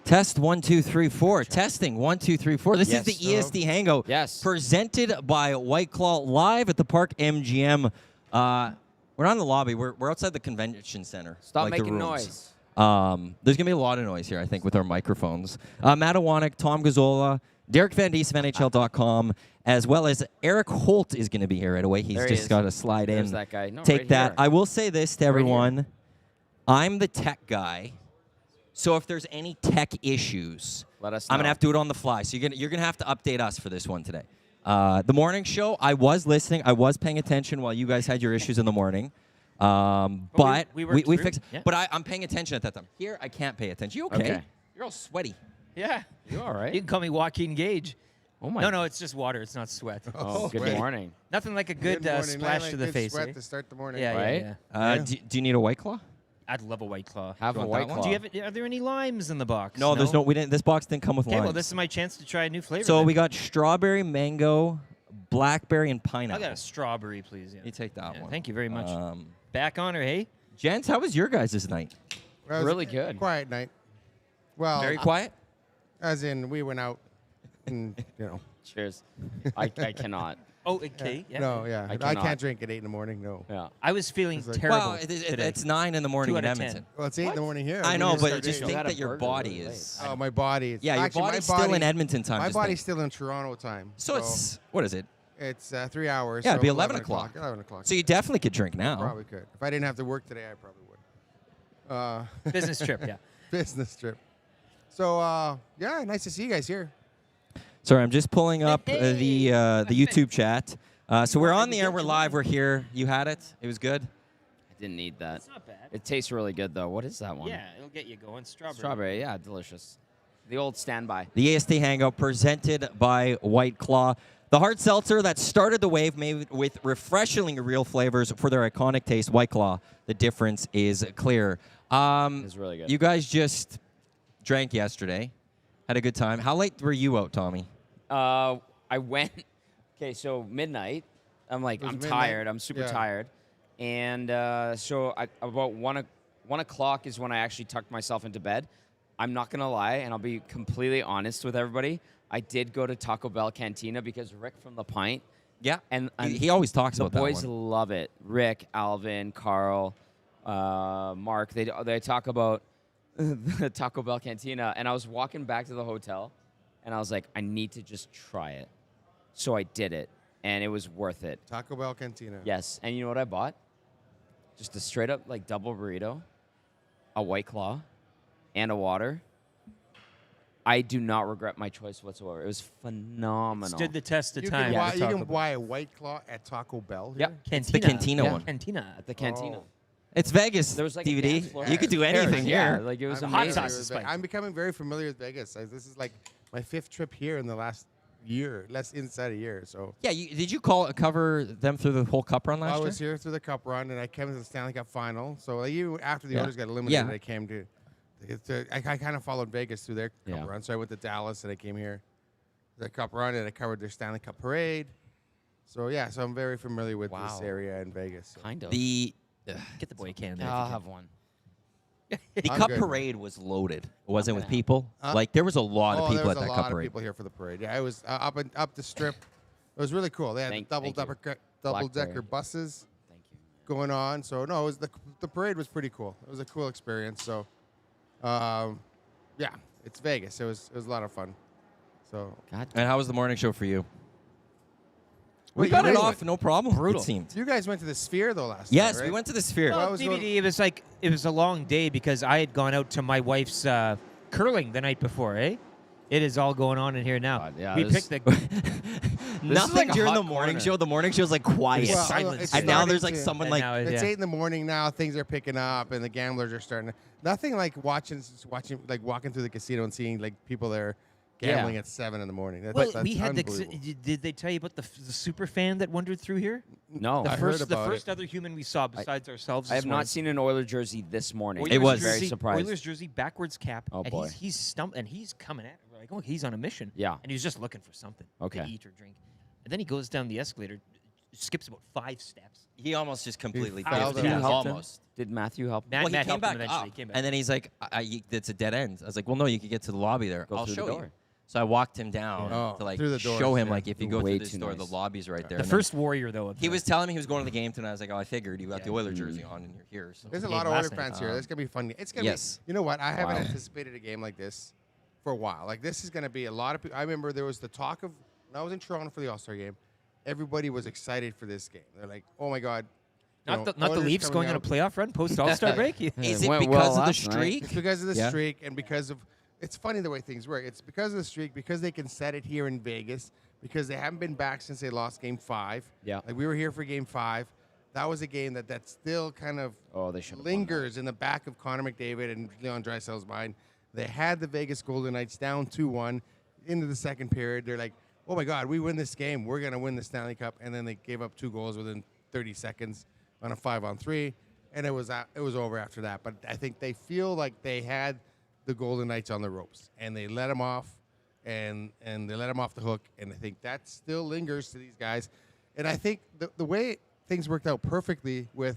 Test 1, 2, 3, 4. Testing 1, 2, 3, 4. This is the EST Hangout. Yes. Presented by White Claw live at the Park MGM. We're not in the lobby. We're outside the convention center. Stop like making noise. There's gonna be a lot of noise here, I think, with our microphones. Matt Iwanyk, Tom Gazzola, Derek Van Diest of NHL.com, as well as Eric Holt is gonna be here right away. He's just got to slide in. There's that guy. No, Take right that. here. I will say this to everyone. I'm the tech guy. So if there's any tech issues, let us know. I'm going to have to do it on the fly. So you're gonna have to update us for this one today. The morning show, I was listening. I was paying attention while you guys had your issues in the morning. But we fixed it. Yeah. But I'm paying attention at that time. Here, I can't pay attention. You okay? You're all sweaty. Yeah. You all right? You can call me Joaquin Gage. Oh my. No, it's just water. It's not sweat. Oh, good morning. Nothing like a good, splash to the face. Sweat Eh? to start the morning. Yeah, Right? yeah. Do you need a White Claw? I'd love a White Claw. Have You a want White that Claw. one? Do you have? Are there any limes in the box? No, there's no. We didn't. This box didn't come with Okay, limes. well, this is my chance to try a new flavor. So then. we got strawberry, mango, blackberry, and I pineapple. got a strawberry, please. Yeah. You take that Yeah, one. thank you very much. Back on her, hey? Gents, how was your guys' night? Well, it was Really a good. Quiet night. Well, Very quiet? as in we went out and, Cheers. I cannot. Oh, okay. Yeah. No, yeah. I I cannot. can't drink at 8 in the morning, no. Yeah. I was feeling It's like- terrible Well, today. it's 9 in the morning 2 in out of 10. Edmonton. Well, it's 8 in the morning here. I We know, just but started just at eight. think had a that your burger body really is. Oh, my body. Yeah, your Actually, my body's still in Edmonton time. My just body's think. still in Toronto time. So it's, what is it? It's 3 hours. Yeah, so it'd be 11 o'clock. 11 o'clock. So you definitely could drink now. Probably could. If I didn't have to work today, I probably would. Business trip, yeah. Business trip. So, yeah, nice to see you guys here. Sorry, I'm just pulling up the YouTube chat. So we're on the air. We're live. We're here. You had it. It was good. I didn't need that. It's not bad. It tastes really good, though. What is that one? Yeah, it'll get you going. Strawberry. Strawberry, yeah, delicious. The old standby. The EST Hangout presented by White Claw. The hard seltzer that started the wave made with refreshingly real flavors for their iconic taste. White Claw. The difference is clear. It's really good. You guys just drank yesterday. Had a good time. How late were you out, Tommy? I went. Okay, so midnight. I'm like, It was I'm midnight? tired. I'm super Yeah. tired. And so about 1 o'clock is when I actually tucked myself into bed. I'm not going to lie, and I'll be completely honest with everybody. I did go to Taco Bell Cantina because Rick from The Pint. Yeah. And He always talks the about that boys one. love it. Rick, Alvin, Carl, Mark, they talk about the Taco Bell Cantina. And I was walking back to the hotel, and I was like, I need to just try it. So I did it, and it was worth it. Taco Bell Cantina. Yes, and you know what I bought? Just a straight up like double burrito, a White Claw, and a water. I do not regret my choice whatsoever. It was phenomenal. Stood the test of You time. can, buy, you Taco can Bell. buy a White Claw at Taco Bell here? Yep. It's the Cantina Yeah. one. Cantina. At the cantina. Oh. It's Vegas There was like a DVD. dance floor. You could do anything Yeah, here. like it was I'm hot amazing. sauce familiar is with Ve- spicy. I'm becoming very familiar with Vegas. This is like my 5th trip here in the last year, less inside a year. So Yeah, did you cover them through the whole Cup run last I year? was here through the Cup run, and I came to the Stanley Cup final. So even after the Yeah. Oilers got eliminated, Yeah. I came to. I kind of followed Vegas through their Yeah. Cup run. So I went to Dallas, and I came here, the Cup run, and I covered their Stanley Cup parade. So yeah, so I'm very familiar with this Wow. area in Vegas. So. Kind of. Get the boy a can there. I'll if you have one. The I'm Cup good. parade was loaded. Was it with gonna- people? Like there was a lot of there people was at that a Cup lot of parade. people here for the parade. Yeah, it was up the strip. It was really cool. They had Thank double you. decker Blackberry. buses Thank you. going on. So no, it was the parade was pretty cool. It was a cool experience. So, yeah, it's Vegas. It was a lot of fun. So God. And how was the morning show for you? Wait, We you got it guys off, no problem. Brutal. It seemed. you guys went to the Sphere though last Yes, night, we right? went to the Sphere. Well, Well, I was going- DVD, it was a long day because I had gone out to my wife's curling the night before, eh? It is all going on in here now. God, yeah, we this- picked the Nothing like a during the hot morning corner. show. The morning show's like quiet. Well, silence. it's And now starting there's like to- someone and like now It's yeah. 8 in the morning now. Things are picking up, and the gamblers are starting. Nothing like watching, like walking through the casino and seeing like people there gambling Yeah. at 7 in the morning. Well, That's we had unbelievable. did they tell you about the super fan that wandered through here? No. The I heard first, about the first it. other human we saw besides ourselves. I have this morning. not seen an Oiler jersey this morning. Oilers It was. jersey, very surprised. Oilers jersey, backwards cap. Oh, and boy. He's stumped and he's coming at. We're like, oh, he's on a mission. Yeah. And he was just looking for something Okay. to eat or drink. And then he goes down the escalator, skips about 5 steps. He almost just completely fell failed. down. He You helped him? almost. Did Matthew help? Matt, Well, he Matt came helped him back eventually. up, He came back. and then he's like, "It's a dead end." I was like, "Well, no, you could get to the lobby there. Go I'll through the show door. you." So I walked him down Oh, to like through the doors, show him yeah. like if you go Way through this too door, nice. the lobby's right there. The And then first warrior, though. Of he the- was telling me he was going to the game tonight. I was like, "Oh, I figured you got the Oilers Mm. jersey on and you're here." So. There's a game lot of last Oilers night. fans here. That's gonna be fun. It's gonna Yes. be. You know what? I haven't Wow. anticipated a game like this for a while. Like this is gonna be a lot of people. I remember there was the talk of when I was in Toronto for the All-Star game. Everybody was excited for this game. They're like, "Oh my god." Not the Oilers Leafs coming going on a out. playoff run post All-Star break? Is It it went because well of the last night. streak? It's because of the Yeah. streak and because of. It's funny the way things work. It's because of the streak, because they can set it here in Vegas, because they haven't been back since they lost Game 5. Yeah. Like we were here for Game 5. That was a game that still kind of Oh, they should have lingers in the back of Connor McDavid and Leon Draisaitl's mind. They had the Vegas Golden Knights down 2-1 into the second period. They're like, "Oh my God, we win this game. We're gonna win the Stanley Cup." And then they gave up 2 goals within 30 seconds on a 5-on-3, and it was over after that. But I think they feel like they had the Golden Knights on the ropes, and they let them off, and they let them off the hook. And I think that still lingers to these guys. And I think the way things worked out perfectly with.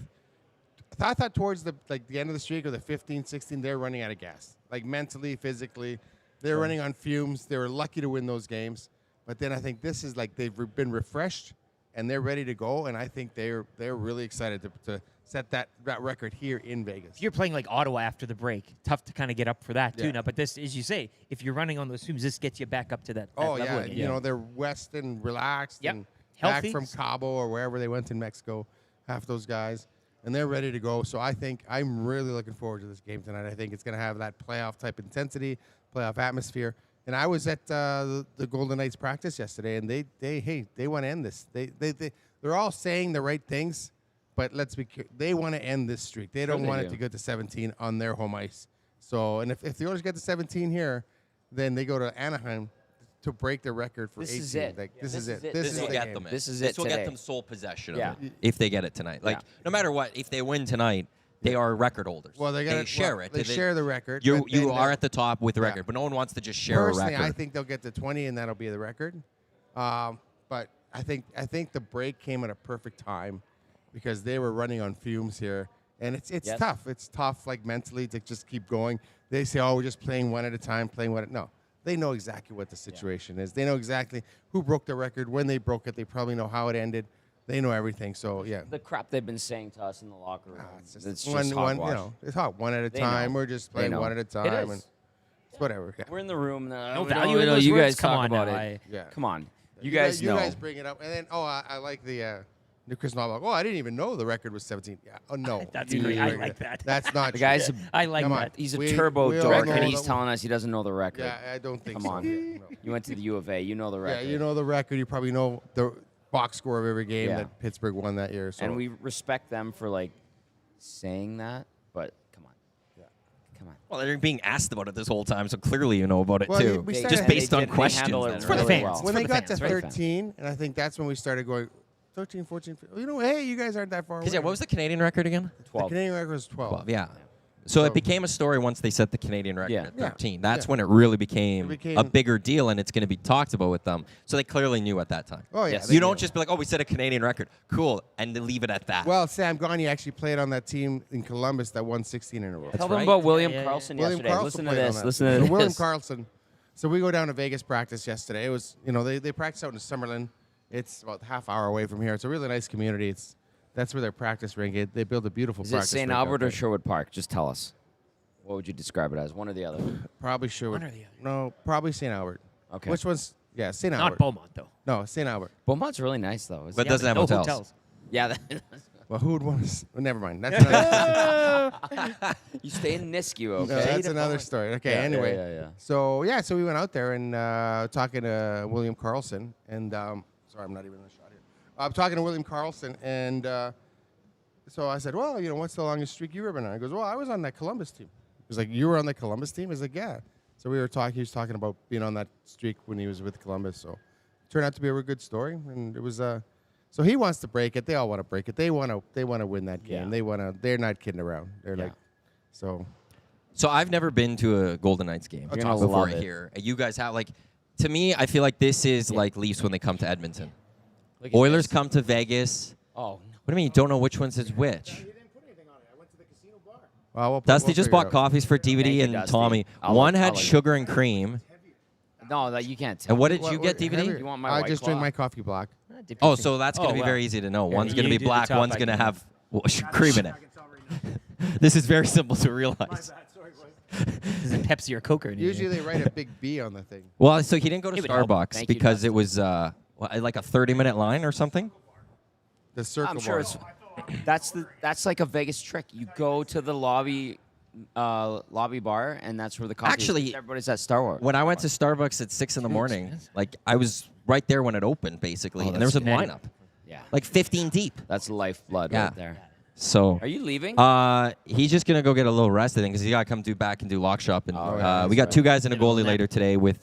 I thought towards the end of the streak or the 15, 16, they're running out of gas. Like mentally, physically, they're running on fumes. They were lucky to win those games. But then I think this is like they've been refreshed and they're ready to go. And I think they're really excited to set that record here in Vegas. If you're playing like Ottawa after the break, tough to kind of get up for that too. Yeah. Now, but this, as you say, if you're running on those fumes, this gets you back up to that Oh level yeah, again. you know they're west and relaxed Yep. and Healthy. back from Cabo or wherever they went in Mexico. Half those guys, and they're ready to go. So I think I'm really looking forward to this game tonight. I think it's going to have that playoff type intensity, playoff atmosphere. And I was at the Golden Knights practice yesterday, and they want to end this. They're all saying the right things, but they want to end this streak. They don't want it to go to 17 on their home ice. So, and if the Oilers get to 17 here, then they go to Anaheim to break the record for This 18. is it. Like, Yeah. this is it. This This is will the get game. them it. This is This it will get today. them sole possession Yeah. of it if they get it tonight. Like Yeah. no matter what, if they win tonight, they are record holders. Well, they share it. They share the record. You but then are at the top with the Yeah. record, but no one wants to just share a Personally, record. I think they'll get to 20, and that'll be the record. But I think the break came at a perfect time because they were running on fumes here, and it's Yes. tough. It's tough, like mentally, to just keep going. They say, "Oh, we're just playing one at a time, No, they know exactly what the situation is. They know exactly who broke the record, when they broke it. They probably know how it ended. They know everything. So yeah. The crap they've been saying to us in the locker room. It's just it's one, just you hogwash. know, it's hot one at a They time. know. We're just They playing know. one at a It time, is. and it's whatever. Yeah. We're in the room. No we value don't, in those you words? guys Come talk on about now, it. Yeah. Come on. You guys know. You guys bring it up, and then I like the Chris Novak. Oh, I didn't even know the record was 17. Yeah. Oh no. That's You great. didn't I bring like it. that. That's not. The true. guy's a, I like Come on. that. he's a We turbo all dork, know and he's that- telling us he doesn't know the record. Yeah, I don't think Come so. on. No. You went to the U of A. You know the Yeah, record. you know the record. You probably know the box score of every game Yeah. that Pittsburgh won that year. So And we respect them for like saying that, but come on. Come on. well, they're being asked about it this whole time, so clearly you know about it Well, too. we Just started- based they on did- they questions. handle it then, It's for the really right? fans. well. when for they the got fans, to right? 13, and I think that's when we started going 13, 14, 15. You know, hey, you guys aren't that far away. Because yeah, what was the Canadian record again? The 12. Canadian record was 12. 12. Yeah. So So- it became a story once they set the Canadian record Yeah. at Yeah. 13. That's Yeah. when it really became, It became- a bigger deal, and it's going to be talked about with them. So they clearly knew at that time. Oh yeah. Yes. they You don't knew. just be like, oh, we set a Canadian record. Cool. And then leave it at that. Well, Sam Gagne actually played on that team in Columbus that won 16 in a row. Tell them right. about William Yeah, yeah, yeah. Carlson William yesterday. Karlsson Listen to played on this. that. Listen to So this. William Karlsson. So we go down to Vegas practice yesterday. It was, they practice out in Summerlin. It's about half hour away from here. It's a really nice community. That's where their practice rink is. They built a beautiful Is it practice St. rink out Albert or there. Sherwood Park? Just tell us. What would you describe it as? One or the other? Probably Sherwood. One or the other. No, probably St. Albert. Okay. Which one's? Yeah, St. Not Albert. Beaumont, though. No, St. Albert. Beaumont's really nice, though. Isn't But it? doesn't have no hotels. Yeah. Well, who would want to? Well, never mind. That's another, You stay in Nisku, no, okay? that's another story. Okay, Yeah, anyway. yeah. So we went out there and talking to William Karlsson, and sorry, I'm not even in the shot here. I'm talking to William Karlsson, and so I said, well, what's the longest streak you ever been on? He goes, well, I was on that Columbus team. He was like, you were on the Columbus team? He's like, yeah. So we were talking. He was talking about being on that streak when he was with Columbus. So it turned out to be a real good story, and it was. So he wants to break it. They all want to break it. They want to win that game. Yeah. They're not kidding around. They're Yeah. like, so. So I've never been to a Golden Knights game You're gonna before love it. here. You guys have, to me, I feel like this is like Leafs when they come to Edmonton. Look at Oilers this. come to Vegas. Oh, no. What do you mean you don't know which one's is which? Well, Dusty just figure it bought out. coffees for DVD Thank you, and Dusty. Tommy. I'll One let- had I'll let sugar and cream. No, that you can't tell. And what did What- you what- get, DVD? heavier? You want my I White just drink Claw? my coffee black. Oh, so that's going to be wow. very easy to know. Here, One's you going to be do the black, top, one's I going to can- have cream in it. This is very simple to realize. Is it Pepsi or Coke or anything? Usually they write a big B on the thing. Well, so he didn't go to It would help. Starbucks Thank you, because Dusty. it was like a 30-minute line or something. The circle I'm sure bar. it's that's like a Vegas trick. You go to the lobby bar, and that's where the coffee Actually, is. Everybody's at Star Wars. When I went to Starbucks at 6 in the morning, like I was right there when it opened, basically, and there was a that's lineup, Yeah, like 15 deep. that's lifeblood Yeah. right there. So Are you leaving? he's just gonna go get a little rest, I think, because he got to come back and do lock shop. And Oh, yeah, we got that's two guys and a Get a little goalie nap. later today with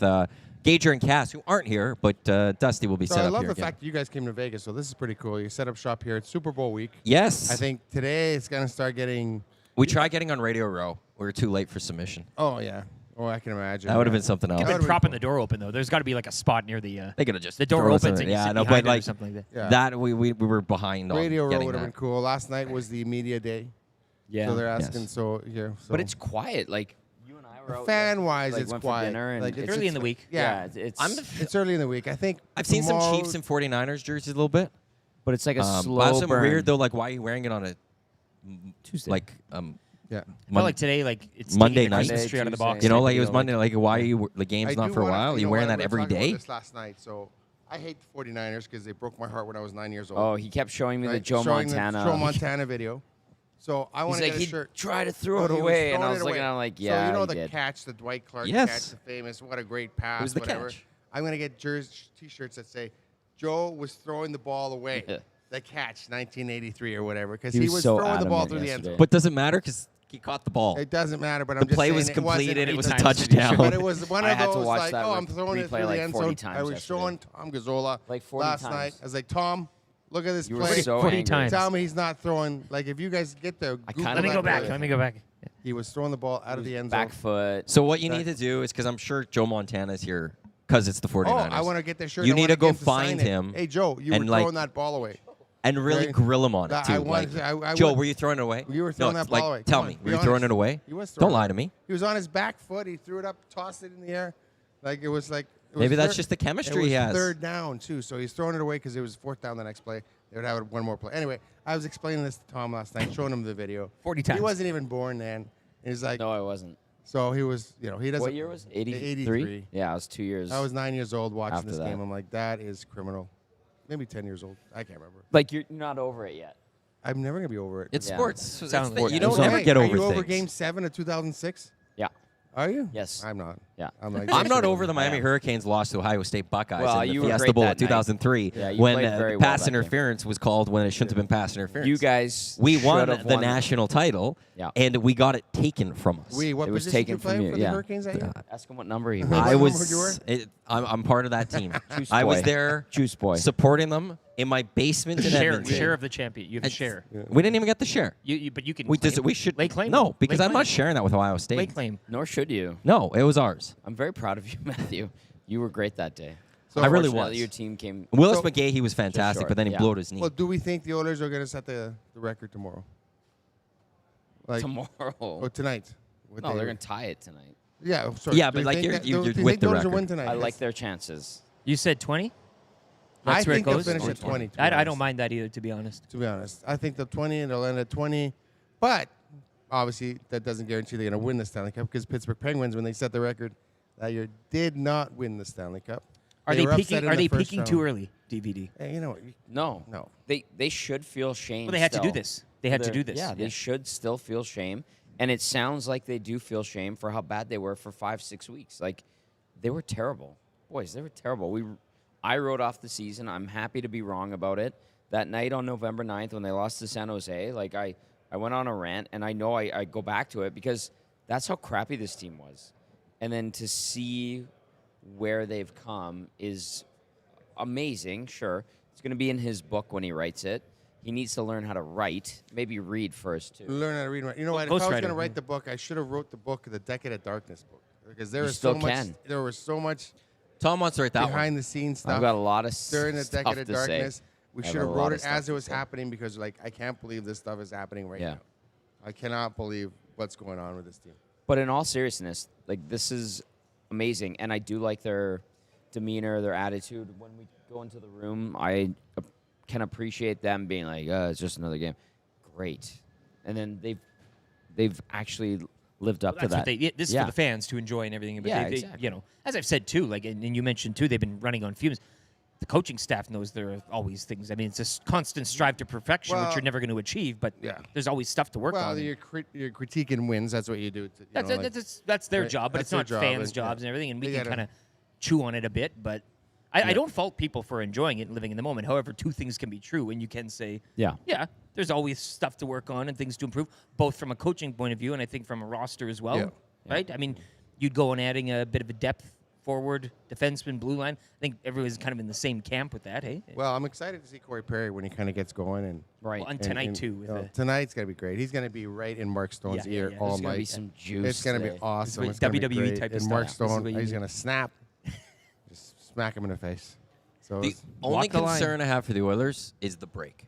Gager and Cass, who aren't here, but Dusty will be So set I up love here the again. fact that you guys came to Vegas. So this is pretty cool. You set up shop here. It's Super Bowl week. Yes, I think today it's gonna start getting. we tried getting on Radio Row. We were too late for submission. Oh yeah. Oh, I can imagine. That would have been something else. You've That been would've been propping cool. the door open though. There's got to be like a spot near the. They could have just The door thrown opens us in and you yeah, sit no, behind but it or like something like that. Yeah. that we were behind on Radio Row getting would have that. been cool. Last night was the media day. yeah. So they're asking. Yes. So here. So. But it's quiet. Like you and I were out fan-wise, like, it's went quiet. For dinner and Like, it's Early in the week. Yeah. it's I'm- It's early in the week. I think I've seen some tomorrow- Chiefs and 49ers jerseys a little bit. but it's like a slow But some burn. weird though. Like, why are you wearing it on a Tuesday. like Yeah. I felt like today, like it's Monday taking the night. Christmas tree out of the Tuesday. box. you know, type like it of was deal, Monday. Like, why are you? The game's I not do for a wanna- while. you You know wearing what, that I'm gonna every talk about day? This last night. So I hate the 49ers because they broke my heart when I was 9 years old. Oh, he kept showing me the right? Joe Showing Montana. The Joe Montana video. So I want He's to like, get a he shirt. tried to throw it He was away, and throwing I it was looking away. at him like, So yeah, you know he the did. catch, the Dwight Clark Yes. catch, the famous, what a great pass, was the whatever. catch? I'm going to get T-shirts that say, Joe was throwing the ball away. Yeah. The catch, 1983 or whatever, because He he was was so throwing the ball adamant through the end yesterday. zone. But does it matter? Because he caught the ball. It doesn't matter, but The I'm just play saying was it wasn't completed. It was a 8 times touchdown. But it was one I of had to those watch like, that oh, I'm throwing it replay through the like end 40 zone. times I was yesterday. showing Tom Gazzola Like 40 last times. night. I was like, Tom, look at this You were play. so 40 angry. times. Tell me he's not throwing. Like, if you guys get the I Google kinda Let me that go back. play, Let me go back. He was throwing the ball out of the end zone. Back foot. So what you need to do is because I'm sure Joe Montana's here because it's the 49ers. Oh, I want to get their shirt. You I need wanna to go get him sign find it. him Hey, Joe, you and, were like, throwing that ball away. and really Right? grill him on it That too. I Like, wanted- I Joe, would- were you throwing it away? You were throwing no, that ball like, away. Tell Come me, on, were be you throwing honest. it away? He was Don't throwing lie it. to me. He was on his back foot. He threw it up, tossed it in the air. Like, it was like. It was Maybe that's third- just the chemistry it was he has. third down, too. So he's throwing it away because it was fourth down the next play. They would have one more play. Anyway, I was explaining this to Tom last night, showing him the video. 40 times. He wasn't even born then. And he's like, No, I wasn't. so he was, he doesn't. What year was it? 83? 83. Yeah, I was 2 years. I was 9 years old watching After this that. game. I'm like, that is criminal. Maybe 10 years old. I can't remember. like, you're not over it yet. I'm never going to be over it. It's Yeah. sports. Sounds It's like- you don't Hey, ever get are over you over things. Game 7 of 2006? Yeah. Are you? Yes. I'm not. Yeah. I'm like, I'm not over the I Miami am. Hurricanes loss to Ohio State Buckeyes Well, in you the were Fiesta great Bowl that of 2003 Yeah, you when played very well pass that game. interference was called when it shouldn't have been pass interference. You guys we won should have the won. national title, Yeah. and we got it taken from us. What It was position taken did you play from you, for yeah. the Hurricanes that year? Ask him what number he What was. I number was. you were? I'm part of that team. Juice I was boy. there, Juice boy. supporting them in my basement in Share Edmonton. of the champion. You have a share. We didn't even get the share. But you can. We claim- should lay claim. No, because Lay I'm claim. not sharing that with Ohio State. Lay claim. Nor should you. No, it was ours. I'm very proud of you, Matthew. You were great that day. So I really Unfortunately, was. Your team came. Willis So- McGahee, he was fantastic, short, but then he yeah. blew his knee. Well, do we think the Oilers are going to set the record tomorrow? Like, tomorrow. or tonight? What No, day? they're going to tie it tonight. Yeah, sorry. Yeah, Do but you like think you're- that- you're do you with think the the Oilers will record. win tonight? I like their chances. You said 20. I That's where it think they'll goes? finish Or at 20. to be I don't honest. mind that either, to be honest. To be honest, I think they'll 20 and they'll end at 20. But obviously, that doesn't guarantee they're going to win the Stanley Cup because Pittsburgh Penguins, when they set the record that year, did not win the Stanley Cup. Are they were upset peaking? in Are the they first peaking round. too early? DVD. Hey, you know what? No. No. They should feel shame. Well, they had to do still. this. They had to do this. Yeah, they should still feel shame. And it sounds like they do feel shame for how bad they were for 5-6 weeks. Like, they were terrible. Boys, they were terrible. I wrote off the season. I'm happy to be wrong about it. That night on November 9th when they lost to San Jose, like I went on a rant, and I know I go back to it because that's how crappy this team was. And then to see where they've come is amazing, sure. It's going to be in his book when he writes it. He needs to learn how to write, maybe read first, too. Learn how to read. You know what? If I was Ghostwriter, going to write yeah. the book, I should have wrote the book, The Decade of Darkness book, because there You was so still much. can. There was so much Tom wants to write that one. behind the scenes stuff I've got a lot of during the stuff Decade of to say. Darkness. We have should a have lot wrote of it stuff as it to was say. happening because, like, I can't believe this stuff is happening right Yeah. now. I cannot believe what's going on with this team. But in all seriousness, like, this is amazing, and I do like their demeanor, their attitude. When we go into the room, I can appreciate them being like, it's just another game. Great. And then they've actually lived up to That's that. what this is Yeah. for the fans to enjoy and everything. But Yeah, they, exactly. you know, as I've said too, like, and you mentioned too, they've been running on fumes. The coaching staff knows there are always things. I mean, it's a constant strive to perfection, which Well, you're never going to achieve. But yeah. there's always stuff to work Well, on. you're critiquing wins. That's what you do. That's their right, job, but that's it's their not job, fans' and, yeah. jobs and everything. And we They can gotta- kind of chew on it a bit, but I don't fault people for enjoying it and living in the moment. However, two things can be true, and you can say, Yeah. there's always stuff to work on and things to improve, both from a coaching point of view and I think from a roster as well, Yeah. right? I mean, you'd go on adding a bit of a depth forward, defenseman, blue line. I think everyone's kind of in the same camp with that, hey? Well, I'm excited to see Corey Perry when he kind of gets going. And Right. Well, and tonight, too. With tonight's going to be great. He's going to be right in Mark Stone's Yeah, ear yeah. all There's going to night. be some juice. It's going to be there. awesome. This It's is gonna be WWE great. type of and stuff. Mark This is Stone, what you he's need. going to snap, just smack him in the face. So The only Walk the line. concern I have for the Oilers is the break.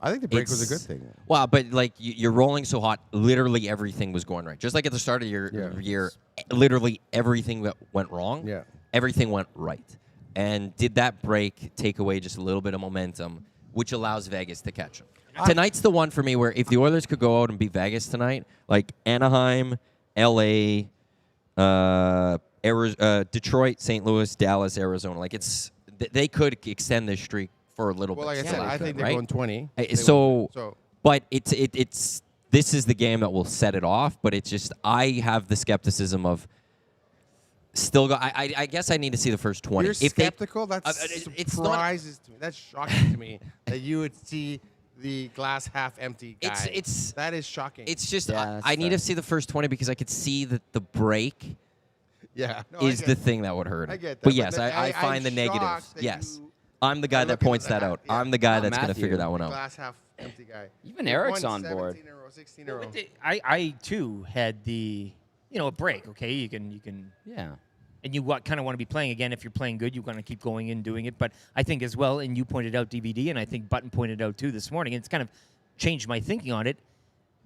I think the break was a good It's- thing. Well, but like you're rolling so hot, literally everything was going right. Just like at the start of your Yeah. year, literally everything that went wrong, Yeah. everything went right. And did that break take away just a little bit of momentum, which allows Vegas to catch them? Tonight's the one for me where if the Oilers could go out and beat Vegas tonight, like Anaheim, LA, Detroit, St. Louis, Dallas, Arizona, like they could extend this streak for a little Well, bit. like I said, They I could, think they're right? going 20. So, So but it's this is the game that will set it off. But it's just I have the skepticism of still go. I guess I need to see the first 20. you're If they- skeptical? That it's not- surprises to me. That's shocking to me that you would see the glass half empty guy. That is shocking. It's just Yeah, I that's need fair. to see the first 20 because I could see that the break yeah. No, I is get the it. thing that would hurt. I get that, But but yes, then I I'm find the negative. shocked that Yes. you I'm the guy are that looking points at that that. out. Yeah. I'm the guy I'm that's going to Matthew. figure that one out. Glass half empty guy. Even They've Eric's won on board. 17 in a row, 16 in a row. I too had the, a break, okay? You can Yeah. and you kind of want to be playing again. If you're playing good, you want to keep going and doing it. But I think as well, and you pointed out DVD, and I think Button pointed out too this morning, it's kind of changed my thinking on it.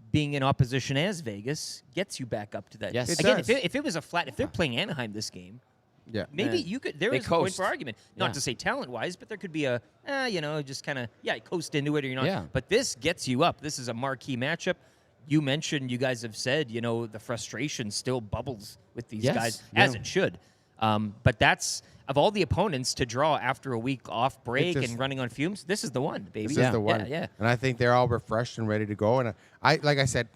Being in opposition as Vegas gets you back up to that. Yes. It Again, does. if it was a flat, if they're playing Anaheim this game, Yeah. maybe Yeah. you could. There They is a point coast. for argument. Not Yeah. to say talent-wise, but there could be a, just kind of coast into it or you're not. Yeah. But this gets you up. This is a marquee matchup. You mentioned, you guys have said, the frustration still bubbles with these Yes. guys, Yeah. as it should. But that's, of all the opponents to draw after a week off break just- and running on fumes, this is the one, baby. This is the one. Yeah. And I think they're all refreshed and ready to go. And like I said,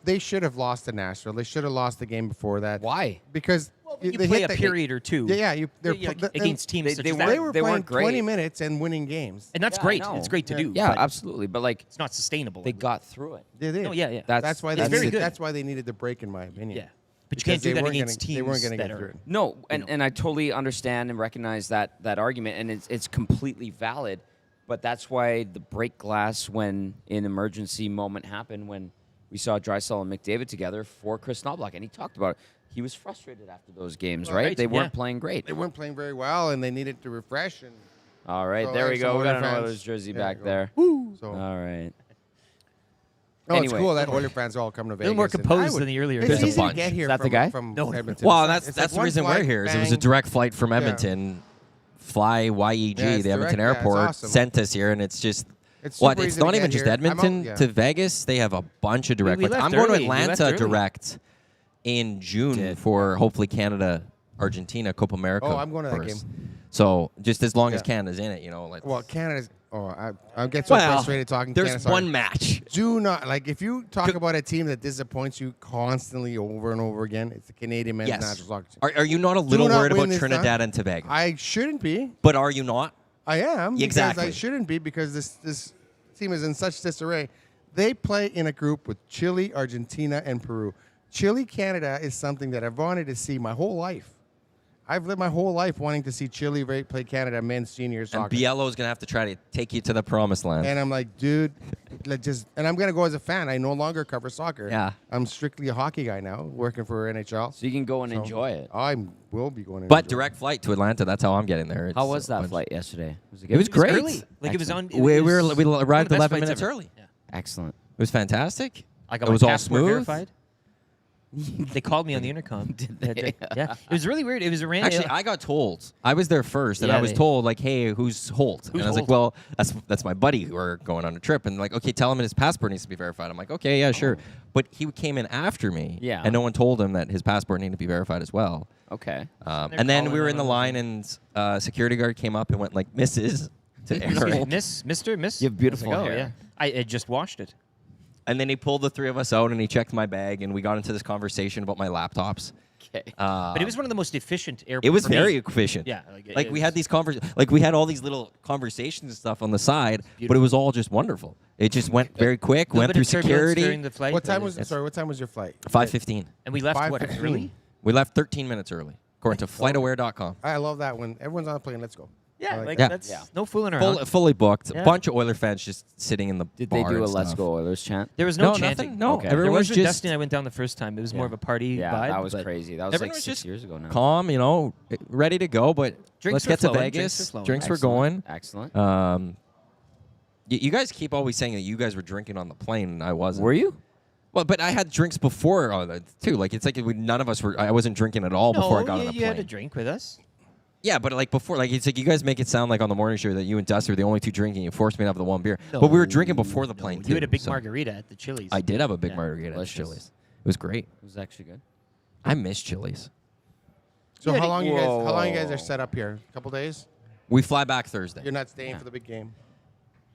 they should have lost to Nashville. They should have lost the game before that. Why? Because You they play hit a the- period or two. Yeah. They're against teams they- such they as weren't- that. They were They playing weren't great. 20 minutes and winning games. And that's Yeah, I great. know. It's great to do. Yeah, but absolutely. But like it's not sustainable. they got through it. They did. No, yeah. That's why they very needed. good. That's why they needed the break, in my opinion. Yeah. But you Because can't do they that weren't against gonna- teams They weren't going to that get through are. it. No, and I totally understand and recognize that argument, and it's completely valid. But that's why the break glass, when an emergency moment happened, when we saw Draisaitl and McDavid together for Chris Knobloch, and he talked about it. He was frustrated after those games, Well, right? right, They weren't yeah. playing great. They weren't playing very well, and they needed to refresh. And All right, So there we there's go. some We got an Oilers Oilers fans. jersey Yeah, back go. there. so, All right. no, anyway. it's cool that Oilers fans all come to A Vegas. little more and composed I would- than the earlier It's days. There's a easy to bunch. get here Is that from, the guy? from No. Edmonton. Well, It's that's like the one reason we're flight, here. Is it was a bang. direct flight from Edmonton. Fly YEG, Yeah, it's the Edmonton direct. Yeah, it's airport, awesome. sent us here, and it's just It's what? super It's easy to not get even just here. I'm out- Edmonton yeah. to Vegas. They have a bunch of direct We flights. left I'm going early. to We left Atlanta early. direct in June Did. for hopefully Canada, Argentina, Copa America. Oh, I'm going to that first. game. So just as long as Yeah. Canada's in it, like. Well, Canada's. I get so frustrated talking. There's Canada. one match. Do not if you talk about a team that disappoints you constantly over and over again. It's the Canadian men's Yes. national soccer team. Are you not a little not worried win about this Trinidad time. and Tobago? I shouldn't be. But are you not? I am. because Exactly. I shouldn't be because this team is in such disarray. They play in a group with Chile, Argentina, and Peru. Chile, Canada is something that I've wanted to see my whole life. I've lived my whole life wanting to see Chile play Canada men's senior soccer. And Biello's going to have to try to take you to the promised land. And I'm like, dude, and I'm going to go as a fan. I no longer cover soccer. Yeah. I'm strictly a hockey guy now, working for NHL. So you can go and enjoy it. I will be going. But direct flight to Atlanta, that's how I'm getting there. How was that flight yesterday? Was It was great. Early. Like it was on. We arrived one of the 11 best minutes flights ever. early. Yeah. Excellent. It was fantastic. I got It my was all passport smooth. verified. They called me on the intercom. Did they? Yeah. It was really weird. It was a random. Actually, I got told. I was there first, and Yeah, I was they- told, like, hey, who's Holt? And I was like, Holt? well, that's my buddy who are going on a trip. And like, okay, tell him his passport needs to be verified. I'm like, okay, yeah, sure. But he came in after me. Yeah. And no one told him that his passport needed to be verified as well. Okay. And then we calling were him in the on line, and security guard came up and went like, Mrs. to Aaron. Miss, Mr., Miss. You have beautiful I was like, hair. Oh, yeah. I just washed it. And then he pulled the three of us out, and he checked my bag, and we got into this conversation about my laptops. Okay. But it was one of the most efficient airports. It was for me. very efficient. Yeah. Like we had these we had all these little conversations and stuff on the side, but it was all just wonderful. It just went very quick, went through security. during the flight. What but time it was What time was your flight? 5:15. And we left what 5:15. early? We left 13 minutes early, according to FlightAware.com. I love that when everyone's on the plane. Let's go. Yeah, I like Yeah. that's Yeah. no fooling around. Fully booked. Yeah. A bunch of Oiler fans just sitting in the Did bar they do a and Let's stuff. Go Oilers chant? There was no No, chanting. nothing. No, Okay. There everyone was wasn't just Dustin and I went down the first time. It was more of a party Yeah, vibe. that was but crazy. That was everyone like was 6 just years ago now. calm, ready to go. But Drinks let's were get to flowing, Vegas. drinks were flowing. Drinks were Excellent. going. Excellent. You guys keep always saying that you guys were drinking on the plane, and I wasn't. Were you? Well, but I had drinks before all that too. Like it's like none of us were. I wasn't drinking at all before I got on the you plane. had a drink with us. Yeah, but like before, like it's like you guys make it sound like on the morning show that you and Dusty were the only two drinking. You forced me to have the one beer, but we were drinking before the plane too. You had a big so margarita at the Chili's. I did have a big Yeah. margarita at Delicious. Chili's. It was great. It was actually good. I miss Chili's. So Yeah, how long you guys? whoa, How long you guys whoa. are set up here? A couple days? We fly back Thursday. You're not staying for the big game.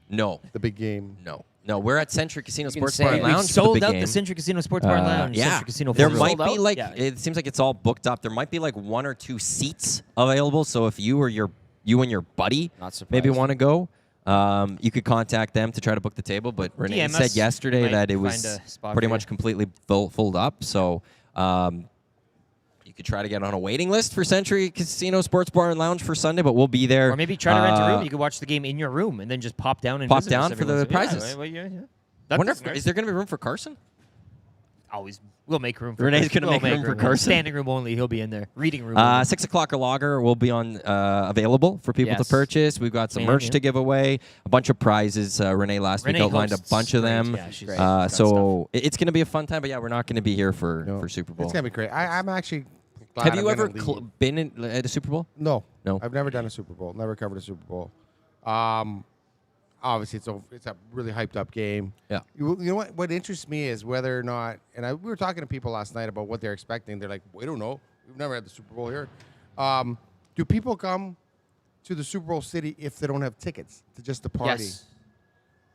No, The big game. no. We're at Century Casino You can Sports say Bar and it. We've Lounge for the sold big out game. the Century Casino Sports Bar and Lounge. Yeah, Century Casino there Full might Road. be like Yeah. it seems like it's all booked up. There might be like one or two seats available. So if you and your buddy Not surprised. maybe want to go, you could contact them to try to book the table. But Renee DM said us. yesterday Might that it find was a spot pretty for much you. completely filled up. So you could try to get on a waiting list for Century Casino Sports Bar and Lounge for Sunday, but we'll be there. Or maybe try to rent a room. You could watch the game in your room and then just pop down and Pop visit us down every for the once in a while. prizes. Yeah, well, yeah. I wonder if That's is there going to be room for Carson? always we'll make room for Renee's Carson. gonna We'll make room for Carson. Standing room only. He'll be in there. Reading room. only. 6 o'clock a lager will be on available for people to Yes. purchase. We've got some Man, merch yeah. to give away, a bunch of prizes. Renee last week Renee outlined a hosts bunch of great. them. Yeah, she's Great. got So it's going to be a fun time. But yeah, we're not going to be here for Super Bowl. It's gonna be great. I'm actually. Glad Have you I'm ever gonna leave. been at a Super Bowl? No. No. I've never done a Super Bowl. Never covered a Super Bowl. Obviously, it's a really hyped up game. Yeah. You know what? What interests me is whether or not, and we were talking to people last night about what they're expecting. They're like, we don't know. We've never had the Super Bowl here. Do people come to the Super Bowl city if they don't have tickets to just the party? Yes.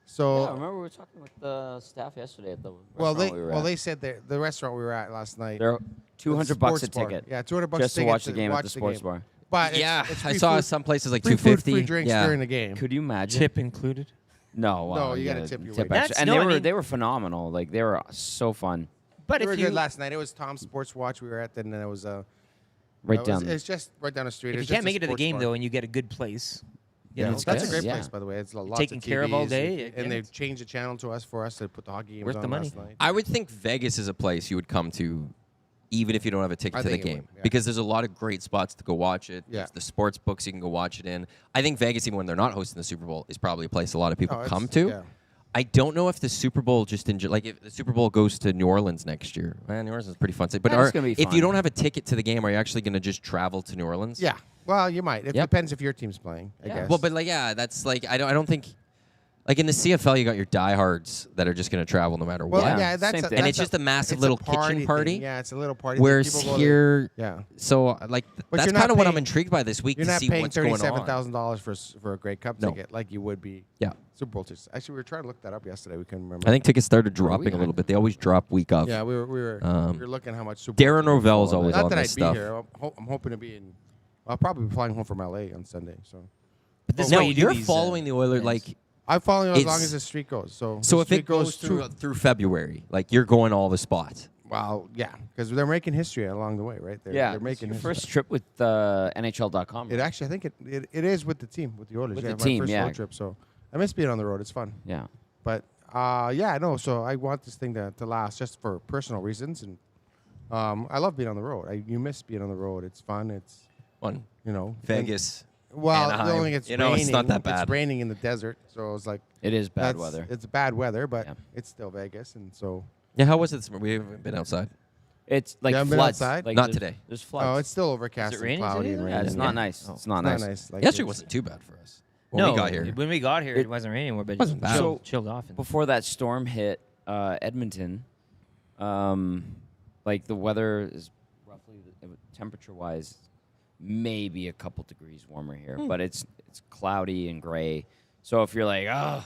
So, Yeah, I remember we were talking with the staff yesterday at the well, restaurant we were at. they said that the restaurant we were at last night. They're $200 a sports bar. ticket. Yeah, $200 just to ticket watch the game at the sports game. bar. But Yeah, it's I free saw food, some places like free food, $250. free drinks yeah. during the game. Could you imagine? Tip included. No, No, you gotta tip your way. extra. That's- And no, I they mean- they were phenomenal. Like they were so fun. But They were if you good last night. It was Tom's Sports Watch we were at, and then it was Right down. It's just right down the street. if you It's can't just make a it to the sports game bar. though, and you get a good place, you Yeah, know, it's That's a good. great Yeah. place, by the way. It's lots Taken of care of all TVs, day, and yeah. they've changed the channel to us for us to put the hockey games Worth on the money. last night. I would think Vegas is a place you would come to, even if you don't have a ticket I to the think it game, would, yeah. because there's a lot of great spots to go watch it. Yeah. There's the sports books you can go watch it in. I think Vegas, even when they're not hosting the Super Bowl, is probably a place a lot of people Oh, come it's- to. yeah. I don't know if the Super Bowl just like if the Super Bowl goes to New Orleans next year. Man, New Orleans is a pretty fun city. But Yeah, it's gonna be if fun. you don't have a ticket to the game, are you actually going to just travel to New Orleans? Yeah. Well, you might. It Yep. depends if your team's playing, I Yeah. guess. Well, but like, yeah, that's like I don't think like in the CFL you got your diehards that are just going to travel no matter well, what. yeah, that's same a, thing. And that's it's just a massive it's little party kitchen party. thing. Yeah, it's a little party. Whereas People go to- here, yeah, so like But that's you're not kind of what I'm paying- intrigued by this week you're to not see paying what's going on. $37,000 for a Grey Cup No. ticket like you would be Yeah, Super Bowl tickets. Actually, we were trying to look that up yesterday. We couldn't remember. I think tickets started we dropping a had- little bit. They always drop week of. Yeah, we were Um, looking how much Super Bowl Darren tickets- Rovell's always Not on that this I'd be stuff. here. I'm hoping to be in. I'll probably be flying home from LA on Sunday. So But this is Now why you do you're these, following the Oilers things. like I'm following as long It's- as the streak goes. So so the if streak it goes through February, like you're going all the spots. Well, yeah, because they're making history along the way, right? They're making your history. first trip with NHL.com. It actually, I think it is with the team, with the Oilers. With yeah, the my team, first yeah. road trip. So I miss being on the road. It's fun. Yeah. But yeah, no. So I want this thing to last just for personal reasons, and I love being on the road. You miss being on the road. It's fun. It's One. And, Vegas. well, Anaheim. the only thing it's You know, raining. it's not that bad. It's raining in the desert, so it's like It is bad weather. It's bad weather, but Yeah. it's still Vegas, and so Yeah, how was it this morning? We haven't been outside. It's like You haven't been floods. outside? Like, Not there's- today. There's floods. oh, it's still overcast and raining cloudy today, and though? raining. yeah, it's not nice. Oh. It's not It's nice. not nice. Like, Yesterday it's- wasn't too bad for us. When we got here. When we got here, it wasn't raining anymore, but Wasn't it bad. chilled off. And Before that storm hit Edmonton, like the weather is roughly temperature-wise, maybe a couple degrees warmer here, but it's cloudy and gray. So if you're like, oh,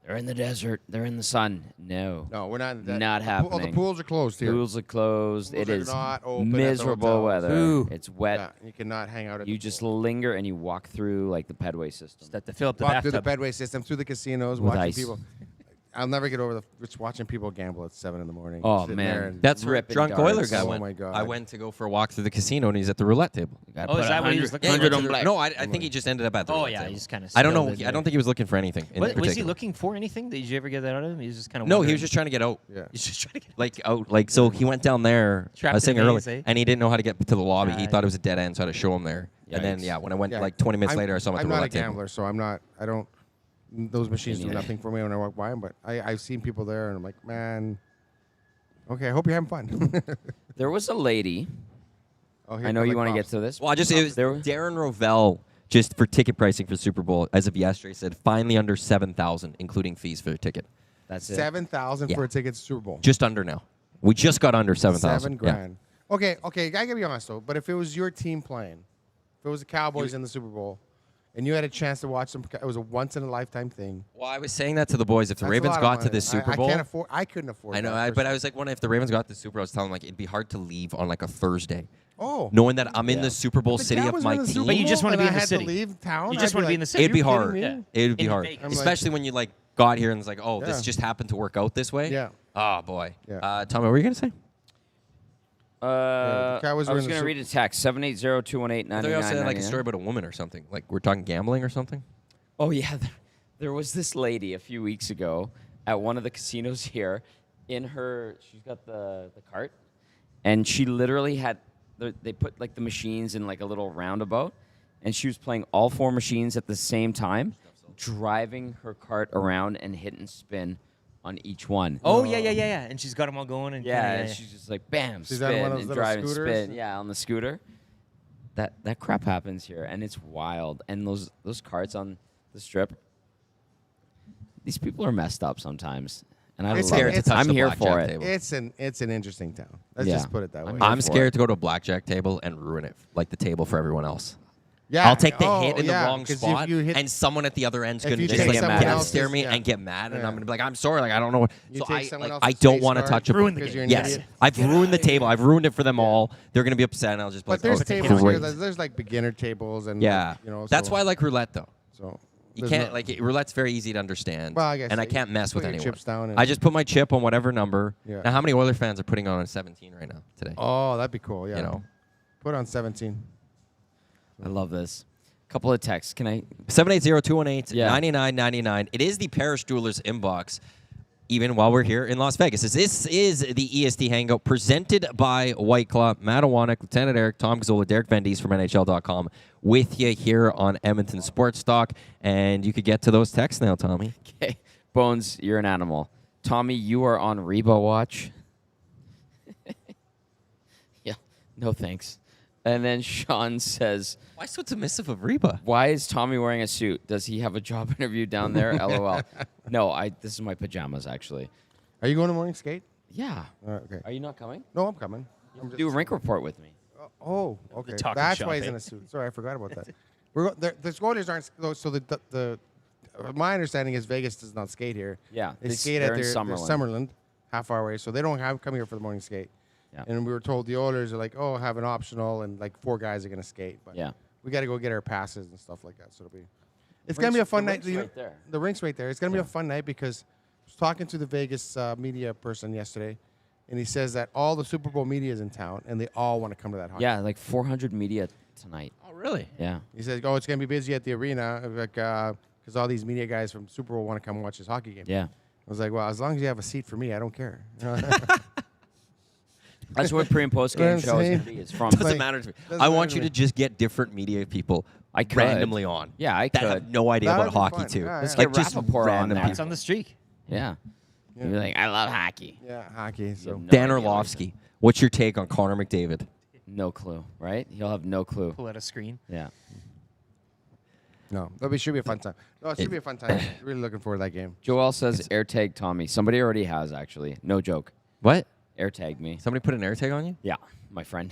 they're in the desert, they're in the sun, no, No, we're not. Not The happening. pools are closed here. Pools are closed. Pools It are is not open at the miserable hotels. weather. Ooh. It's wet. Yeah, you cannot hang out at You the just pool. linger and you walk through like the pedway system. just have to fill up the Walk through the bathtub. Pedway system, through the casinos, With watching ice. people. I'll never get over just watching people gamble at 7 in the morning. Oh, sitting man. there and- That's where Ripping drunk darts. Oiler guy Oh, went. my God. I went to go for a walk through the casino, and he's at the roulette table. Gotta Oh, is put that what he 100 was looking 100 for? on black. No, I think he just ended up at the Oh roulette yeah, table. he just kind of. I don't know. I don't think he was looking for anything in Was he particular. looking for anything? Did you ever get that out of him? He was just kind of. No, he was just trying to get out. Yeah. He's just trying to get. Like out, like so he went down there. I Trapped was saying in a earlier, maze, eh? and he didn't know how to get to the lobby. He Right. thought it was a dead end, so I had to show him there. And then Yikes. yeah, when I went Yeah. like 20 minutes I'm- later, I saw him at the I'm not a roulette table. gambler, so I'm not. I don't. Those machines do neither. nothing for me when I walk by them. But I've seen people there, and I'm like, man. Okay, I hope you're having fun. There was a lady. Oh, here I know come you the want to get cops. to this. Well, it was There- Darren Rovell just for ticket pricing for Super Bowl as of yesterday said finally under 7,000, including fees for the ticket. That's it. 7,000 Yeah. for a ticket to Super Bowl. Just under now. We just got under 7,000. 7 grand. Okay, I gotta be honest though. But if it was your team playing, if it was the Cowboys in the Super Bowl, and you had a chance to watch them, it was a once in a lifetime thing. Well, I was saying that to the boys. If the That's a Ravens lot of got to money. the Super Bowl, I can't afford. I couldn't afford. I know, that but I was like, if the Ravens got to the Super Bowl, I was telling them like it'd be hard to leave on like a Thursday, oh, knowing that I'm in Yeah. the Super Bowl the city of Cowboys my win the Super team. But you Bowl just wanna and be I in the had city. To leave town. You just I'd wanna be in like, the city. It'd be "Are you hard. kidding me?" It would be In hard, Vegas. I'm like- especially when you like got here and it's like, oh, Yeah. this just happened to work out this way. Yeah. Oh boy. Yeah. Tommy, what were you gonna say? the Cowboys I were was in the going to read a text, 780-218-9999. I thought you also had like a story about a woman or something. Like we're talking gambling or something. Oh, yeah. There was this lady a few weeks ago at one of the casinos here. She's got the cart, and she literally had, they put like the machines in like a little roundabout, and she was playing all four machines at the same time, driving her cart around and hit and spin on each one. Oh yeah. And she's got them all going. And Yeah, kinda, and she's just like, bam, She's spin, on one of those and little drive and scooters? spin. Yeah, on the scooter. That crap happens here, and it's wild. And those carts on the strip, these people are messed up sometimes. And I It's love scared it. to touch I'm the here blackjack for it. table. It's an interesting town. Let's Yeah. just put it that way. I'm I'm for scared it. to go to a blackjack table and ruin it, like the table for everyone else. Yeah. I'll take the Oh, hit in yeah, the wrong 'cause if spot, you hit- and someone at the other end's If going to you just take like someone get else's- stare me yeah. and get mad, and Yeah. I'm going to be like, I'm sorry, like I don't know what. You So take I someone like, else's I don't face want to card touch a Ruin the because game. you're an Yes, idiot. I've ruined the table. I've ruined it for them all. They're going to be upset, and I'll just be But like, there's oh, tables great. here. There's like beginner tables and Yeah, you know. that's so- why I like roulette though. So You there's can't no- like roulette's very easy to understand. Well, I guess and I so. can't You mess put with your anyone. chips down and- I just put my chip on whatever number. Yeah. Now, how many Oiler fans are putting on a 17 right now today? Oh, that'd be cool. Yeah. You know, Put on 17. I love this. Couple of texts. Can I? 780-218-9999. It is the Parish Jewelers inbox. Even while we're here in Las Vegas. This is the EST Hangout presented by White Claw, Matt Iwanyk, Lieutenant Eric, Tom Gazzola, Derek Van Diest from NHL.com with you here on Edmonton Sports Talk. And you could get to those texts now, Tommy. Okay. Bones, you're an animal. Tommy, you are on Reba watch. Yeah. No thanks. And then Sean says, Why so submissive of Reba? "Why is Tommy wearing a suit? Does he have a job interview down there?" LOL. No, this is my pajamas actually. Are you going to morning skate? Yeah. Okay. Are you not coming? No, I'm coming. Do a rink report with me. Oh, okay. talking That's shop, why he's eh? in a suit. Sorry, I forgot about that. The Scoilers aren't. So the my understanding is Vegas does not skate here. Yeah, They they- skate they're at in their Summerlin. Summerlin, half hour away. So they don't come here for the morning skate. Yeah. And we were told the Oilers are like, oh, have an optional, and like 4 guys are gonna skate. But Yeah. we got to go get our passes and stuff like that. So it'll be. It's The gonna be a rink's- fun the night. rink's right there. The rink's right there. It's gonna be a fun night because I was talking to the Vegas media person yesterday, and he says that all the Super Bowl media is in town, and they all want to come to that hockey. Yeah, like 400 media tonight. Oh, really? Yeah. He says, "Oh, it's gonna be busy at the arena, like because all these media guys from Super Bowl want to come watch this hockey game." Yeah. I was like, "Well, as long as you have a seat for me, I don't care." That's what pre and post You know game what show I'm is saying? going to be. It's from. Doesn't Like, matter to me. doesn't I matter want to you me. to just get different media people I could. randomly on. Yeah, I that could. have no idea That about would be hockey fun. too. Yeah, Let's yeah. get Like just Rappaport on random there. It's on the streak. Yeah. Yeah. You're like, I love hockey. Yeah, hockey. So No Dan idea what Orlovsky, what's your take on Connor McDavid? No clue, right? He'll have no clue. Pull out a screen. Yeah. no, should be a fun time. No, it should be a fun time. Really looking forward to that game. Joel says air tag Tommy. Somebody already has, actually. No joke. What? Air tagged me. Somebody put an air tag on you? Yeah, my friend.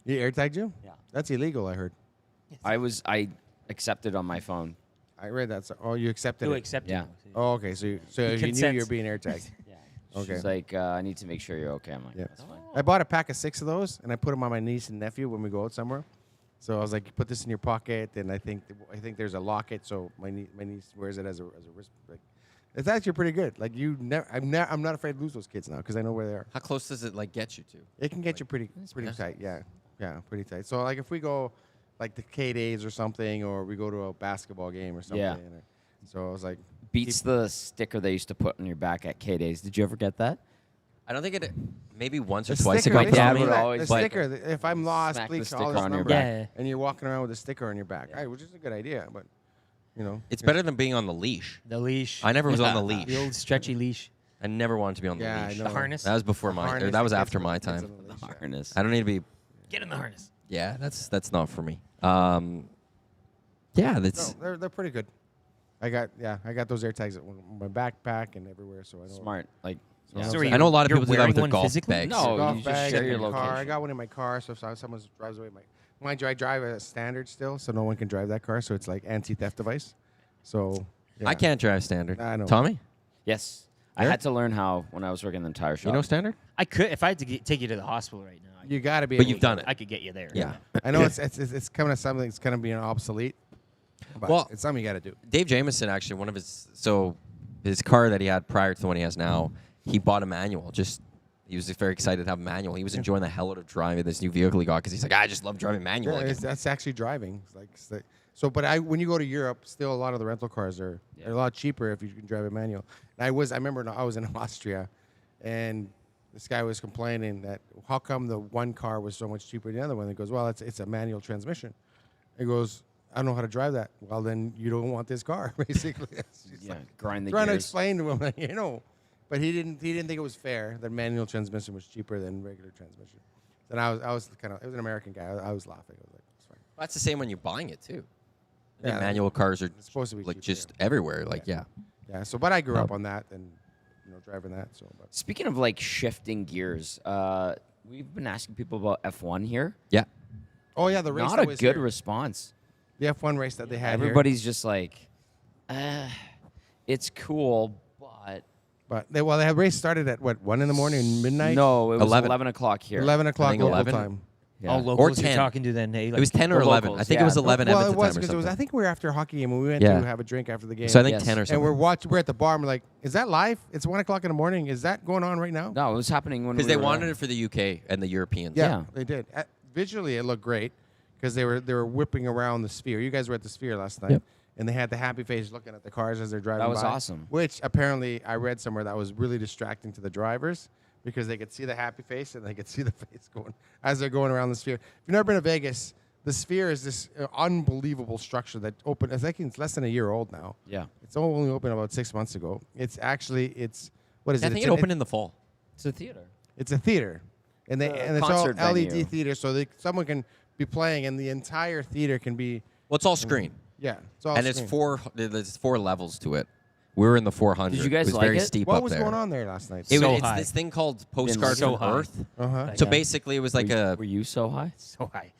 He air tagged you? Yeah. That's illegal. I heard. I accepted on my phone. I read that. So, oh, you accepted Who it. accepted Yeah. him. Oh, okay. So you knew consents. you were being air tagged. Yeah. Okay. She's like, I need to make sure you're okay. I'm like, Yeah. that's fine. I bought a pack of 6 of those, and I put them on my niece and nephew when we go out somewhere. So I was like, you put this in your pocket, and I think there's a locket, so my niece wears it as a wrist. Like, it's actually pretty good. Like I'm not afraid to lose those kids now because I know where they are. How close does it like get you to? It can get you pretty tight. Yeah, pretty tight. So like if we go like the K days or something, or we go to a basketball game or something. Yeah. So I was like, Beats the sticker they used to put on your back at K Days. Did you ever get that? I don't think it. Maybe once or the twice sticker, it got they put Dad on should me. would do that. always the like sticker. If I'm lost, smack please the call sticker this on your number. back. Yeah. And you're walking around with a sticker on your back, which is a good idea, but you know, It's better than being on the leash. The leash. I never was on the The leash. old stretchy leash. I never wanted to be on the Yeah, I leash. know. The harness. That was before my. Harness That was that after gets- my gets time. on the leash, yeah. Harness. I don't need to be. Get in the harness. Yeah, that's not for me. Yeah, that's. No, they're pretty good. I got those air tags on my backpack and everywhere, so I know. Smart. Like, So yeah. So I know a lot of you're people do that with their wearing one golf physically? bags. No. Golf you just bag share in your my car. I location. got one in my car, so if someone drives away mind you, I drive a standard still, so no one can drive that car. So it's like anti-theft device. So yeah. I can't drive standard. I know. Tommy, Yes. I Yeah? had to learn how when I was working in the tire shop. you know standard? I could, if I had to take you to the hospital right now, You got to be. But able you've to- done it. I could get you there. Yeah. I know it's coming to something that's kind of being obsolete. But Well- it's something you got to do. Dave Jameson actually, one of his car that he had prior to the one he has now, he bought a manual. He was just very excited to have a manual. He was enjoying the hell out of driving this new vehicle he got because he's like, I just love driving manual. Yeah, again." that's actually driving. It's like so. But when you go to Europe, still a lot of the rental cars are a lot cheaper if you can drive a manual. And I remember I was in Austria, and this guy was complaining that how come the one car was so much cheaper than the other one? He goes, well, it's a manual transmission. He goes, I don't know how to drive that. Well, then you don't want this car, basically. Yeah, grind the Trying to gears. explain to him, like, but he didn't think it was fair that manual transmission was cheaper than regular transmission. And I was kind of, it was an American guy. I was laughing. I was like, it's fine. That's the same when you're buying it too. I think Yeah, manual cars are it's supposed to be like cheaper, just yeah. everywhere. Like yeah. Yeah. So, but I grew up on that and driving that. So, but Speaking of like shifting gears, we've been asking people about F1 here. Yeah. oh yeah, the race Not that a was good here. response. The F1 race that they had. Everybody's just like, it's cool, but But they race started at what 1 a.m, midnight. no, it was 11. 11 o'clock here. 11 o'clock think local 11. time. Yeah. All locals 10. you're talking to then, hey? It was 10 or the 11. locals, I think yeah. it was 11 Well, at it the was time or because something. I think we were after a hockey game and we went Yeah. to have a drink after the game. So I think Yes. 10 or and something. we're at the bar and we're like, is that live? It's 1 o'clock in the morning. Is that going on right now? No, it was happening when Because we they were wanted there. it for the UK and the Europeans. Yeah. They did. Visually, it looked great because they were whipping around the Sphere. You guys were at the Sphere last night, Yep. and they had the happy face looking at the cars as they're driving. That was by, awesome. Which apparently I read somewhere that was really distracting to the drivers because they could see the happy face and they could see the face going as they're going around the Sphere. If you've never been to Vegas, the Sphere is this unbelievable structure that opened. I think it's less than a year old now. Yeah. It's only opened about 6 months ago. It's what is I it? think It's it opened in the fall. It's a theater. It's a theater, and it's all concert LED venue. theater, so someone can be playing, and the entire theater can be Well, it's all screen. it's all And screen. there's 4 levels to it. We were in the 400. Did you guys it was like very it? steep What up was there. going on there last night? It So was, it's high. this thing called Postcard So from high. Earth. Uh-huh. So Yeah. basically, it was like Were you so high? So high.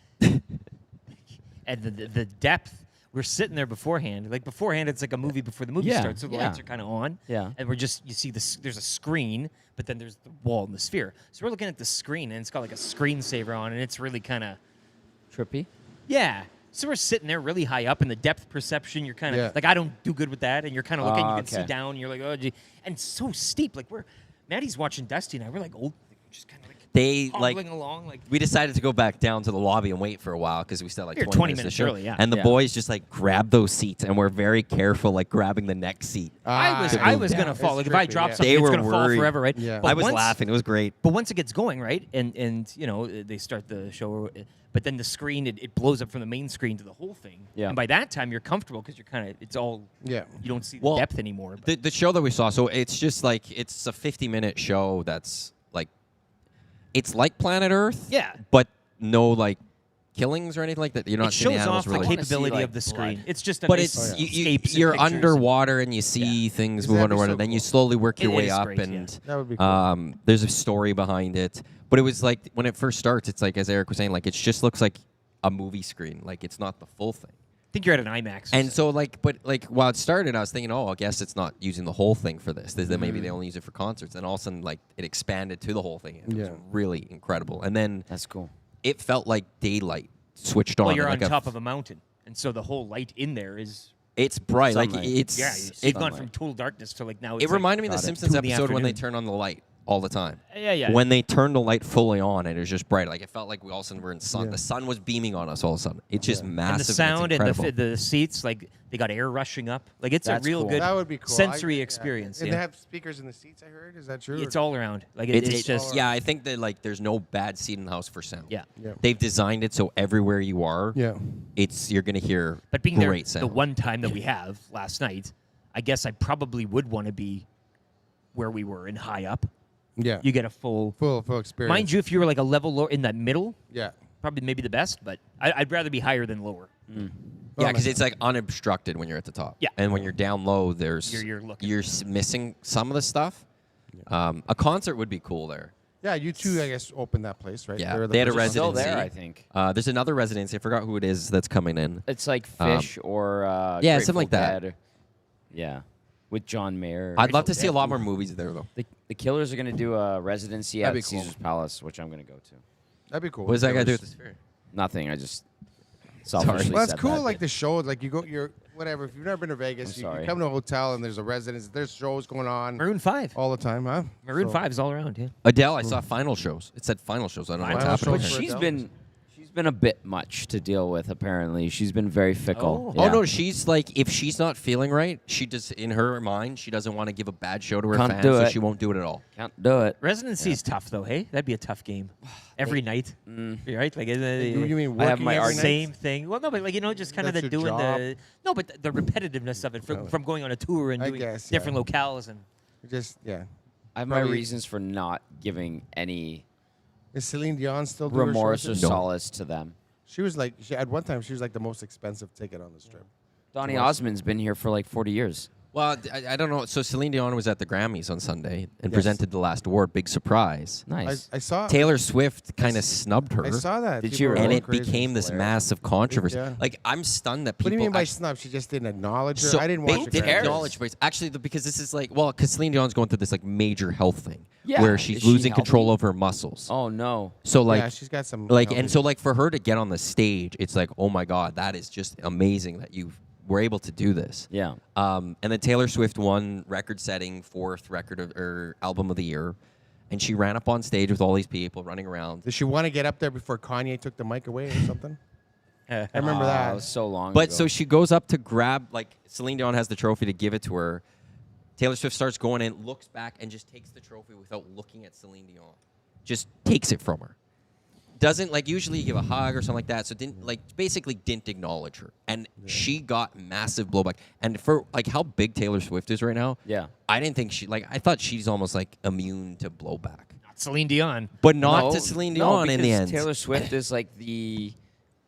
And the depth, we're sitting there beforehand. Like beforehand, it's like a movie before the movie Yeah, starts, so the yeah. lights are kind of on. Yeah. And you see this. There's a screen, but then there's the wall and the sphere. So we're looking at the screen, and it's got like a screensaver on, and it's really kind of Trippy. yeah. So we're sitting there really high up in the depth perception. You're kind of Yeah. like, I don't do good with that, and you're kind of looking. You can see okay. down. You're like, oh, gee. And it's so steep. Like Maddie's watching Dusty and I. We're like old. Just kind of like They hobbling along. we decided to go back down to the lobby and wait for a while because we still had We were 20 20 minutes minutes to show. early, yeah. And the Yeah. boys just grabbed those seats and were very careful, grabbing the next seat. I was gonna fall. Like if I drop something, They it's were gonna fall worried. forever, right? Yeah. But I was once- laughing. It was great. But once it gets going, right, and they start the show, but then the screen it blows up from the main screen to the whole thing. Yeah. And by that time you're comfortable because you're kind of it's all Yeah. you don't see the Well, depth anymore. But The show that we saw, so it's just it's a 50-minute show that's it's like Planet Earth. Yeah. But no killings or anything like that. You're not it seeing shows animals off the really. wanna see, capability like, of the blood. screen. It's just a But nice it's escapes and you're pictures. underwater and you see things That'd moving be underwater. so Then you cool. slowly work your It way is up, great, yeah. and That would be cool. there's a story behind it. But it was when it first starts, it's as Eric was saying, it just looks like a movie screen. It's not the full thing. I think you're at an IMAX. And so while it started, I was thinking, I guess it's not using the whole thing for this. Then maybe they only use it for concerts. And all of a sudden, it expanded to the whole thing. And it was Yeah. really incredible. And then That's cool. it felt like daylight switched on. well, you're on and top of a mountain, and so the whole light in there is It's bright. Sunlight. It's you've gone sunlight. from total darkness to now. It's It reminded me of the Got it. Simpsons 2 in the episode when they afternoon. turn on the light all the time. Yeah. When they turned the light fully on, and it was just bright. It felt like we all of a sudden were in sun. Yeah. The sun was beaming on us all of a sudden. It's just massive. and the sound and and it's incredible. the seats, they got air rushing up. It's That's a real cool. good That would be cool. sensory Yeah. experience. And Yeah. they have speakers in the seats, I heard. Is that true? It's all around. It's just yeah. I think that there's no bad seat in the house for sound. yeah. Yeah. They've designed it so everywhere you are, Yeah. you're gonna hear But being great there sound. the one time that we have last night, I guess I probably would want to be where we were in high up. Yeah. You get a full. Full experience. Mind you, if you were a level lower in that middle, Yeah. probably maybe the best. But I'd rather be higher than lower. Yeah, because it's unobstructed when you're at the top. Yeah. And when you're down low, there's You're looking. missing some of the stuff. A concert would be cool there. Yeah, you two, I guess, opened that place, right? Yeah, They're the they had a first- Still residency. there, I think. There's another residency. I forgot who it is that's coming in. It's like Fish or yeah, Grateful something like that. Dead. Yeah, with John Mayer. I'd love to see a Dead. lot more movies there, though. The Killers are going to do a residency That'd at be cool. Caesar's Palace, which I'm going to go to. That'd be cool. What does that guy do with Killers. the Spirit? Nothing. I just selfishly Well, that's said cool. that. The show, you're whatever. If you've never been to Vegas, I'm you sorry. come to a hotel and there's a residence. There's shows going on Maroon 5. all the time, huh? Maroon So- 5 is all around. Yeah. Adele, I saw final shows. It said final shows. I don't know what's Final happening. shows here. for She's Adele? she's been a bit much to deal with. Apparently, she's been very fickle. Oh. Oh Yeah. no, she's if she's not feeling right, she just in her mind she doesn't want to give a bad show to her Can't fans, do so it. she won't do it at all. Can't do it. Residency is tough, though, hey? That'd be a tough game. Every night. You're right? You mean I have working my every argument. night? Same thing. Well, no, but just kind of That's the your doing job. the no, but the repetitiveness of it from going on a tour and I doing guess, different yeah. locales and Just yeah. I have my Probably- reasons for not giving any Is Celine Dion still doing her remorse or shows? solace to them. She was at one time she was the most expensive ticket on the strip. Donny Osmond's been here for 40 years. Well, I don't know. So Celine Dion was at the Grammys on Sunday and Yes. presented the last award. Big surprise. Nice. I saw Taylor Swift kind of snubbed her, I saw that. Did People she were really? and going it crazy. became this Hilarious. massive controversy. Yeah. I'm stunned that people. What do you mean by I- snub? She just didn't acknowledge her. So I didn't they watch the did cares? acknowledge, but actually, because this is because Celine Dion's going through this major health thing, Yeah. where Is she's she losing control healthy? over her muscles. Oh no. So yeah, she's got some and so for her to get on the stage, it's oh my god, that is just amazing that you were able to do this. Yeah. And then Taylor Swift won record-setting 4th album of the year, and she ran up on stage with all these people running around. Did she want to get up there before Kanye took the mic away or something? I remember It that. was so long But ago. so she goes up to grab, Celine Dion has the trophy to give it to her. Taylor Swift starts going in, looks back, and just takes the trophy without looking at Celine Dion. Just takes it from her. Doesn't, usually you give a hug or something like that, so basically didn't acknowledge her. And she got massive blowback. And for, how big Taylor Swift is right now, Yeah. I didn't think I thought she's almost, immune to blowback. not Celine Dion. But not No, to Celine no, Dion in the because end. Taylor Swift is the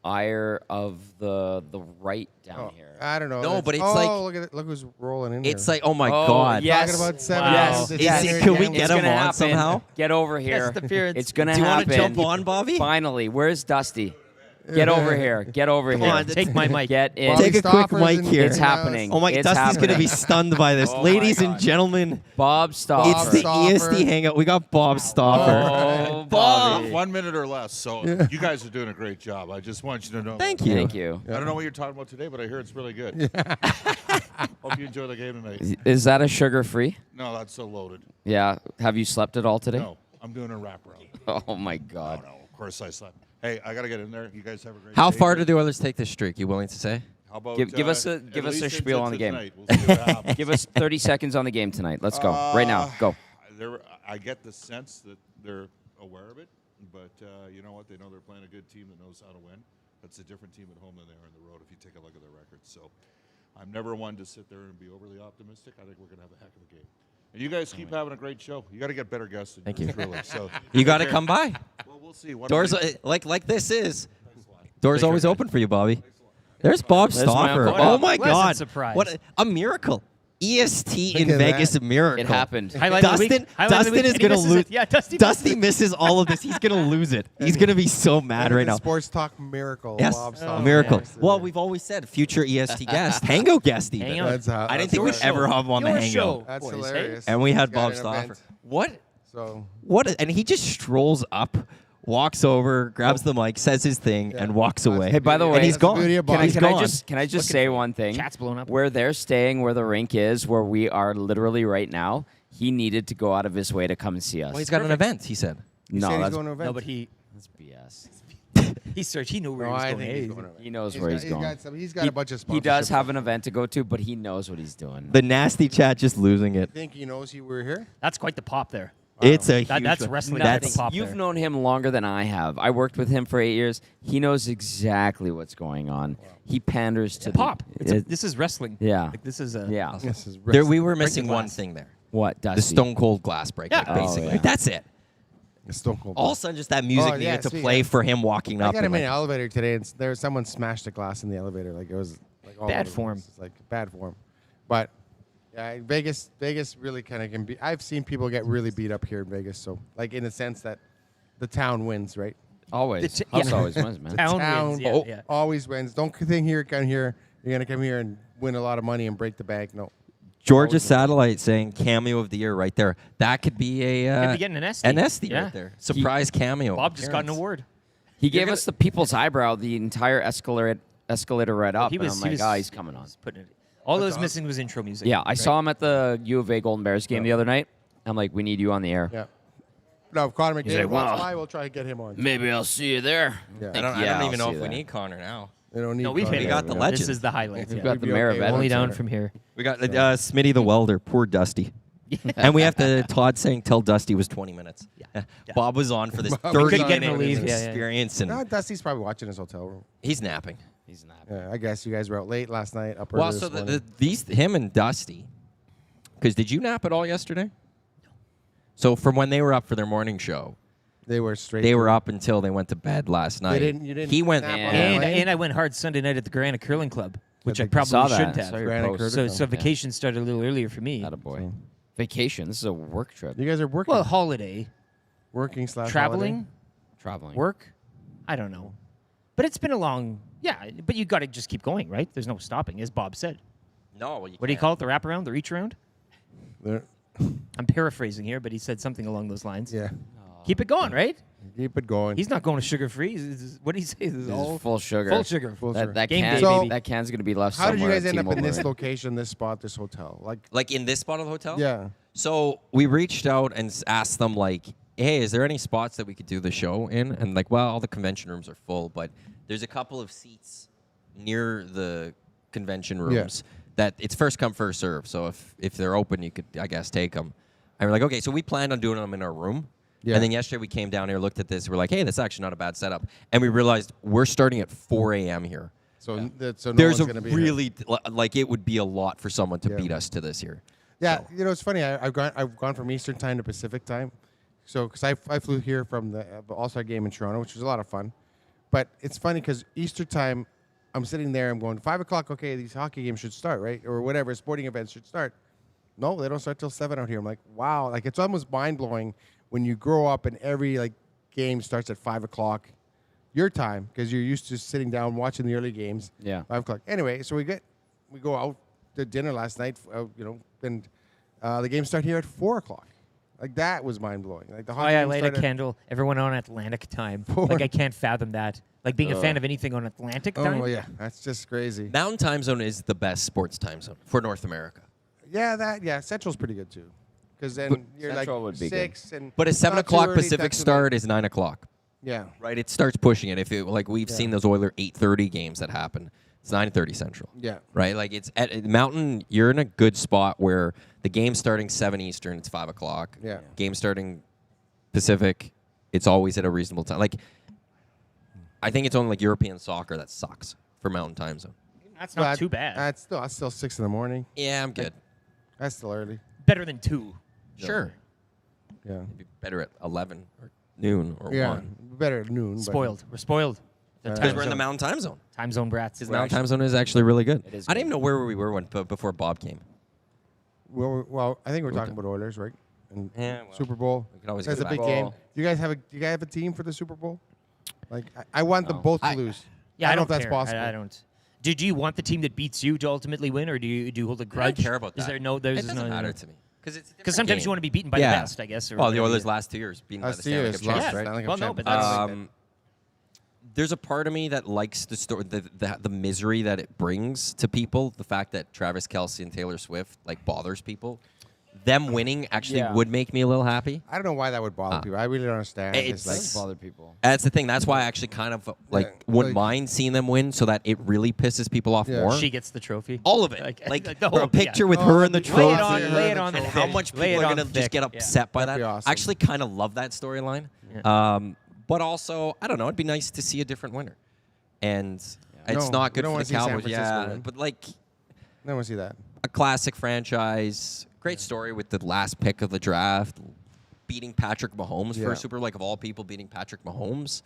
ire of the right down here. I don't know. No, but it's look at it. Look who's rolling in It's here. oh my Oh, god. yes. Talking about 7 Wow. years. It's Yes. in there Can we again. get It's him gonna on happen. somehow? Get over here. Guest appearance. It's gonna Do you happen. want to jump on, Bobby? Finally, where's Dusty? Get over here. Get over Come here. on, take my mic. Get in. Bobby Take a quick Stauffer's mic in here. It's the house. happening. Oh my! It's Dusty's gonna be happening. stunned by this, Oh my ladies and God. gentlemen. Bob Stauffer. It's the Stauffer. EST hangout. We got Bob Stauffer. Oh, Bob. Bobby. 1 minute or less. So you guys are doing a great job. I just want you to know. Thank that. you. Thank you. I don't know what you're talking about today, but I hear it's really good. Hope you enjoy the game tonight. Is that a sugar-free? No, that's so loaded. Yeah. Have you slept at all today? No. I'm doing a wraparound. Oh my God. No, of course I slept. Hey, I got to get in there. You guys have a great How day. far do the Oilers take this streak? You willing to say? How about Give us a at spiel least on the game. tonight. We'll see what happens. Give us 30 seconds on the game tonight. Let's go. Right now. Go. I get the sense that they're aware of it, but you know what? They know they're playing a good team that knows how to win. That's a different team at home than they are on the road if you take a look at their records. So I'm never one to sit there and be overly optimistic. I think we're going to have a heck of a game. And you guys keep having a great show. You got to get better guests than Thank yours you. truly. So You got to come by. well, we'll see. One Doors of these- like this is. Doors always open for you, Bobby. There's Bob There's my Stauffer. Uncle Oh Bob. my Pleasant God! surprise. What a miracle! EST Look in at Vegas, that. a miracle. It happened. Highlight of the week. Dustin, Highlight of the Dustin week, is and he gonna misses lose. it. Yeah, Dusty Dusty misses all of this. He's gonna lose it. He's gonna be so mad End of right the now. Sports Talk miracle. Yes, Bob a Stauffer. miracle. Yes. Well, we've always said future EST guest, Hangout guest even. Hangout. That's how. I didn't that's think we'd hilarious. ever have him on the Your Hangout. show. That's boys, hey? hilarious. And we had He's got Bob an Stauffer. event. What? So And he just strolls up, walks over, grabs the mic, says his thing, Yeah. and walks That's away. the Hey, by the beauty- way, and he's that's the gone. beauty of Bob. He's Can I gone. just say one thing? Chat's blown up. Where they're staying, where the rink is, where we are literally right now, he needed to go out of his way to come and see us. Well, he's got an event. He said. He no, said he's that's, going to an event. No, but he that's BS. searched. He knew where No, he was I going. think Hey, he's going to an event. He knows where he's going. He's got a bunch of sponsorships. He does have an event to go to, but he knows what he's doing. The nasty chat just losing it. I think he knows you were here. That's quite the pop there. It's a huge. That's one. wrestling. That's That's pop You've there. known him longer than I have. I worked with him for 8 years. He knows exactly what's going on. He panders to pop. The, This is wrestling. Yeah. Like, this is a. yeah. This is There, we were Break the missing one glass. thing there. What? The Dusty? Stone Cold glass break, Yeah. like, Oh, basically. yeah. That's it. Stone Cold. All of a sudden, just that music Oh, yeah, needed to speaking play of- for him walking I up. got him and, in an like, elevator today, and there was someone smashed a glass in the elevator. Like it was like all Bad over the form. place. It's like bad form. But yeah, Vegas really kind of can be. I've seen people get really beat up here in Vegas. So like in the sense that the town wins, right? Always. The House yeah. always wins, man. Town wins. Yeah, yeah. always wins. Don't think here, come here. You're gonna come here and win a lot of money and break the bank. No. Georgia Always Satellite saying cameo of the year right there. That could be a Could be getting an EST. right there. Surprise cameo. Bob just got an appearance. award. He gave us the people's eyebrow the entire escalator right up. He and was. I'm he like, was oh, he's coming on. Putting it. All that was awesome. missing was intro music. Yeah, I right? saw him at the U of A Golden Bears game the other night. I'm like, we need you on the air. Yeah. No, if Connor He's McDavid like, wants wow. by, we'll try to get him on. Maybe I'll see you there. Yeah. I don't Yeah, even I'll know see if we that. need Connor now. They don't need No, we've Connor. hit got the legend. This is the highlights. We've Yeah. got We'd the be mayor okay of with Only Edmonton. down from here. We got Smitty the welder. Poor Dusty. And we have to Todd saying tell Dusty was 20 minutes. Yeah. Bob was on for this Bob 30 was on minute for this. Yeah, yeah. experience, and No, Dusty's probably watching his hotel room. he's napping. He's not. Yeah, I guess you guys were out late last night. Up Well, early so this morning. him and Dusty, because did you nap at all yesterday? No. So from when they were up for their morning show, they were straight. they to- were up until they went to bed last night. You didn't He went. nap on Yeah. the And, plane? and I went hard Sunday night at the Granite Curling Club, which I think I probably saw that. shouldn't I saw have. your Granite post. Curling. So vacation started a little earlier for me. Attaboy. Vacation. This is a work trip. You guys are working. Well, holiday, working / traveling, Traveling. work. I don't know, but it's been a long. Yeah, but you got to just keep going, right? There's no stopping, as Bob said. No, What do you call it? The wraparound, the reach around? holiday. I'm paraphrasing here, but he said something along those lines. Yeah, Keep it going, right? keep it going. He's not going to sugar free. What did he say? This is This all is full sugar. full sugar. Full sugar. That Game can, day, So- baby. that can's gonna be left How did you somewhere guys at end up in T-Mobile this Arena. location, this spot, this hotel? Like in this spot of the hotel? Yeah. So we reached out and asked them, like, hey, is there any spots that we could do the show in? And like, well, all the convention rooms are full, but there's a couple of seats near the convention rooms that it's first come, first serve. So if they're open, you could, I guess, take them. And we're like, okay, so we planned on doing them in our room. Yeah. And then yesterday we came down here, looked at this. We're like, hey, that's actually not a bad setup. And we realized we're starting at 4 a.m. here. So, so no There's one's a gonna be here. really, like, it would be a lot for someone to Yeah. beat us to this here. Yeah, So- you know, it's funny. I've gone from Eastern time to Pacific time. So, because I flew here from the All-Star game in Toronto, which was a lot of fun. But it's funny because Eastern time, I'm sitting there, I'm going, 5 o'clock, okay, these hockey games should start, right? Or whatever, sporting events should start. No, they don't start till 7 out here. I'm like, wow. Like, it's almost mind-blowing when you grow up and every, like, game starts at 5 o'clock your time because you're used to sitting down watching the early games. Yeah. 5 o'clock. Anyway, so we go out to dinner last night, you know, and the games start here at 4 o'clock. Like, that was mind-blowing. Like, the Oh, hockey yeah, I games light start a at- candle. Everyone on Atlantic time. Four. Like, I can't fathom that. Like, being a fan of anything on Atlantic time. Oh, yeah. That's just crazy. Mountain time zone is the best sports time zone for North America. Yeah, Central's pretty good, too. because then you're like Central would be 6 and. But a 7 not too o'clock early, Pacific not too late. start is 9 o'clock. Yeah. Right, it starts pushing it. If it like we've Yeah. seen those Oiler 8:30 games that happen, it's 9:30 Central. Yeah. Right, like it's at Mountain. You're in a good spot where the game's starting 7 Eastern. It's 5 o'clock. Yeah. Game starting Pacific. It's always at a reasonable time. Like, I think it's only like European soccer that sucks for Mountain Time Zone. That's not too bad. That's still 6 in the morning. Yeah, I'm good. That's still early. Better than 2. Sure, Yeah. it'd be better at 11 or noon or Yeah. 1. Better at noon. but- Spoiled. We're spoiled. The Because time we're in the zone. Mountain Time Zone. Time zone brats. Because Mountain Time Zone is actually really good. It is I didn't good. even know where we were before Bob came. Well, I think we're talking about Oilers, right? And Yeah, well, Super Bowl. we can always That's go a big back. game. You guys have a team for the Super Bowl? Like I want them both to lose. Yeah, I I don't don't know if that's care. possible. I don't. Did you want the team that beats you to ultimately win, or do you hold a I grudge? don't care about that. Is there no? There's it doesn't no matter to me. Because sometimes you want to be beaten by Yeah. the best, I guess. Or Well, the whatever. Oilers last 2 years beaten by Last the 2 Stanley years, Cup lost champions, Yeah. right? Stanley Cup Well, no, but champions. that's There's a part of me that likes the story, the misery that it brings to people. The fact that Travis Kelce and Taylor Swift like bothers people. Them winning actually Yeah. would make me a little happy. I don't know why that would bother people. I really don't understand. It's- like, Does bother people. That's the thing. That's why I actually kind of wouldn't mind seeing them win, so that it really pisses people off Yeah. more. she gets the trophy. All of it, Like, like the whole- a picture yeah. with Oh, her and the lay it trophy. lay it on and thick. how much Lay people it are on gonna just thick. get Yeah. upset by that. That'd be awesome. I actually kind of love that storyline. But also, I don't know. It'd be nice to see a different winner, and it's No, not we good don't for wanna the see San Cowboys. Francisco Yeah, win. but like I want to see that. a classic franchise. Great story with the last pick of the draft, beating Patrick Mahomes Yeah. for a Super Bowl, like of all people, beating Patrick Mahomes.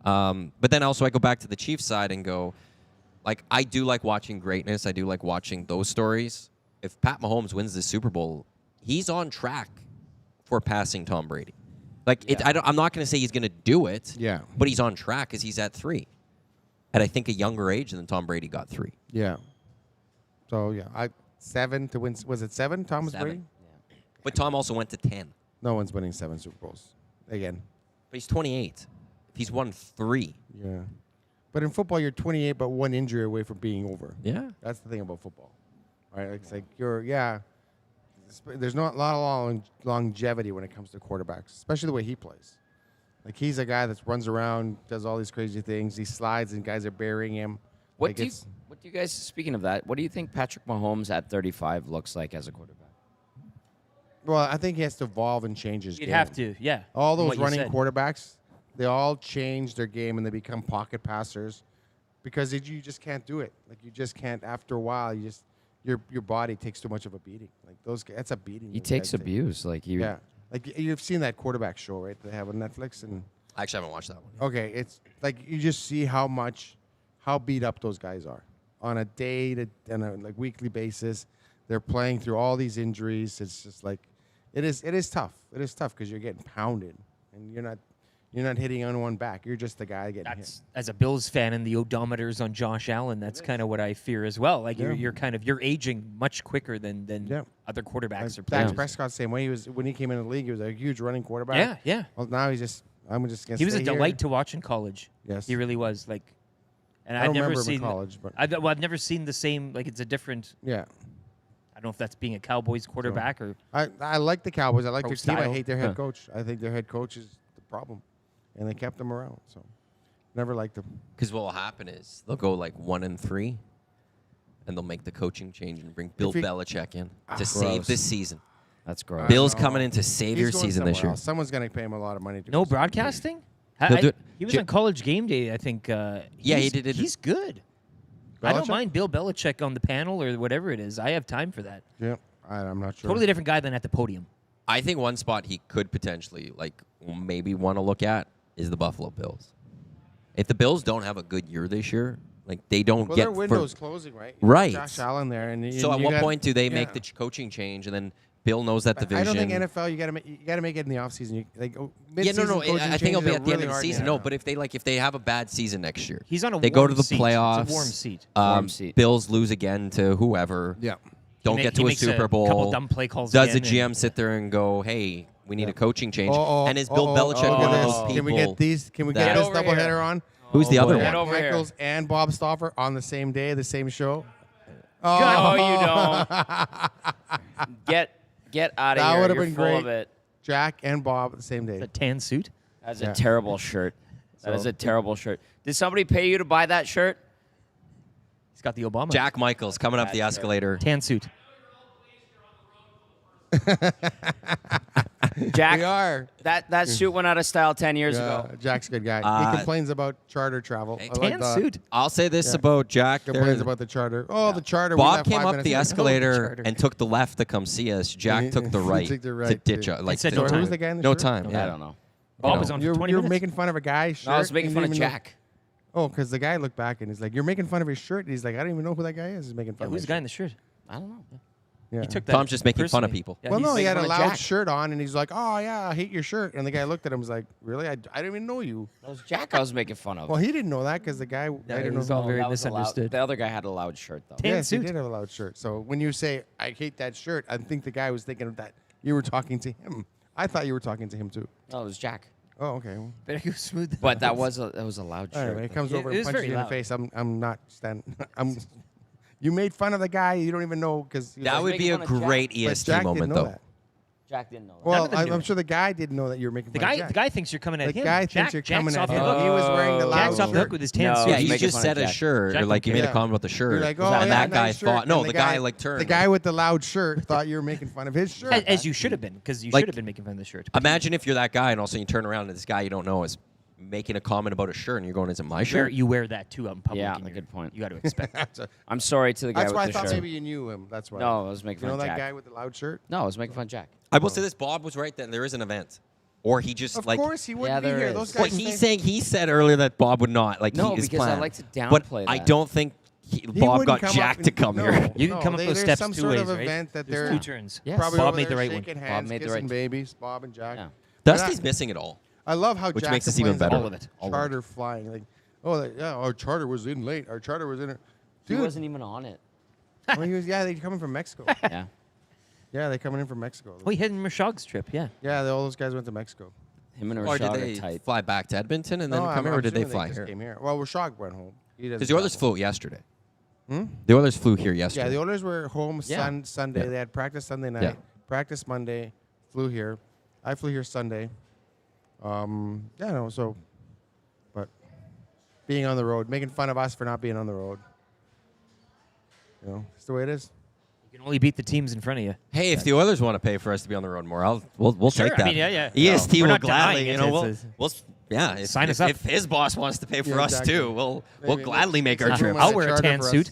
But then also I go back to the Chiefs side and go, like, I do like watching greatness. I do like watching those stories. If Pat Mahomes wins the Super Bowl, he's on track for passing Tom Brady. Like, I'm not going to say he's going to do it. Yeah. But he's on track because he's at 3. At I think a younger age than Tom Brady got 3. Yeah. So yeah, 7 to win. Was it 7? Thomas 7. Brady? But Tom also went to 10. No one's winning 7 Super Bowls again. But he's 28. If he's won 3. Yeah. But in football, you're 28, but 1 injury away from being over. Yeah. That's the thing about football, right? It's like there's not a lot of longevity when it comes to quarterbacks, especially the way he plays. Like he's a guy that runs around, does all these crazy things. He slides and guys are burying him. What Like, do you, it's- what do you guys? Speaking of that, what do you think Patrick Mahomes at 35 looks like as a quarterback? Well, I think he has to evolve and change his You'd game. have to, yeah. All from those what you running said. quarterbacks, they all change their game and they become pocket passers because you just can't do it. Like you just can't. After a while, your body takes too much of a beating. Like those, that's a beating. He those takes guys take. abuse. Like he. Yeah, like you've seen that quarterback show, right? They have on Netflix, and I actually haven't watched that one. okay, it's like you just see how beat up those guys are on a like weekly basis. They're playing through all these injuries. It's just like it is tough. It is tough because you're getting pounded and you're not hitting anyone back. You're just the guy getting That's as a Bills fan and the odometers on Josh Allen. That's kind of what I fear as well. Like Yeah. you're aging much quicker than Yeah. other quarterbacks hit. or Dak players. Prescott same way. He was when he came into the league. He was a huge running quarterback. Yeah, yeah. Well, now he's just. I'm just gonna. He was a stay here. delight to watch in college. Yes. he really was. Like, and I I've don't never remember him in seen college, but I've never seen the same. Like, it's a different. yeah. I don't know if that's being a Cowboys quarterback or I like the Cowboys. I like Pro their team. I style. hate their head Huh. coach. I think their head coach is the problem, and they kept him around. So, never liked him. Because what will happen is they'll go like 1-3, and they'll make the coaching change and bring Bill he- Belichick in to save gross. this season. That's gross. Bill's know. coming in to save He's your going season this somewhere year. else. Someone's going to pay him a lot of money. To no go broadcasting. He'll do it. He was Ju- on College Game Day, I think. Yeah, he he's- did it. He's good. I don't Belichick? mind Bill Belichick on the panel or whatever it is. I have time for that. Yeah, I'm not sure. Totally different guy than at the podium. I think one spot he could potentially maybe want to look at is the Buffalo Bills. If the Bills don't have a good year this year, like they don't Well, get their window's closing, right? Right. Josh Allen there, and So at you what got- point do they yeah. make the coaching change, and then Bill knows that division? I don't think NFL. You got to make it in the offseason. You like Yeah, mid-season no. coaching I think it'll be changes at are the end really of the hard season. now. No, but if they have a bad season next year, He's on a they go warm to the seat. playoffs. It's a warm seat. Warm seat. Bills lose again to whoever. Yeah. Don't He get ma- he to a makes a Super Bowl. couple dumb play calls Does the again GM sit there and go, "Hey, we need a coaching change"? Oh, and is Bill oh, Belichick look one at of this. those people? Can we get these? Can we that- get this Get over doubleheader here. on? Who's the other boy. one? Get over here. Michaels and Bob Stauffer on the same day, the same show. No, you don't. Get Get out of That here. would have You're been full of great. it. Jack and Bob the same day. The tan suit. That's Yeah. a terrible shirt. That is So- a terrible shirt. Did somebody pay you to buy that shirt? He's got the Obama. Jack Michaels coming up the escalator. Tan suit. Jack, We are. that suit went out of style 10 years ago. Jack's a good guy. He complains about charter travel. I like Tan that. suit. I'll say this Yeah. about Jack. Complains there. about the charter. Oh, the charter. we Bob left came 5 up minutes the ago. escalator charter. and took the left to come see us. Jack took the He right, took the to right ditch to- us. Like, said no no time. time. Who's the guy in the No shirt? time. I Yeah. don't know. Bob know. was on for You're 20 you're minutes. making fun of a guy's shirt. No, I was making and fun you of didn't even know- Jack. Oh, because the guy looked back and he's like, "You're making fun of his shirt." And he's like, "I don't even know who that guy is." He's making fun. Yeah, of who's my the guy in shirt. the shirt? I don't know. Yeah. He took that. Tom's just making fun of personally. people. Yeah, Well, no, he's he had making a fun of loud Jack. shirt on, and he's like, "Oh yeah, I hate your shirt." And the guy looked at him, was like, "Really? I didn't even know you." That was Jack I was making fun of. Well, he didn't know that because the guy. I it didn't know. was all who- very That was a loud- misunderstood. the other guy had a loud shirt, though. Tan Yes, he suit. did have a loud shirt. So when you say I hate that shirt, I think the guy was thinking that you were talking to him. I thought you were talking to him too. No, it was Jack. Oh, okay. Well, Better go smooth. But that was a loud all right, shirt. when he comes Yeah, over it and was punches very you in the loud. face, I'm not standing. You made fun of the guy. You don't even know because That would making be a fun of Jack. great But EST Jack moment, didn't know though. that. Jack didn't know that. Well, of them knew I'm it. sure the guy didn't know that you were making The fun guy, of Jack. the guy thinks you're coming at The him. guy Jack, thinks you're Jack's coming off at the him. hook. He was wearing the loud Jack's off the shirt. hook with his tan No, suit. Yeah, he's you making just fun of said a Jack. shirt, Jack or like you don't made a care. comment about the shirt, You're like, oh, and yeah, that guy nice shirt. thought, And no, the guy like turned. The guy with the loud shirt thought you were making fun of his shirt. As you should have been, because you Like- should have been making fun of the shirt. Imagine if you're that guy, and all of a sudden you turn around and this guy you don't know is making a comment about a shirt, and you're going, "Is it my shirt?" You wear that too out in public. Yeah, and a you're- good point. You got to expect that. That's I'm sorry to the guy why I with the thought shirt. maybe you knew him. That's why. No, I was making You know fun of that Jack. guy with the loud shirt? No, I was making fun of Jack. I will say this: Bob was right. Then there is an event, or he just Of like. course he wouldn't Yeah, be there here. is. Those Well, guys. he's saying he said earlier that Bob would not like. No, his because I plan. like to But downplay I that. don't think Bob got Jack to come here. You can come up those there's steps some two sort ways, of right? event that There's they're two turns. Yes. probably Bob over made the there right one. shaking Bob hands, made the kissing right- babies. Bob and Jack. Yeah. Dusty's missing it all. I love how Which Jack makes this even complains better. about All of it. All of charter flying. Like, oh, yeah, our charter was in late. Our charter was in it. He Dude, wasn't even on it. well, he was, yeah, they're coming from Mexico. Yeah. Yeah, they're coming in from Mexico. Oh, he had Mashog's trip, yeah. Yeah, all those guys went to Mexico. Him and Or did Rashad they are tight. fly back to Edmonton and then No, come here, I'm or did they assuming fly just here? Came here. Well, Rashad went home. Because the Oilers flew yesterday. Hmm? The Oilers flew here Yeah, yesterday. the Oilers were home Yeah. Sunday. Yeah. They had practice Sunday night. Yeah. Practice Monday. Flew here. I flew here Sunday. Yeah, no. So, but being on the road, making fun of us for not being on the road. You know, it's the way it is. You can only beat the teams in front of you. Hey, if the Oilers want to pay for us to be on the road more, we'll Sure, take that. I mean, yeah. EST We're will not denying gladly, it. you know, It's we'll yeah. If, Sign us if, up. if his boss wants to pay for Yeah, us exactly. too, we'll Maybe gladly make our next trip. time I'll on wear a charter tan for us. suit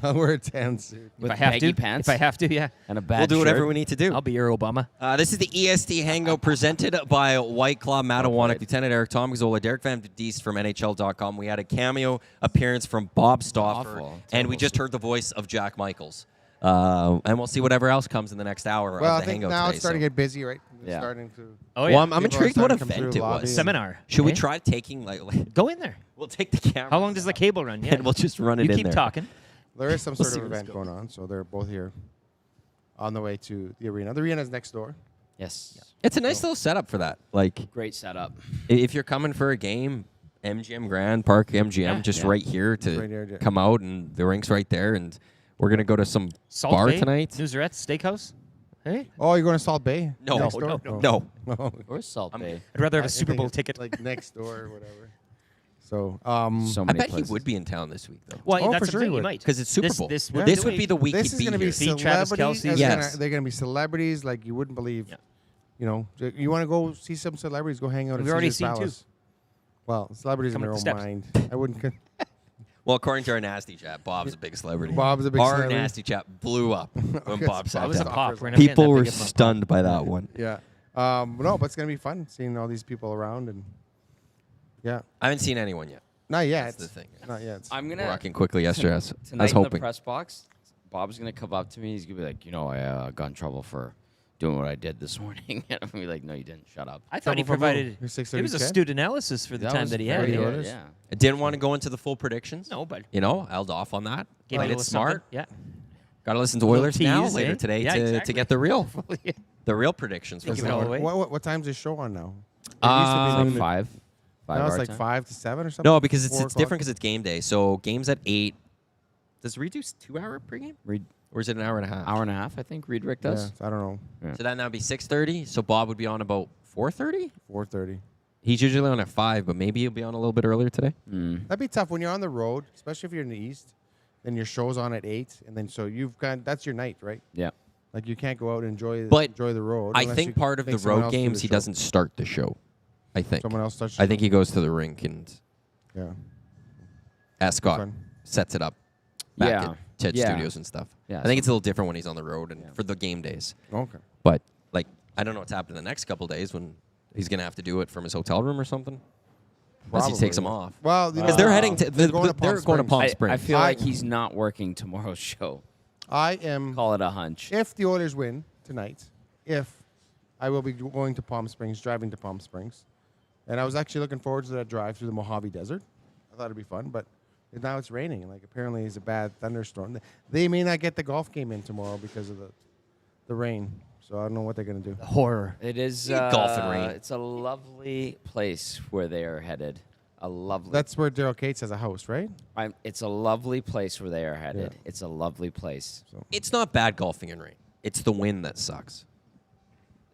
I'll wear a tan suit. if With I have baggy to. pants? If I have to, yeah. And a bad We'll do whatever shirt. we need to do. I'll be your Obama. This is the EST Hangout presented by White Claw, Matt Iwanyk, played. Lieutenant Eric, Tom Gazzola, Derek Van Diest from NHL.com. We had a cameo appearance from Bob Stauffer, Awful. and we just heard the voice of Jack Michaels. And we'll see whatever else comes in the next hour Well, I of the think Hangout now today. it's starting to get busy, right? It's Yeah. starting to. Oh, well, yeah. I'm People are intrigued what starting to come event through it lobby. was. Seminar. Should we eh? try taking like Go in there. we'll take the camera. How long does the cable run? Yeah. And we'll just run it you in keep there. talking. There is some We'll sort see of what's event going on, so they're both here on the way to the arena. The arena's next door. Yes. It's a nice little setup for that. Like Great setup. if you're coming for a game, MGM Grand, Park MGM, Yeah. just Yeah. right here to right here, yeah. come out, and the rink's right there, and we're gonna go to some Salt bar Bay, tonight. Newsarette Steakhouse. Hey, Oh, you're going to Salt Bay? No, Next no, door? no. No. Or Salt Bay. I'd rather have a I Super think Bowl it's ticket. like next door or whatever. So, So I many bet places. he would be in town this week though, Well, Oh, that's for the sure thing. he You would. might because it's Super This- Bowl. this Yeah. This would be the week this he'd is be going to here. be See Travis celebrities. Kelce? Yes. They're going to be celebrities like you wouldn't believe. Yeah. You know, you want to go see some celebrities, go hang out We've at already Caesar's seen two. Palace. Well, celebrities Coming in up their the own steps. mind. I wouldn't. Well, according to our nasty chat, Bob's a big celebrity. Bob's a big Our celebrity. nasty chat blew up when Bob That sat was a down. pop. We're not getting People that were big of a pop. stunned by that one. Yeah. No, but it's going to be fun seeing all these people around and. Yeah. I haven't seen anyone yet. Not yet. That's the thing. Not yet. I'm gonna Walking quickly yesterday. I was tonight in the hoping. press box. Bob's gonna come up to me. He's gonna be like, I got in trouble for doing what I did this morning. And I'm gonna be like, no, you didn't. Shut up. I thought he Trouble for who? provided. Your It 6:30 was a chat? astute analysis for the time was that he very had. the good, orders? Yeah. I didn't want to go into the full predictions. No, but You know, held off on that. gave Played me a it little smart. something. Yeah. Got to listen to Little Oilers now tease, later eh? today Yeah, to exactly. get the real Yeah. predictions. Give from it all Bob. away. What time's the show on now? It It's Um, like five. Now our it's like time. 5 to 7 or something. No, because 4 it's different because it's game day. So games at 8, Does Reed do 2-hour pregame? Reed, Or is it an hour and a half? hour and a half, I think Reed Rick does. Yeah, I don't know. So that now be 6:30. So Bob would be on about 4:30. 4:30. He's usually on at 5, but maybe he'll be on a little bit earlier today. That'd be tough when you're on the road, especially if you're in the East. Then your show's on at 8, and then so that's your night, right? Yeah. Like you can't go out and enjoy But the road. I unless think you part of the think someone road else do games the he show. doesn't start the show. I think. Someone else starts. I think he goes to the rink and Yeah. Ascot Fun. sets it up back Yeah. at Ted Yeah. Studios and stuff. Yeah, I think it's a little different when he's on the road and for the game days. Okay. But like, I don't know what's happening the next couple days when he's gonna have to do it from his hotel room or something. Unless he takes them Probably. off. Well, Because they're heading to they're going to Palm Springs. Springs. I feel I- like he's not working tomorrow's show. I am. Call it a hunch. If the Oilers win tonight, I will be going to Palm Springs, driving to Palm Springs, and I was actually looking forward to that drive through the Mojave Desert. I thought it'd be fun, but now it's raining. Like apparently, it's a bad thunderstorm. They may not get the golf game in tomorrow because of the rain. So I don't know what they're gonna do. Horror. It is golf and rain. It's a lovely place where they are headed. A lovely. That's where Daryl Cates has a house, right? It's a lovely place where they are headed. Yeah. It's a lovely place. It's not bad golfing in rain. It's the wind that sucks.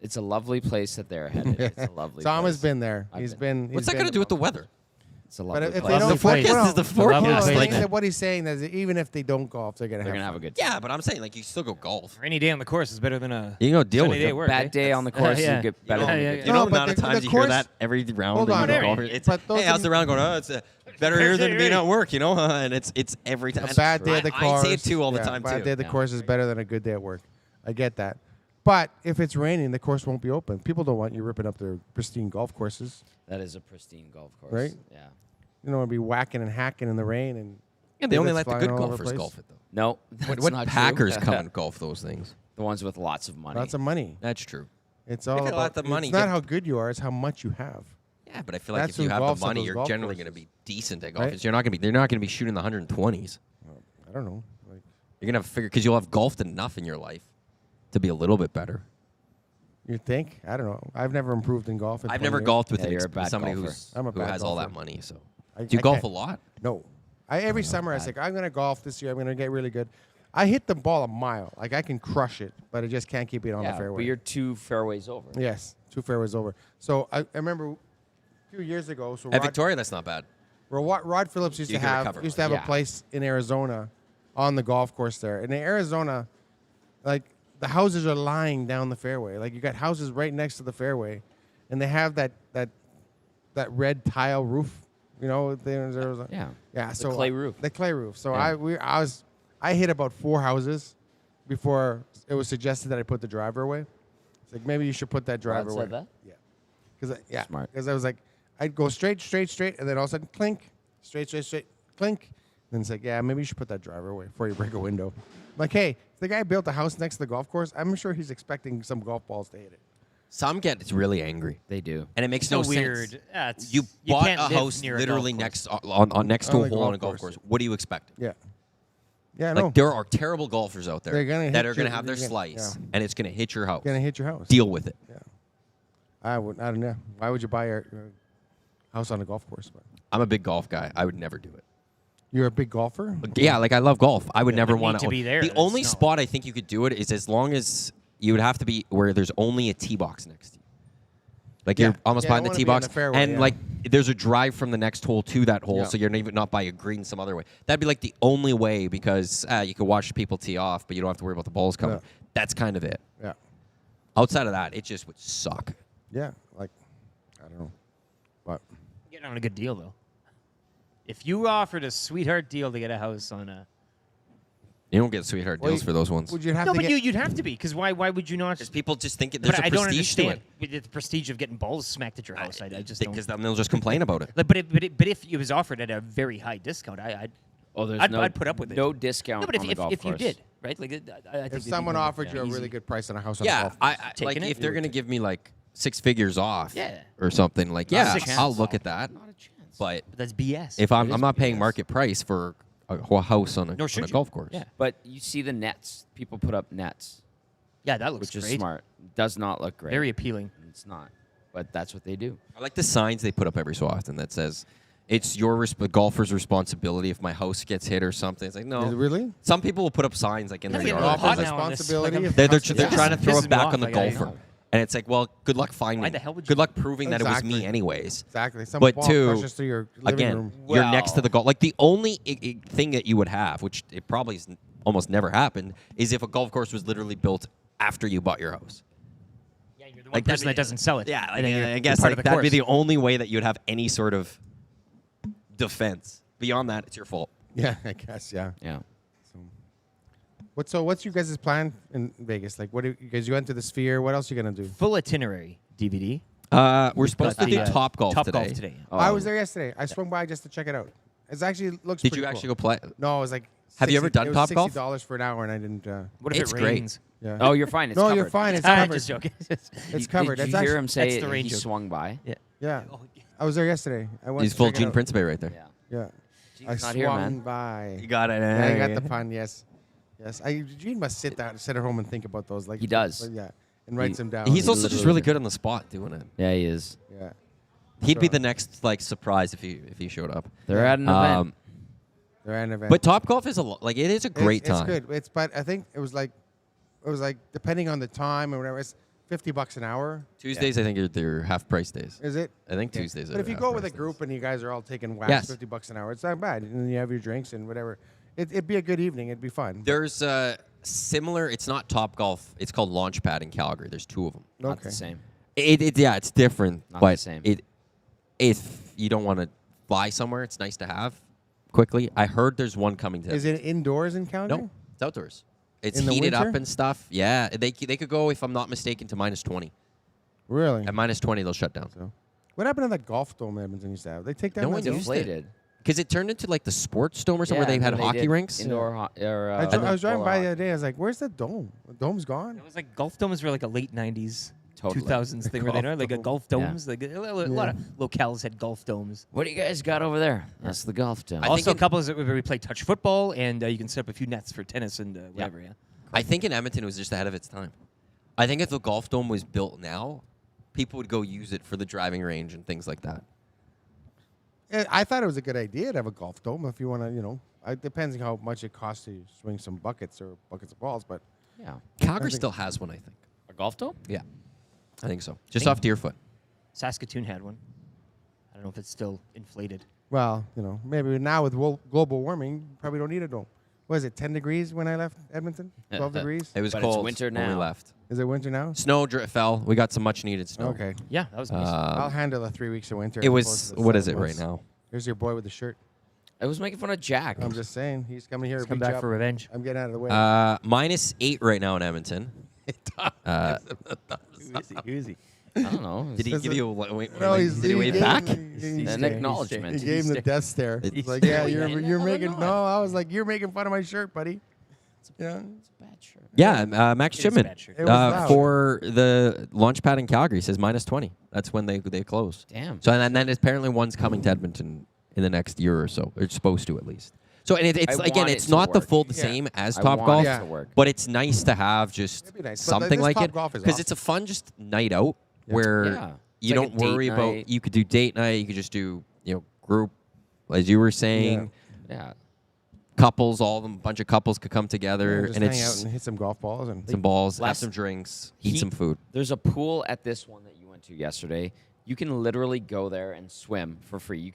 It's a lovely place that they're headed. It's a lovely. Tom place. has been there. I've He's been. been. What's that got to do with the weather? It's a But lovely if they place. don't, The forecast well, is the Lovely forecast. place. Like, that what he's saying is that even if they don't golf, they're They're gonna have a good. yeah, but I'm saying like you still go golf. Rainy day on the course is better than a You can go deal sunny with day it. at work. Bad day on the course. yeah. You get better. Yeah, than yeah, a yeah. good You day. know No, the but amount of the times you course- hear that every round Hold that on. you go golf. It's But those hey, how's are- the round going? Oh, it's better here than being at work, you know? And it's every time. A bad day at the course. I say it too all the yeah, time bad too. day at the Yeah. course is better than a good day at work. I get that. But if it's raining, the course won't be open. People don't want you ripping up their pristine golf courses. That is a pristine golf course. Right? Yeah. You don't want to be whacking and hacking in the rain. And Yeah, they only bullets let the flying good all over the golfers place. golf it though. No, that's What not Packers true. come and golf those things? The ones with lots of money. Lots of money. That's true. It's If all you about let the money It's not get- how good you are; it's how much you have. Yeah, but I feel like That's if you who have golfs the at money, those you're golf generally going to courses. be decent at golf. Right? You're not going to be. They're not going to be shooting the 120s. I don't know. Like, You're going to figure because you'll have golfed enough in your life to be a little bit better. you think? I don't know. I've never improved in golf. In I've 20 never years. golfed with Yeah, you're a bad somebody golfer. I'm a who bad has all that golfer. money. So I- do you I golf a can't- lot? No. Every summer I say I'm going to golf this year. I'm going to get really good. I hit the ball a mile. Like I can crush it, but I just can't keep it on yeah, the fairway. but you're 2 fairways over. Yes, 2 fairways over. So I remember a few years ago. So At Victoria, that's not bad. Rod Phillips used You to can have recover. a Yeah. place in Arizona on the golf course there. And in Arizona, like the houses are lying down the fairway. Like you got houses right next to the fairway, and they have that red tile roof. You know, there's Arizona. Yeah. Yeah. The So clay roof. The clay roof. So Yeah. I hit about 4 houses before it was suggested that I put the driver away. It's like maybe you should put that driver Rod away. said that? Yeah. Smart. Because I was like, I'd go straight, and then all of a sudden, clink, straight, clink. And it's like, yeah, maybe you should put that driver away before you break a window. Like, hey, if the guy built a house next to the golf course, I'm sure he's expecting some golf balls to hit it. Some get really angry, They do. and it makes So no weird. sense. Yeah, it's- You you bought can't a live house near a literally golf next course. on next to On a the hole on golf a golf course. course. What do you expect? Yeah. Yeah, I Like know. there are terrible golfers out there They're gonna that hit are going to you- have their they're gonna- slice, yeah. and it's going to hit your house. Gonna hit your house. Deal with it. Yeah. I don't know. Why would you buy a house on a golf course? But I'm a big golf guy. I would never do it. you're a big golfer? Yeah, like I love golf. I would never you need want to be there. The That's only not- spot I think you could do it is as long as you would have to be where there's only a tee box next to you. Like Yeah. you're almost Yeah, by I the wanna tee be on box, the fairway, and yeah. like there's a drive from the next hole to that hole, Yeah. so you're not by a green some other way. That'd be like the only way because you could watch people tee off, but you don't have to worry about the balls coming. Yeah. That's kind of it. Yeah. Outside of that, it just would suck. Yeah. Like, I don't know. But Getting on a good deal though. If you offered a sweetheart deal to get a house on a You don't get sweetheart Well, deals for those ones. would you have no, to but get you'd have to be because why would you not? Because people just think there's But a I don't prestige to understand it. the prestige of getting balls smacked at your house. I just don't. Because then they'll just complain about it. Like, but if it was offered at a very high discount, I'd Oh, I'd put up with it. No discount no, but on the golf if you course. did, right? Like, I think if it'd be someone more, offered you a easy. really good price on a house on a Yeah, golf course? I like Taking it? if they're gonna give me like 6 figures off, Yeah. or something like Not a yeah, chance. I'll look at that. Not a chance. But But that's BS. if I'm is not paying BS. market price for a house on Nor a should you. golf course. Yeah. But you see the nets. People put up nets, Yeah, that looks which is great. smart. Does not look great. Very appealing. It's not. But that's what they do. I like the signs they put up every so often that says, it's your golfer's responsibility if my house gets hit or something. It's like, no. Is it really? Some people will put up signs like in their Gotta get yard. a little hot Like, now on this. responsibility Like, if they're house gets they're hit. trying to throw Pisses it me back off, on the like, I golfer. know. And it's like, well, good luck finding. Why the hell would you Good do luck proving that it was Exactly. me anyways. Exactly. Some But ball two, crushes through your living Again, room. you're next to Well- the golf. Like the only thing that you would have, which it probably is almost never happened, is if a golf course was literally built after you bought your house. Yeah, you're the one Like, person that doesn't sell it. Yeah, And then you're I guess part like, of the that'd be course. the only way that you'd have any sort of defense. Beyond that, it's your fault. Yeah, I guess. Yeah. Yeah. What's your guys' plan in Vegas? Like, what do you guys? You went to the Sphere. What else are you gonna do? Full itinerary DVD. We're supposed to Got do the, Top Golf Top today. Golf today. Oh. I was there yesterday. I swung by just to check it out. It actually looks. Did pretty you actually cool. go play? No, it was like. Have you ever done it was Top Golf? $60 for an hour, and I didn't. What if It's it great. rains? Yeah. Oh, you're fine. It's no, covered. you're fine. It's I'm covered. just joking. It's covered. Did It's you hear actually- him say that's the rain he joke. swung by? Yeah. Yeah. I was there yesterday. I went. He's to full check it Gene out. Principe right there. Yeah. Yeah. Gene's I not swung here, man. by. You got it. Yeah, I got the pun. Yes. Yes. Gene must sit at home and think about those. Like He does. but yeah, and writes them down. He's also just literally really did. good on the spot doing it. Yeah, he is. Yeah. He'd be So- the next like surprise if he showed up. They're at an event. They're at an event. But Top Golf is like it is a great it's time. good. But I think it was like depending on the time or whatever. It's $50 an hour. Tuesdays I think they're half price days. Is it? I think Yeah. Tuesdays. But are if you half go with a price days. group and you guys are all taking whacks, Yes. $50 an hour, it's not bad. And then you have your drinks and whatever. It'd be a good evening. It'd be fun. There's similar. It's not Top Golf. It's called Launchpad in Calgary. There's two of them. Not Okay. the same. Yeah, it's different. Not but the same. If you don't want to fly somewhere, it's nice to have quickly. I heard there's one coming to. Is it indoors in Calgary? No, it's outdoors. It's In the heated winter? up and stuff. Yeah, they could go, if I'm not mistaken, to -20. Really? At -20, they'll shut down. So, what happened to that golf dome Edmonton used to have? They take that No one one down? used it. Deflated. Because it turned into like the sports dome or something where they and had then hockey did rinks. Indoor I was driving by the roller other day. I was like, "Where's the dome? The dome's gone." It was like golf domes were like a late '90s, Totally. 2000s thing, where they know like a golf Yeah. domes. Like a lot of locales had golf domes. What do you guys got over there? That's the golf dome. I Also, think a couple is where we play touch football, and you can set up a few nets for tennis and whatever. Yeah. I think in Edmonton it was just ahead of its time. I think if the golf dome was built now, people would go use it for the driving range and things like that. I thought it was a good idea to have a golf dome if you want to, it depends on how much it costs to swing some buckets or buckets of balls. But yeah. Calgary think- still has one, I think. A golf dome? Yeah, I think so. Just off Deerfoot. Saskatoon had one. I don't know if it's still inflated. well, maybe now with global warming, you probably don't need a dome. What is it? 10 degrees when I left Edmonton? 12 degrees? It was But it's cold winter when we now. left. Is it winter now? Snow fell. We got some much needed snow. Okay. Yeah, that was nice. I'll handle the 3 weeks of winter. It as was, opposed to the what is 7 it right months. now? Here's your boy with the shirt. I was making fun of Jack. I'm just saying, he's coming here to Come beat you back up. for revenge. I'm getting out of the way. -8 right now in Edmonton. Easy. I don't know. Did he Does give it- you a wait? No, did he wave gave back? me- An acknowledgement. He gave him the death stare. He's It's like, yeah, staring. you're Oh, making. no. No, I was like, you're making fun of my shirt, buddy. Yeah. It's a bad shirt. Yeah, Max It is a Chipman bad shirt. It was loud. for the Launchpad in Calgary says -20. That's when they close. Damn. So and then apparently one's coming to Edmonton in the next year or so. It's supposed to at least. So and it's I again, want it it's to not the work. full Yeah. same as I Top want Golf, it Yeah. to work. but it's nice to have just It'd be nice. But something this like Top it Golf is because it's a awesome. fun just night out where Yeah. you It's like don't a date worry about. night. You could do date night. You could just do group, as you were saying. Yeah. Couples, all of them, bunch of couples could come together, just and hang it's out and hit some golf balls and some balls, have Last- some drinks, eat He- some food. There's a pool at this one that you went to yesterday. You can literally go there and swim for free. You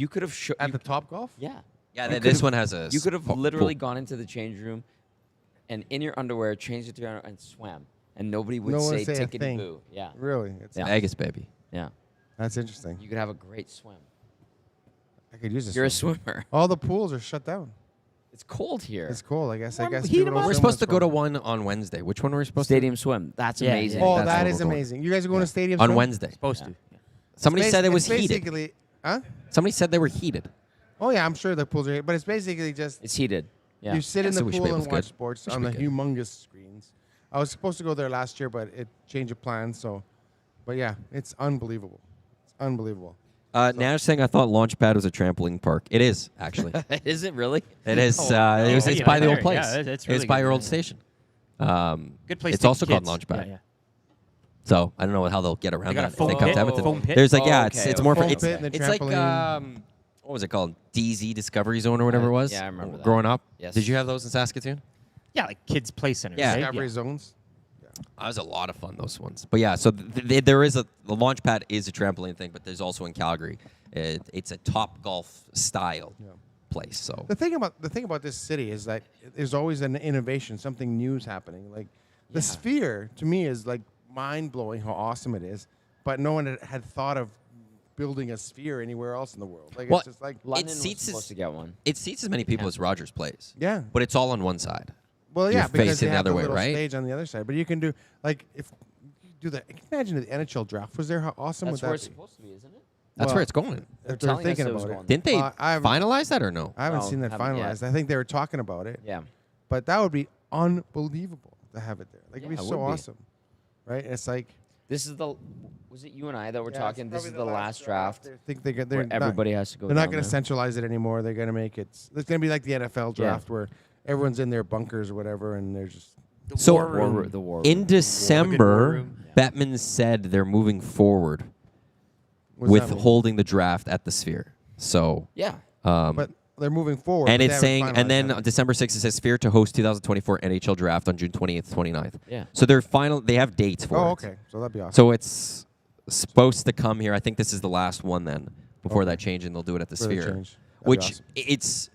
could have at the Top Golf. yeah. Yeah, You this could've- one has a. You could have pool. literally gone into the change room and in your underwear, changed it to your underwear, and swam. And nobody would No one say would say a tickety thing. boo. Yeah. Really? It's, Yeah. Vegas, baby. Yeah. That's interesting. You could have a great swim. I could use this. You're a swimmer. All the pools are shut down. It's cold here. It's cold. I guess. Well, I guess heat 'em people up. don't We're swim supposed to when go it's to cold. one on Wednesday. Which one are we supposed Stadium swim. That's Yeah, amazing. yeah. Oh, That's that what is we're doing. amazing. You guys are going to stadium on swim? Wednesday? Supposed Yeah. to. Somebody said it was it's heated. basically, huh? Somebody said they were heated. Oh yeah, I'm sure the pools are heated, but it's basically just It's heated. Yeah. you sit in so the we should pool be able and to watch good. sports We should on the be good. humongous screens. I was supposed to go there last year, but it changed of plans. So, but yeah, it's unbelievable. It's unbelievable. Nash saying I thought Launchpad was a trampoline park. It is actually. Is it really? It is. Oh, It's yeah, by the there. old place. Yeah, that's really it's by good. your old station. Good place. It's to also take called kids. Launchpad. Yeah, yeah. So I don't know how they'll get around They got that a if they foam come pit? to Edmonton. Foam pit? There's like Oh, it's okay, more for okay. it's, Foam pit and the it's like trampoline. what was it called? DZ Discovery Zone or whatever it was. Yeah, I remember that. Growing up. Yes. Did you have those in Saskatoon? Yeah, like kids' play centers. Yeah. right? Discovery zones. That was a lot of fun, those ones. But yeah, so there is the launch pad is a trampoline thing, but there's also in Calgary, it's a Top Golf style place. So The thing about this city is that there's always an innovation, something new is happening. Like the Sphere to me is like mind blowing how awesome it is, but no one had thought of building a Sphere anywhere else in the world. Like Well, it's just like London was seats supposed to get one. it seats as many people as Rogers Place. Yeah. But it's all on one side. Well, You're yeah, because they facing the have other the way, little right? stage on the other side. But you can do like if you do the. Imagine if the NHL draft was there. How awesome That's would where that it's be? supposed to be, isn't it? That's Well, where it's going. They're telling us thinking it was about going it. Didn't they Well, I haven't- finalize that or no? I haven't No, seen that haven't yet. finalized. I think they were talking about it. Yeah. But that would be unbelievable to have it there. Like it'd Yeah, be it so would be. awesome, right? It's like This is the. Was it you and I that were yeah, talking? it's This is probably the last draft They think they're where not- everybody has to go. They're not down going to there. centralize it anymore. They're going to make it. It's going to be like the NFL draft where everyone's in their bunkers or whatever, and they're just. So war room. The war. in room. December, room. Bettman said they're moving forward What's with that mean? holding the draft at the Sphere. So, Yeah. But they're moving forward. and but it's they saying, haven't and then finalized on December 6th, it says Sphere to host 2024 NHL draft on June 20th, 29th. Yeah. So they have dates that. for Oh, it. okay. So that'd be awesome. So it's supposed to come here. I think this is the last one then before that change, and they'll do it at the For the Sphere. change. That'd be Which awesome.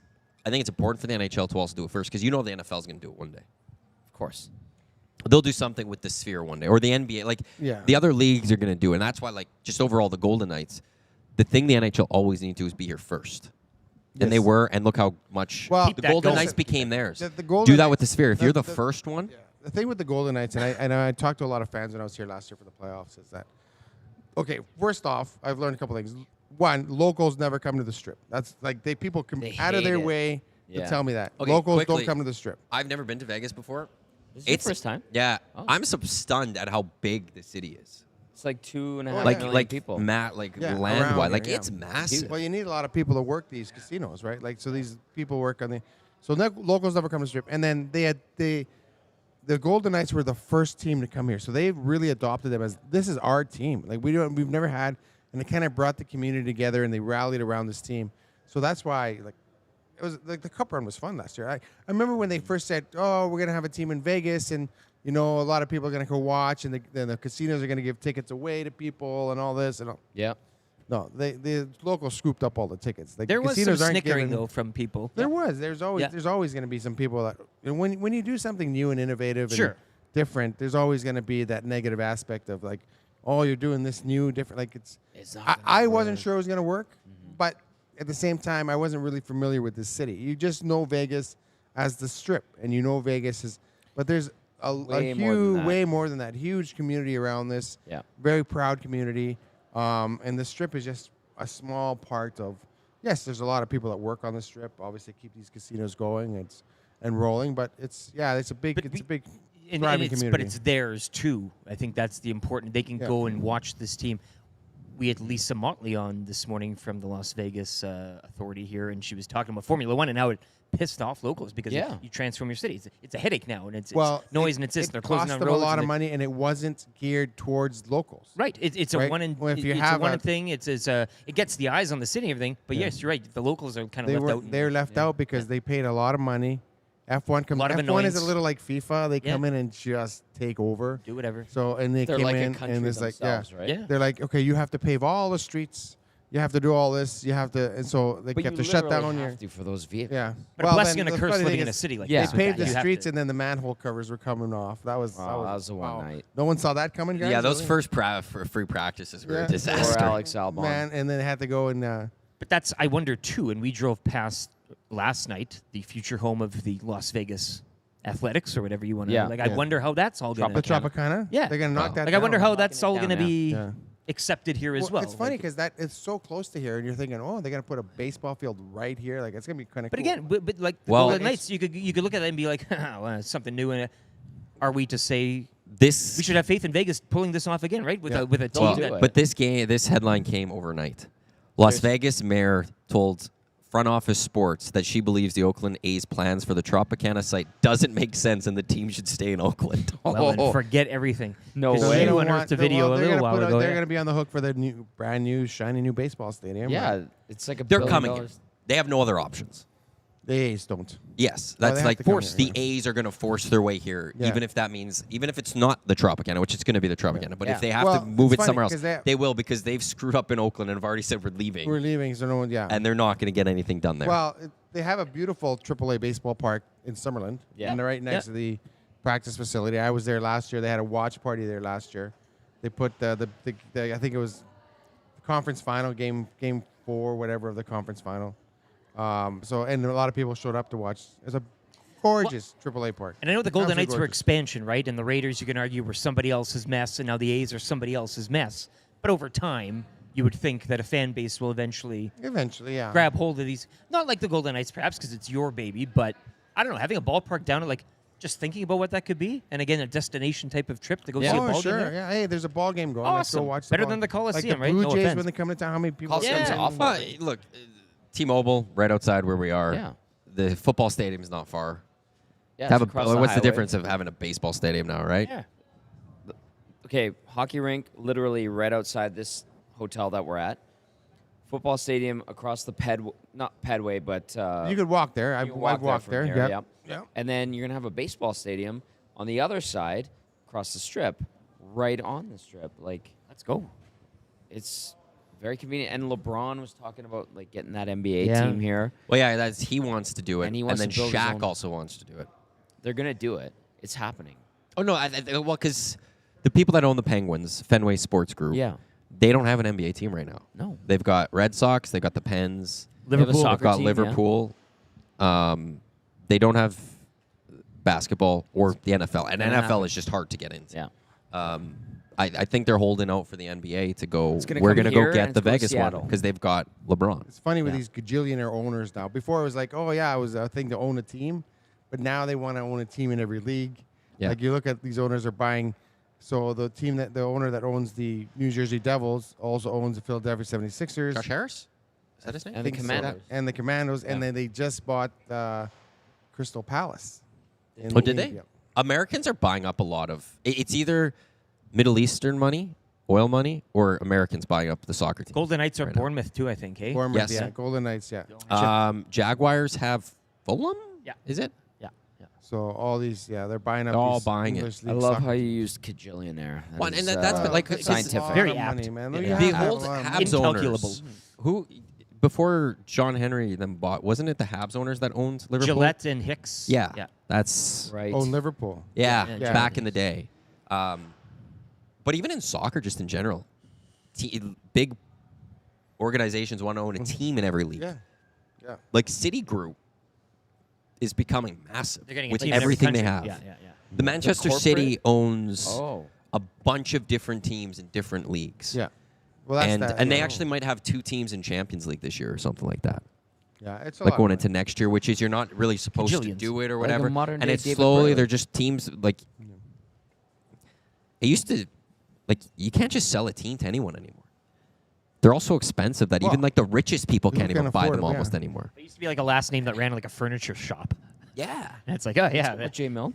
I think it's important for the NHL to also do it first because you know the NFL is going to do it one day. Of course. They'll do something with the Sphere one day, or the NBA. Like Yeah. the other leagues are going to do it, and that's why, like, just overall, the Golden Knights, the thing the NHL always need to do is be here first, and they Yes. were. And look how much Well, the that Golden going. Knights became theirs. The Golden do that Knights- with the Sphere. If you're the the- first one, The thing with the Golden Knights, and I talked to a lot of fans when I was here last year for the playoffs, is that okay? First off, I've learned a couple things. One, locals never come to the Strip. That's like people come They out of hate their it. way Yeah. to tell me that Okay, locals quickly. don't come to the Strip. I've never been to Vegas before. This is your first time. Yeah, Oh. I'm stunned at how big the city is. It's like 2.5 Like million like people. Yeah, land around wide, here, like yeah. it's massive. Well, you need a lot of people to work these casinos, right? Like so, these people work on the. So locals never come to the Strip, and then they had the Golden Knights were the first team to come here, so they really adopted them as this is our team. Like we've never had, and it kind of brought the community together, and they rallied around this team. So that's why like it was like the Cup run was fun last year. I remember when they first said, "Oh, we're gonna have a team in Vegas," and you know a lot of people are gonna go watch, and the casinos are gonna give tickets away to people and all this and all. Yeah. No, the locals scooped up all the tickets. Like There was some casinos aren't snickering giving- though from people. There's always Yeah. there's always going to be some people that and when you do something new and innovative and Sure. different, there's always going to be that negative aspect of like, oh, you're doing this new different. Like It's not I gonna wasn't work. sure it was going to work, but at the same time, I wasn't really familiar with this city. You just know Vegas as the Strip, and you know Vegas is, but there's Way more than that. way more than that. Huge community around this. Yeah. Very proud community, and the Strip is just a small part of. Yes, there's a lot of people that work on the Strip. Obviously, keep these casinos going and rolling. But it's a big But and thriving it's, community. but it's theirs too. I think that's the important. They can Yeah. go and watch this team. We had Lisa Motley on this morning from the Las Vegas Authority here, and she was talking about Formula One and how it pissed off locals because Yeah. you transform your city. It's a headache now, and it's noise it- and it's this. It They're closing cost down them roads. a lot and of they- money, and it wasn't geared towards locals. Right, it's a Right? one in. Well, if you it's have a one a- thing. It gets the eyes on the city and everything. But Yeah. yes, you're right. The locals are kind of They left were out. they're left out because they paid a lot of money. F1 comes. lot of F1 is annoyance. a little like FIFA. They Yeah. come in and just take over. Do whatever. So and they They're came like in a country and it's like themselves, yeah, right? Yeah. they're like okay, you have to pave all the streets. You have to do all this. You have to, and so they But kept you to shut literally down your. have to for those vehicles. Yeah, But a blessing then and a the curse funny living thing in a is city like Yeah. this. They paved You the have streets to- and then the manhole covers were coming off. That was Wow, that was a wild night. No one saw that coming, guys. Yeah, those Really? first free practices were Yeah. a Or disaster. Alex Albon. man, and then they had to go and. But that's I wonder too. And we drove past last night, the future home of the Las Vegas Athletics or whatever you want to. Yeah. Like Yeah. I wonder how that's all going The to. Tropicana. Yeah. they're gonna knock that. Like I wonder down. how that's all Knocking going it to be Yeah. accepted here as well. It's funny Like, because that it's so close to here, and you're thinking, oh, they're gonna put a baseball field right here. Like it's gonna be kind of. but cool. again, but like the Well, Golden it's- Knights, you could look at it and be like, well, something new in it. Are we to say This we should have faith in Vegas pulling this off again, right? With Yeah. a team Well, that it. but this headline came overnight. Las Vegas mayor told Front Office Sports that she believes the Oakland A's plans for the Tropicana site doesn't make sense and the team should stay in Oakland. Well, then forget everything. No 'Cause way. You unearthed a video a little while ago. They're yeah. going to be on the hook for their brand new, shiny new baseball stadium. Yeah, right? it's like a They're billion coming here. dollars. They have no other options. The A's don't. Yes, they that's have like to come force. here, The A's are going to force their way here, Yeah. even if that means, even if it's not the Tropicana, which it's going to be the Tropicana. But Yeah. if they have Well, to move it's it funny, somewhere else, 'cause they will because they've screwed up in Oakland and have already said we're leaving, We're leaving, so no one, yeah. and they're not going to get anything done there. Well, they have a beautiful AAA baseball park in Summerlin. Yeah. And they're right next to the practice facility. I was there last year. They had a watch party there last year. They put the I think it was the conference final, game 4, whatever, of the conference final. And a lot of people showed up to watch. It's a gorgeous AAA park. And I know the Golden Absolutely Knights were gorgeous. expansion, right? And the Raiders, you can argue, were somebody else's mess, and now the A's are somebody else's mess. But over time, you would think that a fan base will eventually Eventually, yeah. grab hold of these. Not like the Golden Knights, perhaps, because it's your baby, but I don't know, having a ballpark down at just thinking about what that could be, and again, a destination type of trip to go see a Oh, ball sure. game. there. Yeah. Hey, there's a ball game going. Let's go Awesome. watch the Better ball. than the Coliseum, like the right? Blue No Jays offense. when they come to town. How many people? Coliseum's Yeah. awful. Look, T-Mobile, right outside where we are. Yeah. The football stadium's not far. Yeah, Have it's across the what's the highway. difference of having a baseball stadium now, right? Yeah. Okay, hockey rink literally right outside this hotel that we're at. Football stadium across the not Pedway, but You could walk there. I've you can walk walked there. there. From here, Yep. yep. Yep. And then you're gonna have a baseball stadium on the other side, across the strip, right on the strip. Like, Let's go. it's very convenient. And LeBron was talking about getting that NBA Yeah. team here. Well, yeah, he wants to do it, And he wants then to build his Shaq own- also wants to do it. They're gonna do it. It's happening. Oh no, well, because the people that own the Penguins, Fenway Sports Group, Yeah. they don't have an NBA team right now. No. They've got Red Sox, they've got the Pens, Liverpool. they've Soccer got team, Liverpool. They don't have basketball or the NFL, and Gonna NFL happen. is just hard to get into. Yeah. I think they're holding out for the NBA to go. It's gonna We're come going to here go and get it's the go to Vegas one Seattle. because they've got LeBron. It's funny with Yeah. these gajillionaire owners now. Before it was like, oh yeah, it was a thing to own a team, but now they want to own a team in every league. Yeah. Like you look at these owners are buying. So the owner that owns the New Jersey Devils also owns the Philadelphia 76ers. Josh Harris, is that his name? And the Think so. Commandos. And the Commandos, and Yeah. then they just bought Crystal Palace. Oh, did they? Yeah. Americans are buying up a lot of. It's either Middle Eastern money, oil money, or Americans buying up the soccer team. Golden Knights are Right now. Bournemouth, too, I think, eh? Bournemouth, Yes. yeah. Golden Knights, yeah. Jaguars have Fulham. Yeah. Is it? Yeah. Yeah. So all these, they're buying up. They're all these buying it. English I league love soccer how you teams. used cajillionaire. Well, and is, that's been, like, It's a scientific. lot Very of apt. money, man. Yeah. You Yeah. The have to have old a lot of Habs money. Incalculable. owners, who before John Henry then bought, wasn't it the Habs owners that owned Liverpool? Gillette and Hicks. Yeah, Yeah. that's right. Oh, Liverpool. yeah, Yeah, back in the day. But even in soccer, just in general, big organizations want to own a team in every league. Yeah. Yeah. Like Citigroup is becoming massive They're getting a with team in every everything they country. have. Yeah, yeah, yeah. The Manchester corporate- City owns Oh. a bunch of different teams in different leagues. Yeah. Well, that's and that, and they you know. actually might have 2 teams in Champions League this year or something like that. Yeah, it's a Like lot going of into next year, which is you're not really supposed to Bajillions. do it or Like a whatever. modern And day it's David slowly Bradley. they're just teams like it used to like you can't just sell a team to anyone anymore. They're all so expensive that Well, even like the richest people who can't can even buy afford them them, yeah. almost anymore. There used to be like a last name that ran like a furniture shop. Yeah. And it's like, oh, yeah. What, J Mill?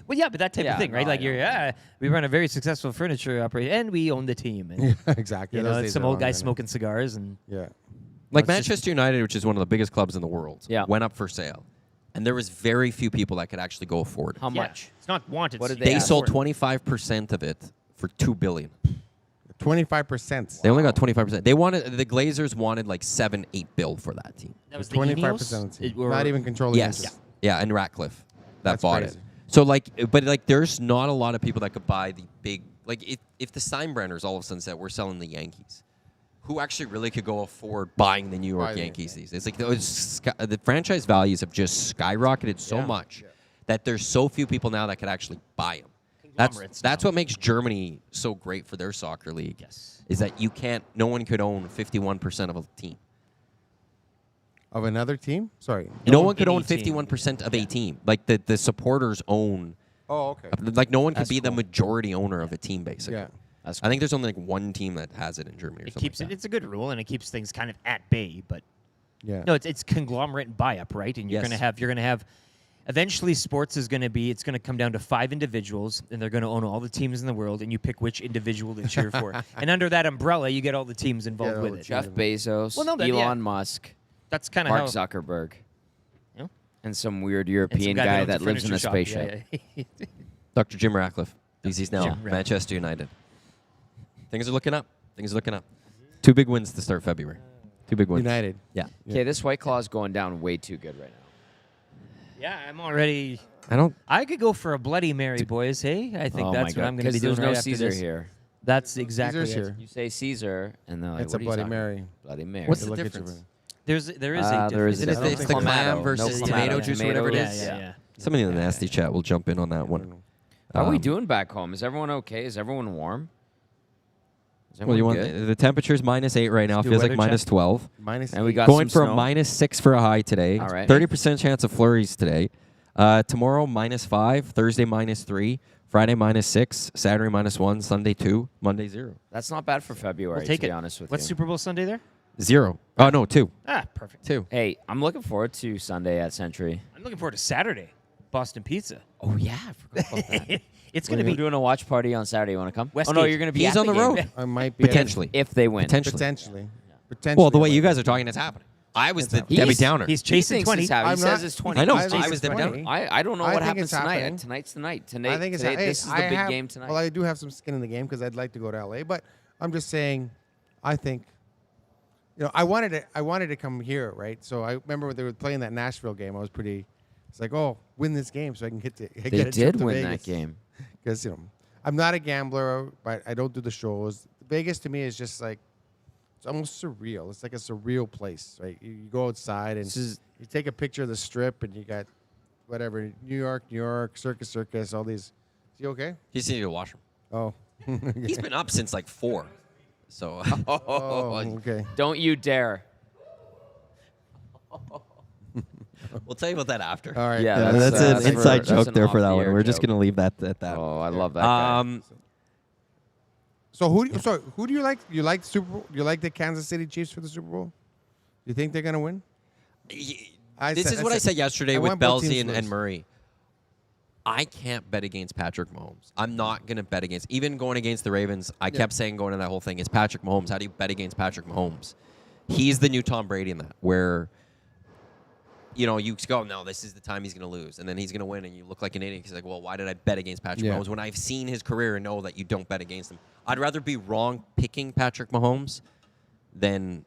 Well, yeah, but that type Yeah, of thing, right? no, Like, I know. we run a very successful furniture operation, and we own the team. And, Yeah, exactly. you Those know, days it's some are old long guy gone. smoking cigars. And Yeah. Like It's just- Manchester United, which is one of the biggest clubs in the world, Yeah. went up for sale. And there was very few people that could actually go afford it. How Yeah, much? It's not wanted. What did They Yeah. sold 25% of it for $2 billion. 25%. They only got 25%. They wanted the Glazers wanted like 7-8 bill for that team. That was the 25% of the team. Not even controlling Yes. interest. Yeah, and Ratcliffe that That's bought crazy. it. So like, but like, there's not a lot of people that could buy the big. Like, if the Steinbrenners all of a sudden said we're selling the Yankees, who actually really could go afford buying the New York Buy the Yankees these days? Like, the franchise values have just skyrocketed so Yeah. much that there's so few people now that could actually buy them. Conglomerates That's now. what makes Germany so great for their soccer league. Yes. Is that no one could own 51% of a team. Of another team? Sorry. No own one could any own team. 51% of a team. Like the supporters own. Oh, okay. Like no one could That's be the cool. majority owner of a team, basically. Yeah. That's I think there's only like one team that has it in Germany. Or It something keeps like it's a good rule, and it keeps things kind of at bay. But Yeah. No, it's conglomerate and buy-up, right? And you're Yes. going to have. Eventually, sports is going to be. It's going to come down to 5 individuals, and they're going to own all the teams in the world, and you pick which individual to cheer for. And under that umbrella, you get all the teams involved all with the it. teams. Jeff Bezos, Well, no, that- Elon yeah. Musk, That's kind of Mark how. Zuckerberg, Yeah. and some weird and some European guy owns a that lives in a furniture shop. spaceship. Yeah. Dr. Jim Ratcliffe. He's now Jim Ratcliffe. Manchester United. Things are looking up. Things are looking up. 2 big wins to start February. 2 big wins. United. Yeah. Okay, this White Claw is going down way too good right now. Yeah, I'm already. I don't. I could go for a Bloody Mary, boys. Hey, I think Oh that's my what God, I'm going to be 'cause doing there's right no after Caesar this. here. That's exactly Caesar's it. here. You say Caesar, and they're like, It's what a are you Bloody talking Mary. about? Bloody Mary. What's the Look at difference? you. There is a There is difference. a It's difference. the clam Clamato. versus No tomato clamato. juice, whatever it Tomato is. juice. Yeah. Somebody in the nasty chat will jump in on that one. How are we Um, doing back home? Is everyone okay? Is everyone warm? Is Well, you everyone want good? the temperature's -8 right now. Let's do Feels weather like check. -12. Minus And we 8. got Going some for snow. a -6 for a high today. All right. 30% chance of flurries today. Tomorrow -5. Thursday -3. Friday -6. Saturday -1. Sunday 2. Monday 0. That's not bad for February, We'll take to it. be honest with What's you. Super Bowl Sunday there? 0. Oh no, 2. Ah, perfect. 2. Hey, I'm looking forward to Sunday at Century. I'm looking forward to Saturday. Boston Pizza. Oh, yeah, I forgot about that. It's going to We're be doing a watch party on Saturday. You want to come? Westgate. Oh, no, you're going to be He's at on the game. road. I might be Potentially. If they win. Potentially. Potentially. Potentially. Well, the way I you might. guys are talking, it's happening. I was the happening. Debbie He's- Downer. He's He chasing thinks 20. it's happening. I'm He not- says it's 20. I know. I think I was it's Debbie 20. Downer. I don't know I what think happens it's tonight. happening. Tonight's the night. I think it's today, hey, this is the I big have- game tonight. Well, I do have some skin in the game because I'd like to go to LA, but I'm just saying, I think, I wanted to come here, right? So I remember when they were playing that Nashville game. I was pretty. It's like, oh, win this game so I can get to. they get a trip did to win Vegas. that game. Because I'm not a gambler, but I don't do the shows. Vegas to me is just like it's almost surreal. It's like a surreal place, right? You go outside and This is- you take a picture of the Strip, and you got whatever New York, Circus, all these. Is he okay? He's need to wash him. Oh, He's been up since like 4. So oh, okay. Don't you dare. we'll tell you about that after. All right. Yeah, That's an that's inside for- that's joke an there for that one. off-the-air We're just joke. gonna leave that at that. Oh, I love that guy. So who do you like? You like Super Bowl? You like the Kansas City Chiefs for the Super Bowl? You think they're gonna win? This is what I said yesterday I with want both Belsey teams and, to and lose. Murray. I can't bet against Patrick Mahomes. I'm not going to bet against. Even going against the Ravens, I kept saying going in that whole thing, it's Patrick Mahomes. How do you bet against Patrick Mahomes? He's the new Tom Brady in that, where, you go, no, this is the time he's going to lose. And then he's going to win, and you look like an idiot. He's like, well, why did I bet against Patrick Yeah. Mahomes when I've seen his career and know that you don't bet against him? I'd rather be wrong picking Patrick Mahomes than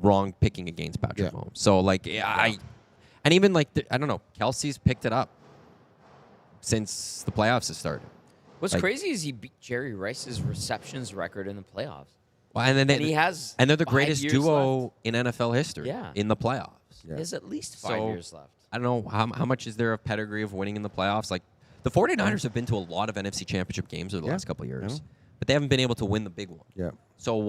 wrong picking against Patrick Yeah. Mahomes. So, and even I don't know, Kelsey's picked it up since the playoffs have started. What's like- crazy is he beat Jerry Rice's receptions record in the playoffs. Well, and then And he has and they're the 5 greatest years duo left. in NFL history. Yeah. In the playoffs. He has at least 5 So- years left. I don't know how much is there of pedigree of winning in the playoffs. Like the 49ers have been to a lot of NFC Championship games over the Yeah. last couple of years, Yeah. but they haven't been able to win the big one. Yeah. So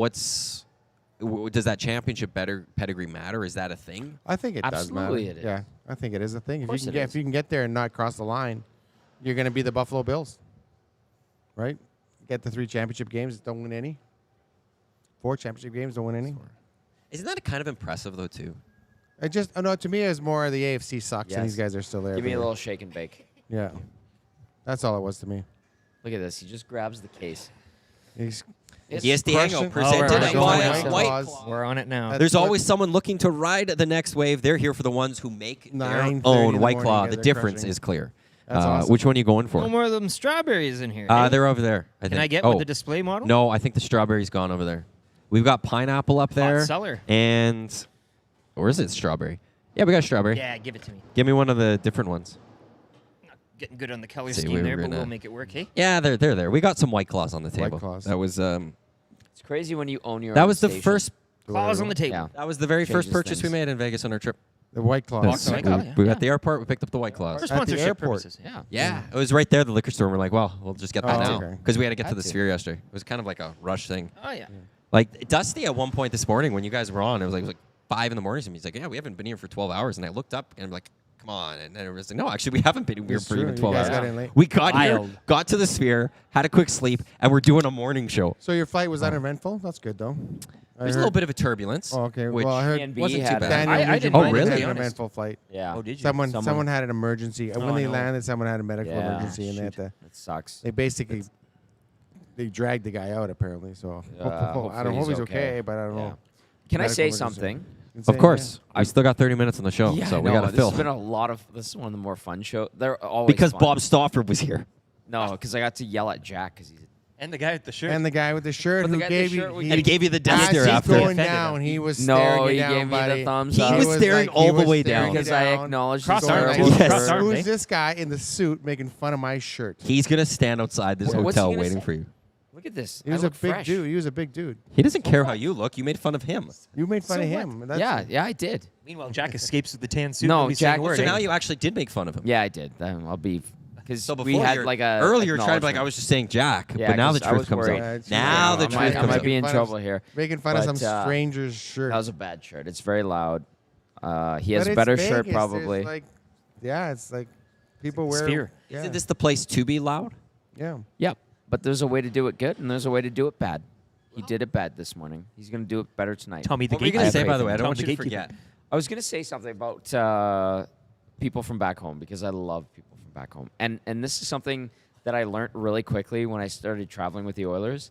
does that championship pedigree matter? Is that a thing? I think it Absolutely does matter. it is. Yeah, I think it is a thing. course it If is. you can get there and not cross the line, you're going to be the Buffalo Bills, right? Get the 3 championship games, don't win any. 4 championship games, don't win any. Isn't that kind of impressive though too? No, to me, it was more the AFC sucks and Yes. these guys are still there. Give me a but- little shake and bake. Yeah, that's all it was to me. Look at this. He just grabs the case. He's It's EST crushing- Hangout we're presented on it. by White White Claws. Claw. We're on it now. That's There's what- always someone looking to ride the next wave. They're here for the ones who make their 9:30 in own the White morning, Claw. guys The are difference crushing. is clear. That's awesome. Which one are you going for? No more of them strawberries in here. They're over there. I Can think. I get oh, with the display model? No, I think the strawberry's gone over there. We've got pineapple up there. seller. And or is it strawberry? Yeah, we got strawberry. Yeah, give it to me. Give me one of the different ones. Getting good on the color See, scheme we there, were but we'll gonna- make it work, hey? Yeah, they're there. We got some White Claws on the table. Claws. That was It's crazy when you own your that own was the station. first Claws on the table. Yeah. that was the very first Changes purchase we things. made in Vegas on our trip. the White Claws. That's- White we Claw, yeah. we were at the airport. We picked up the White For Claws. sponsorship airport. purposes, yeah. Yeah, it was right there, the liquor store. And we're like, well, we'll just get that Oh, now okay. because we had to get to Had the to. Sphere yesterday. It was kind of like a rush thing. Oh, yeah. Like Dusty at one point this morning when you guys were on, it was like 5 in the morning. And he's like, yeah, we haven't been here for 12 hours. And I looked up and I'm like, come on. And then everyone's like, no, actually, we haven't been here It's for true. even You 12 guys hours. got in late. We got Wild. here, got to the Sphere, had a quick sleep, and we're doing a morning show. So your flight was uneventful? That's good, though. There's a little bit of a turbulence. Oh, okay. Which Well, I heard B&B wasn't too had a- bad. I Daniel didn't Oh, mind it, really? had to be an honest. eventful flight. Yeah. Oh, did you? Someone had an emergency. Oh, When they no. landed, someone had a medical Yeah. emergency, and they had to. That sucks. They basically they dragged the guy out apparently. So I don't hopefully hope he's he's okay, but I don't Yeah. know. Can I Medical say emergency. something? Of course. I still got 30 minutes on the show, Yeah, so I we know. got to This fill. has been a lot of. This is one of the more fun shows. They're always Because fun. Bob Stauffer was here. No, because I got to yell at Jack because he's. And the guy with the shirt. And the guy with the shirt But the who guy with the gave shirt you would- And he gave you the death as stare he's after. going Offended down, him. he was No, staring he you down, gave me the buddy. thumbs He up. was staring he all the was way staring down. you Because I down. acknowledged Cross his arm, horrible too. Yes. Cross arm, eh? Who's this guy in the suit making fun of my shirt? He's going to stand outside this What's he hotel gonna waiting say? for you. Look at this. He was I a look big fresh. dude. He was a big dude. He doesn't care how you look. You made fun of him. You made fun So of what? him. That's Yeah, I did. Meanwhile, Jack escapes with the tan suit. No, Nobody's Jack- saying a word, So eh? now you actually did make fun of him. Yeah, I did. I'll be. Because So we before had you're- like a. earlier, you tried to be like, I acknowledgement. was just saying Jack, Yeah, but now the 'cause I truth was comes worried. out. Yeah, Now Yeah, the I truth might- I comes might out. be in Making fun of- trouble here. Making fun of But, some stranger's shirt. That was a bad shirt. It's very loud. He has But a it's better Vegas. shirt There's probably. Like, yeah, it's like people wear. Sphere. Yeah. Isn't this the place to be loud? Yeah. Yep. But there's a way to do it good, and there's a way to do it bad. He did it bad this morning. He's going to do it better tonight. Tommy the What were you gatekeeper. going to say, by faith the in way? I him. don't want Tom you the to gatekeeper. forget. I was going to say something about people from back home because I love people from back home. And this is something that I learned really quickly when I started traveling with the Oilers.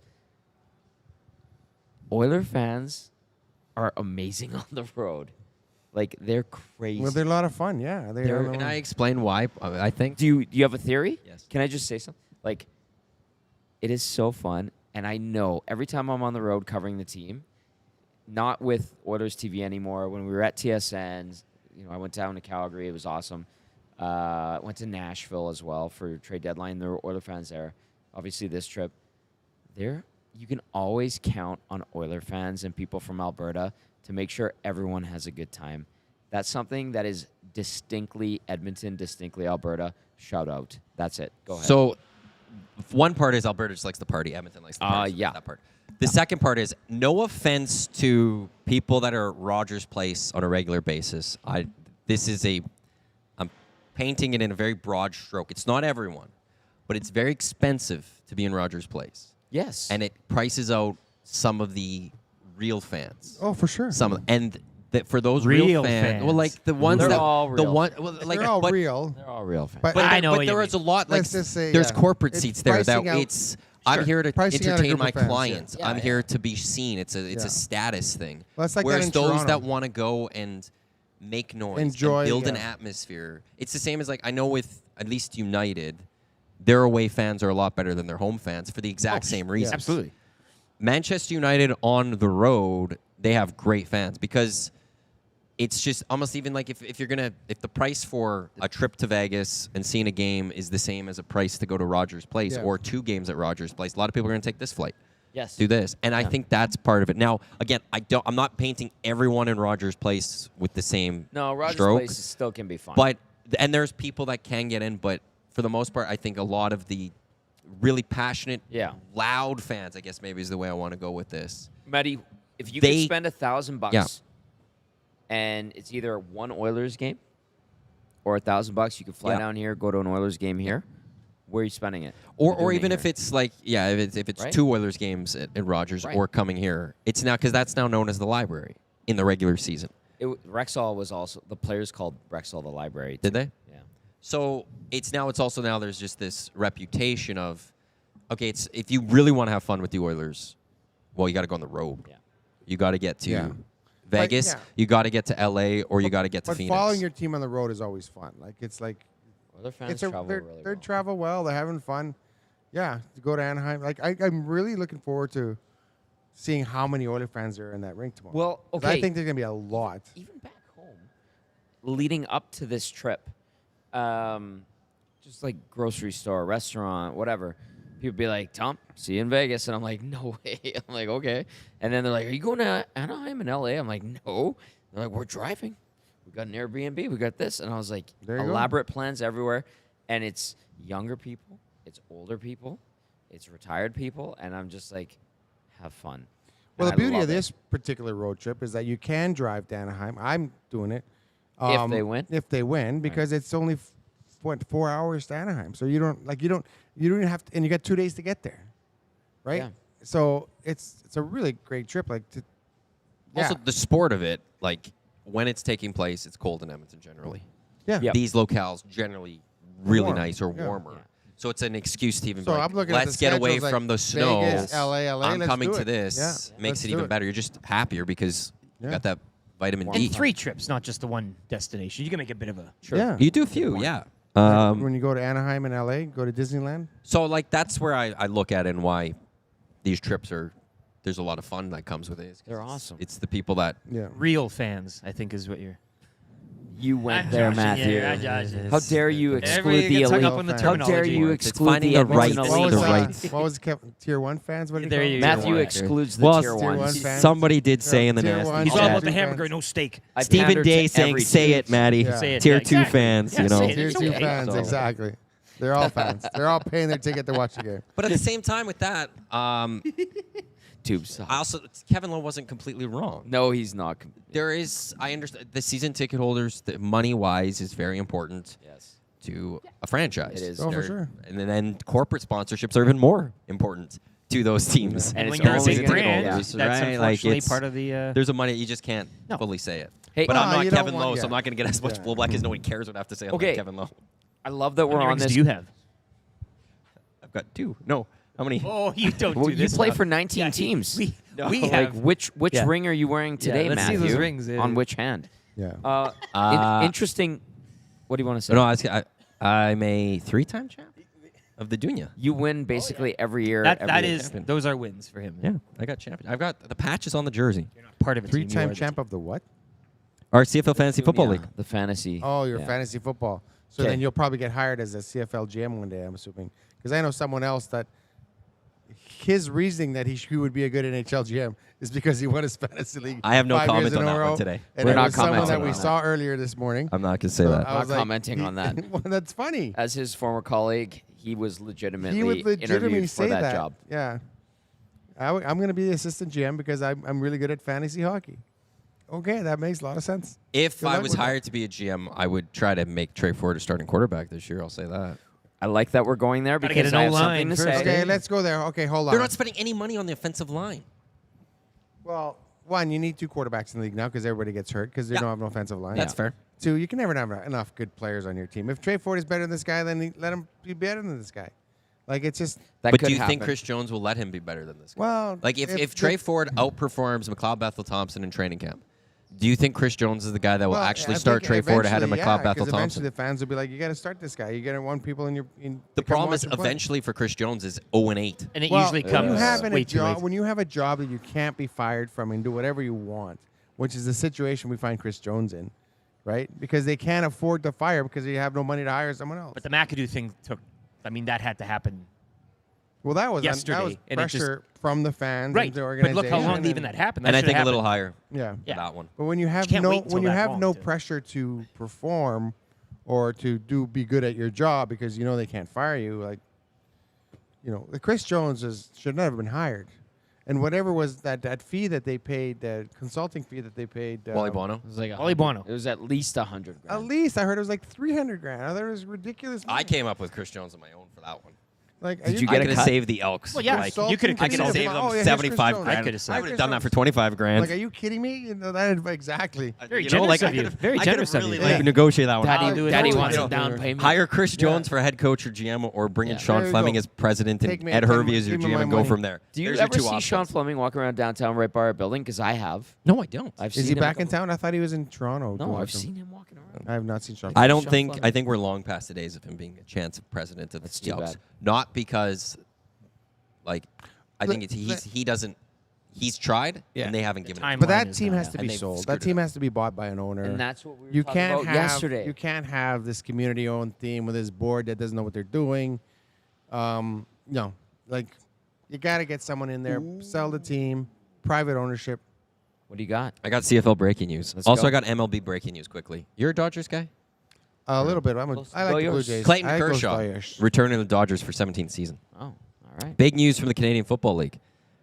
Oiler fans are amazing on the road. Like, they're crazy. Well, they're a lot of fun. Yeah. They're Can I explain why? I think. Do you have a theory? Yes. Can I just say something? Like, it is so fun, and I know every time I'm on the road covering the team, not with Oilers TV anymore. When we were at TSN, I went down to Calgary. It was awesome. Went to Nashville as well for trade deadline. There were Oiler fans there. Obviously, this trip, you can always count on Oiler fans and people from Alberta to make sure everyone has a good time. That's something that is distinctly Edmonton, distinctly Alberta. Shout out. That's it. Go ahead. So, one part is Alberta just likes the party. Edmonton likes the party. yeah. That part. The second part is no offense to people that are at Rogers Place on a regular basis. I'm painting it in a very broad stroke. It's not everyone, but it's very expensive to be in Rogers Place, yes. and it prices out some of the real fans. Oh, for sure. That for those real, Real fans, well, fans. like the ones They're that all the real. one, well, like they're all but, real. They're all real fans. But But, I know but what you there is a mean. lot. Like Let's just say, there's yeah. corporate It's seats there that pricing out- it's. I'm Sure. here to Pricing out a entertain group my of fans, yeah. clients. Yeah, I'm yeah. here to be seen. It's a Yeah. status thing. Well, it's like that Whereas in those Toronto. that want to go and make noise, Enjoy, and build an yeah. atmosphere, it's the same as like I know with at least United, their away fans are a lot better than their home fans for the exact same reason. Absolutely. Manchester United on the road, they have great fans because it's just almost even like if the price for a trip to Vegas and seeing a game is the same as a price to go to Rogers Place Yeah. or 2 games at Rogers Place, a lot of people are going to take this flight, yes. do this, and I think that's part of it. Now, again, I'm not painting everyone in Rogers Place with the same No, Rogers stroke, Place still can be fun. but and there's people that can get in, but for the most part, I think a lot of the really passionate, Yeah. loud fans, I guess maybe is the way I want to go with this. Matty, if you They- could spend $1,000 Yeah. and it's either one Oilers game or $1,000, you could fly Yeah. down here, go to an Oilers game here. Where are you spending it? Or Doing it even here. if it's like, if it's Right. 2 Oilers games at Rogers Right. or coming here, it's now because that's now known as the library in the regular season. Rexall was also the players called Rexall the library. Did too. they? Yeah. So it's also now there's just this reputation of, okay, it's if you really want to have fun with the Oilers, well, you got to go on the road. Yeah. You got to get to Yeah. Vegas. yeah. You got to get to LA, or you got to get to But Phoenix. following your team on the road is always fun. Like it's like Other fans it's a travel they're, really they're well. travel well. They're having fun. Yeah, to go to Anaheim. Like I'm really looking forward to seeing how many Oiler fans there are in that rink tomorrow. Well, 'Cause okay. I think there's gonna be a lot. Even back home, leading up to this trip, just like grocery store, restaurant, whatever, people be like, Tom, see you in Vegas. And I'm like, no way. I'm like, okay. And then they're like, are you going to Anaheim in LA? I'm like, no. They're like, we're driving. We got an Airbnb. We got this. And I was like, There you go. elaborate plans everywhere. And it's younger people. It's older people. It's retired people. And I'm just like, have fun. Well, And the I beauty love of it. this particular road trip is that you can drive to Anaheim. I'm doing it. If they win? If they win, because it's only 4 hours to Anaheim. So you don't even have to, and you got 2 days to get there, right? Yeah. So it's a really great trip. Also, the sport of it, like when it's taking place, it's cold in Edmonton generally. yeah. Yep. These locales generally really Warm, nice or yeah. warmer. Yeah. So it's an excuse to even So be like, I'm looking at let's the get away schedules, like from the snow. Vegas, LA, I'm let's coming do to it. this. Yeah, Makes let's it do even it. better. You're just happier because you Yeah. got that vitamin Warm D. And 3 trips, not just the one destination. You can make a bit of a. Yeah. You do a few, yeah. When you go to Anaheim and LA, go to Disneyland. So like that's where I look at it and why these trips are. There's a lot of fun that comes with it. It's 'cause They're it's- awesome. It's the people that. Yeah. Real fans, I think, is what you're. You went I'm there, joshing, Matthew. yeah, I'm joshing. How dare you exclude Everybody the gets hung elite? up on the How dare terminology. you It's exclude finding the the right- Edmonton What elite? the was, right- what was Tier 1 fans? What do you There call you them? go. Matthew Tier excludes the Well, tier Tier 1 ones. fans. Somebody did say in the Tier nasty one, He's Tier all chat. about the two hamburger, fans. no steak. I Stephen pander Day to saying, every "Say team. it, Maddie." Yeah. Say it, Tier yeah, 2 exactly. fans, Yeah, you know. say it. Tier It's 2 okay. fans, So- exactly. They're all fans. They're all paying their ticket to watch the game. But at the same time, with that, Tubes. I also Kevin Lowe wasn't completely wrong. No, he's not. There is, I understand, the season ticket holders, the money-wise, is very important Yes. to a franchise. It is. Oh, for They're- sure. And then corporate sponsorships are even more important to those teams. And when it's you're a only big ticket brand, holders, that's right? Like, unfortunately it's- part of the. There's a money, you just can't No. fully say it. Hey, But I'm No, not you don't Kevin want- Lowe, so I'm yeah. not going to get as much Yeah. blowback because no one cares what I have to say on Okay. Kevin Lowe. I love that How we're many on rings this. do you have? I've got 2. No. How many? Oh, you don't Well, do you this. play now. for 19 Yeah, teams. We Like, have. which Yeah. ring are you wearing today, let's see Matthew? those rings, yeah. On which hand? Yeah. Interesting. What do you want to say? No, I'm a 3-time champ of the Dunya. You win basically every year. That every is. Those are wins for him. Yeah, I got champion. I've got the patches on the jersey. You're not part of a team. You are 3-time the champ team. of the what? Our CFL Fantasy Football Yeah, League. the fantasy. Oh, your yeah. fantasy football. So Okay. then you'll probably get hired as a CFL GM one day, I'm assuming. Because I know someone else that his reasoning that he would be a good NHL GM is because he won his fantasy league. I have no 5 comment years in on a that one row. today. And We're it not was someone commenting that we on saw earlier this morning. I'm not going to say that. I was like, commenting on that. Well, that's funny. As his former colleague, he was legitimately He would legitimately interviewed say for that job. Yeah. I'm going to be the assistant GM because I'm really good at fantasy hockey. Okay, that makes a lot of sense. If Good I luck was with that. hired to be a GM, I would try to make Trey Ford a starting quarterback this year. I'll say that. I like that we're going there Gotta because get an I have O-line something to first, say. Okay, let's go there. Okay, hold on. They're not spending any money on the offensive line. Well, one, you need 2 quarterbacks in the league now because everybody gets hurt because they Yeah. don't have an offensive line. That's fair. 2, you can never have enough good players on your team. If Trey Ford is better than this guy, then let him be better than this guy. Like, it's just, That But could do you think happen. Chris Jones will let him be better than this guy? well. Like, if Trey Ford outperforms McLeod Bethel Thompson in training camp, do you think Chris Jones is the guy that will well, actually I start think Trey Ford ahead of eventually, McLeod yeah, Bethel 'cause Thompson? Eventually, the fans will be like, you got to start this guy. You got to want people in your. The to come problem watch is him play. eventually for Chris Jones is 0-8. And it Well, usually when comes you have in way a too job, late. when you have a job that you can't be fired from and do whatever you want, which is the situation we find Chris Jones in, right? Because they can't afford to fire because they have no money to hire someone else. But the McAdoo thing took. I mean, that had to happen. Well, that was yesterday, and it just- pressure from the fans Right. and the But organization. look how long and- even that happened. That And I should think a happen. little higher Yeah. Yeah. for that one. But when you have can't no wait until when you that have long no to- pressure to perform or to be good at your job because you know they can't fire you, like the Chris Jones should not have been hired. And whatever was that fee that they paid, that consulting fee that they paid, Wally Bono? It was like Wally Bono. It was at least 100 at grand. least I heard it was like $300,000. I thought it was ridiculous. I came up with Chris Jones on my own for that one. Like, Did you I get a could have cut? saved the Elks. Well, yeah, Like, you could have I could have consulted. saved them Oh, yeah, here's 75 Chris grand. Jones. I could have said. I would have done that for 25 grand. Like, are you kidding me? Exactly. Very You know, generous like, of I you. could've- Very I could've generous of really, you. like, Yeah. negotiate that one. Daddy Oh, wants yeah. a down payment. Hire Chris Jones for head coach or GM, or bring in Yeah. Sean There you Fleming go. as president Take and me- Ed give Hervey me- as your give me GM my and go money. from there. Do you There's your ever two see options. Sean Fleming walking around downtown right by our building? Because I have. No, I don't. I've Is seen he him a back in couple- town? I thought he was in Toronto. No, doing I've some- seen him walking around. I have not seen Sean. I don't Sean think. Fleming. I think we're long past the days of him being a chance of president of That's the too Elks. bad. Not because, like, I think he doesn't. He's tried, Yeah. and they haven't given. time- It. But Line that is team not has out. to And be they've sold. screwed That team it up. has to be bought by an owner. And that's what we were you talking can't about have yesterday. you can't have this community-owned team with this board that doesn't know what they're doing. No, like you got to get someone in there, sell the team, private ownership. What do you got? I got CFL breaking news. Let's Also, go. I got MLB breaking news quickly. You're a Dodgers guy. A little bit. I like the Blue Goyers. Jays. Clayton I like those Kershaw Goyers. returning to the Dodgers for 17th season. Oh, all right. Big news from the Canadian Football League.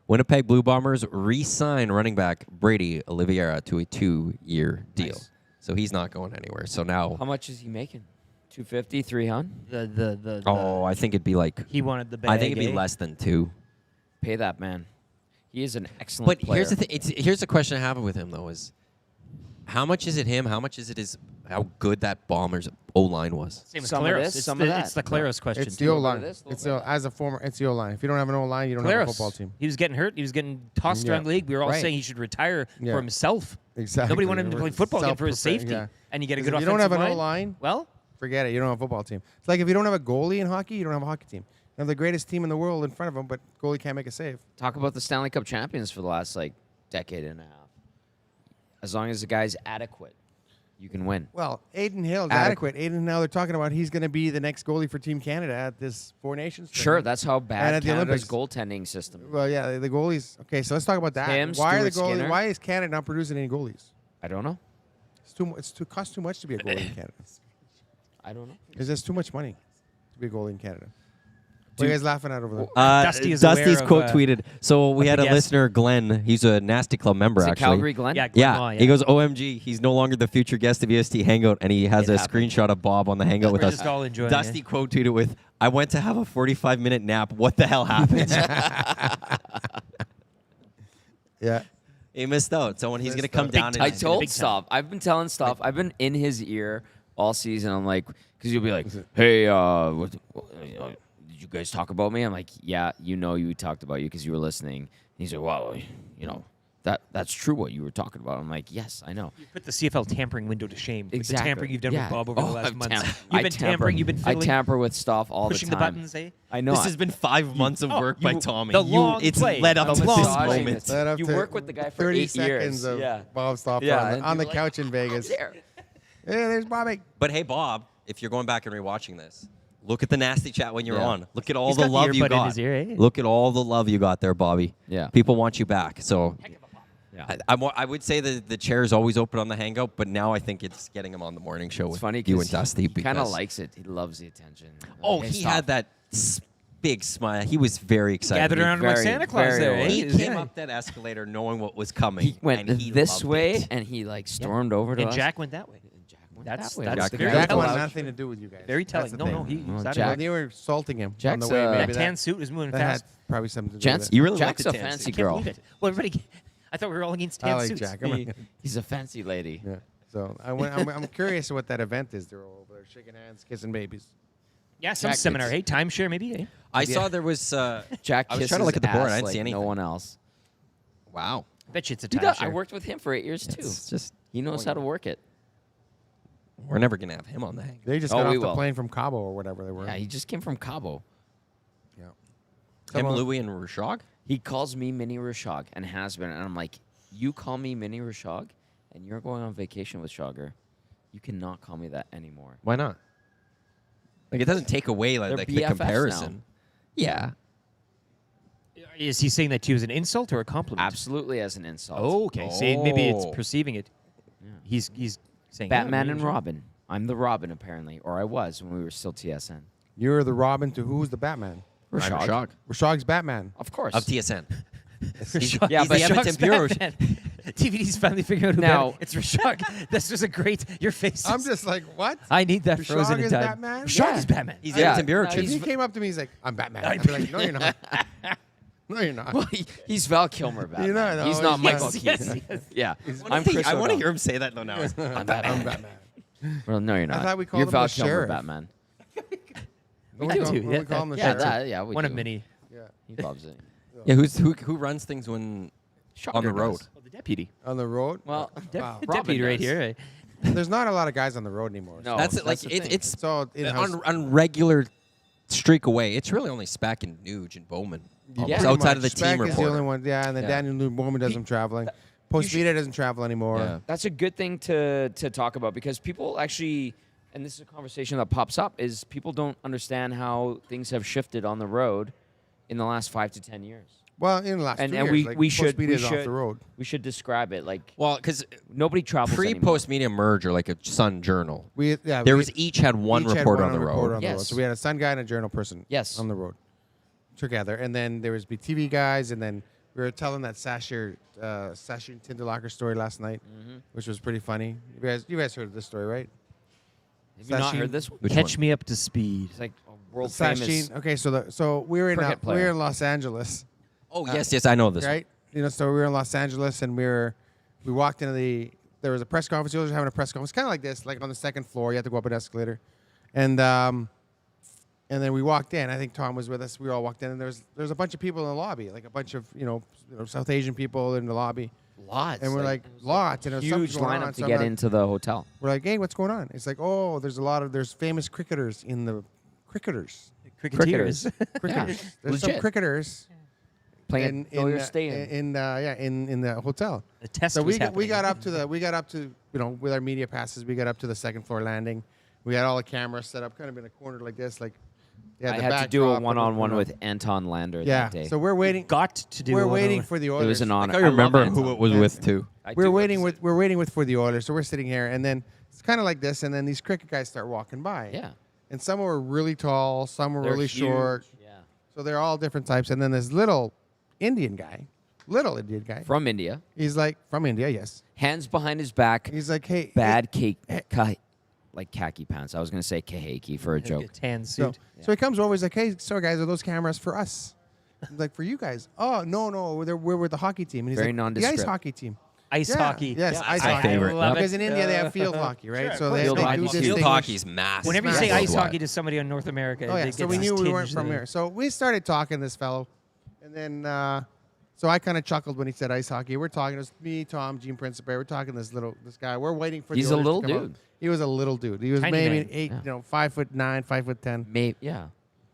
Winnipeg Blue Bombers re-sign running back Brady Oliveira to a 2-year deal. Nice. so he's not going anywhere. So now, How much is he making? 250, 300? oh, I think it'd be like, he wanted the bag. I think it'd be eh? less than 2. Pay that man. He is an excellent But player. here's the thing. Here's the question I have with him though: is how much is it him? How much is it how good that Bombers O-line was? Same with Some of Claros. this, it's some the, of that. It's the Claros question. It's too. the bit of O-line. this, a It's little as a former, it's the O-line. If you don't have an O-line, you don't have a Claros. football team. He was getting hurt. He was getting tossed Yeah. around the league. We were all Right. saying he should retire Yeah. for himself. Exactly. Nobody wanted him to play football again for his Self-prepared, safety. yeah. And you get a Because good if you offensive don't have an line. O-line, Well, forget it. You don't have a football team. It's like if you don't have a goalie in hockey, you don't have a hockey team. You have the greatest team in the world in front of them, but goalie can't make a save. Talk about the Stanley Cup champions for the last decade and a half. As long as the guy's adequate, you can win. Well, Aiden Hill's adequate. Aiden, now they're talking about he's going to be the next goalie for Team Canada at this Four Nations. Sure, tournament. that's how And bad at the Canada's Olympics. goaltending system. Well, yeah, the goalies. Okay, so let's talk about that. Him, Why are the Stuart goalies? Skinner. Why is Canada not producing any goalies? I don't know. It costs too much to be a goalie in Canada. I don't know. Because there's too much money to be a goalie in Canada. What are you guys laughing at over there? Dusty is aware Dusty's of, quote tweeted. So we of had the a guest. listener, Glenn. He's a Nasty Club member, Is it actually. Calgary Glenn? yeah, Yeah. Law, He goes, OMG, he's no longer the future guest of EST Hangout, and he has It a happened. screenshot of Bob on the Hangout with We're us. just all enjoying Dusty it. quote tweeted with, I went to have a 45-minute nap. What the hell happened? Yeah. He missed out. So when he's going to Missed come out. down Big and I time. told Big time. Stav. I've been telling Stav. I've been in his ear all season. I'm like, because you'll be like, hey, did you guys talk about me? I'm like, yeah, you talked about you because you were listening. And he's like, well, that's true what you were talking about. I'm like, yes, I know. You put the CFL tampering window to shame. With Exactly. the tampering you've done Yeah. with Bob over the Oh, last I've month. tampered. You've I been tamper. tampering. You've been I fiddling, tamper with stuff all pushing the the time. buttons, eh? I know. This has been 5 months of work by you- Tommy. the long It's play. led up The to long this play. moment. Led up You to work with the guy for 30 8 seconds years. of Yeah. Bob Stauffer Yeah, and on the you're couch like, in Vegas. There. Hey, there's Bobby. But hey, Bob, if you're going back and rewatching this, look at the nasty chat when you're Yeah. on. Look at all He's the got the love you earbud in got. his ear, eh? Look at all the love you got there, Bobby. Yeah. People want you back. So Yeah. I would say that the chair is always open on the Hangout, but now I think it's getting him on the morning show It's with funny you because and Dusty. he kind of because- likes it. He loves the attention. Oh, Hey, he stop. had that big smile. He was very excited. Gathered around like very, Santa Claus very there, eh? old. He Yeah. came up that escalator knowing what was coming. He went and he this loved way, it. and he stormed over to And us. Jack went that way. And Jack went That's- that way. that's Jack very Jack telling. wanted nothing to do with you guys. Very That's telling. the No, thing. no, he Well, was out Jack- of They were insulting him on Jack's, the way. that Maybe tan suit was moving that had fast. probably something to do Gents, with it. You really Jack's like a the tan fancy suit. Can't girl. believe it. Well, everybody, I thought we were all against tan I like suits. Jack. He's a fancy lady. Yeah. So I'm curious what that event is. They're all over there shaking hands, kissing babies. Yeah, some Jack seminar. gets- Hey, timeshare maybe. Eh? I saw there was. Jack I was kisses trying to look at the board. ass I didn't like see anything. no one else. Wow. I bet you it's a He does- I timeshare. worked with him for 8 years too. It's just He knows how to work it. we're never gonna have him on the Hangout. They just Oh, got we off the will. plane from Cabo or whatever they were. Yeah, he just came from Cabo. Yeah. Him, Someone- Louie, and Rashog. He calls me Mini Rashog and has been, and I'm like, you call me Mini Rashog, and you're going on vacation with Shogger. You cannot call me that anymore. Why not? Like it doesn't take away They're the BFFs comparison. now. Yeah. Is he saying that to you as an insult or a compliment? Absolutely as an insult. Oh, okay. See, maybe it's Oh. perceiving it. Yeah. He's saying Batman yeah, and maybe. Robin. I'm the Robin apparently, or I was when we were still TSN. You're the Robin to who's the Batman? I'm Rashog. Rashog's Batman. Of course. Of TSN. Rashog- Yeah, he's but the Edmonton Rashog's Bureau. Batman. TVD's finally figuring out who Now- Batman- it's Rashog. This was a great. Your face. I'm is- just like, what? I need that Rashog frozen in is time. Batman? Rashog Yeah. is Batman. He's Yeah. Edmonton Bureau No, Chief. If he came up to me, he's like, I'm Batman. I'd be like, no, you're not. No, you're not. Well, he's Val Kilmer Batman. You know, he's no, not he's Michael not. Keaton. Yes. Yeah. I I'm Chris want to O'Donnell. hear him say that though now. I'm Batman. I'm Batman. Well, no, you're not. thought we called You're him Val the Kilmer sheriff. Batman. We do call, too. we Yeah, call him the Yeah, sheriff. that, yeah, we One do. of many. Yeah. He loves it. Yeah, who runs things when on the Shogger road? does. Oh, the deputy. On the road? Well, Wow. Deputy right does. here. Eh? There's not a lot of guys on the road anymore. No. That's it. Like the thing. it's It's all in-house. on regular streak away. It's really only Spack and Nuge and Bowman. Yeah. Pretty outside much. of the Speck team is the reporter. only one. Yeah, and then Yeah. Daniel Newborn does some traveling. Postmita doesn't travel anymore. Yeah. That's a good thing to talk about because people actually, and this is a conversation that pops up, is people don't understand how things have shifted on the road in the last 5 to 10 years. Well, in the last And 2 and years, like, we should Postmita we is off should the road. we should describe it like Well, because nobody travels anymore. pre-post media merger, like a Sun Journal, We there was each had one each had reporter one on the reporter road. on the road. Yes. So we had a Sun guy and a Journal person Yes. on the road together. And then there was BTV guys, and then we were telling that Sachin Tendulkar story last night, which was pretty funny. You guys heard this story, right? Have you not Sachin- heard this one? Which Catch one? me up to speed. It's like a world famous. Sachin. Okay, so we were cricket player. in Los Angeles, Oh, yes, I know this. right? You know, so we were in Los Angeles, and we walked into there was a press conference. You were having a press conference, kind of like this, like on the second floor. You have to go up an escalator, and then we walked in. I think Tom was with us. We all walked in, and there's a bunch of people in the lobby, like a bunch of South Asian people in the lobby. Lots. And we're like, lots. And there's something huge going on. lineup to So I'm get like- into the hotel. We're like, hey, what's going on? It's like, oh, there's famous cricketers in the cricketers. Cricketers. Cricketers. There's some legit. cricketers Playing at Dahlia Stadium. in the hotel. The test So was we happening. got up to with our media passes, we got up to the second floor landing. We had all the cameras set up kind of in a corner like this, like I had to do a one-on-one with Anton Lander that day. So we're waiting. Got to do. We're one waiting on- for the it Oilers. was an honor. I I love remember Anton. who it was with, too. I We're do waiting represent- we're waiting for the Oilers. So we're sitting here, and then it's kind of like this, and then these cricket guys start walking by. Yeah. And some were really tall, some were They're really huge. short. Yeah. So they're all different types. And then this little Indian guy. From India. He's like from India, yes. Hands behind his back. He's like, hey, Bad cake. Like khaki pants. I was going to say kahaki for a joke. A tan So, suit. so he comes over. He's like, hey, sorry guys, are those cameras for us? I'm like, for you guys? Oh no, we're with the hockey team. And he's Very like, the nondescript. ice hockey team. Ice Yeah, hockey. Yes, Yeah, ice my hockey. favorite. Love Because it. in India they have field hockey, right? So they, Field they hockey. do Field Field distinguish- hockey's massive. Whenever you say Massive. ice hockey to somebody in North America, Oh yeah, they so get we this knew we tinge weren't from there. here. So we started talking to this fellow, and then so I kind of chuckled when he said ice hockey. We're talking. It was me, Tom, Gene Principe. We're talking to this guy. We're waiting for. He's the a Oilers little to come out. dude. He was a little dude. He was Tiny maybe man. 8, Yeah. 5'9", 5'10", Maybe. Yeah.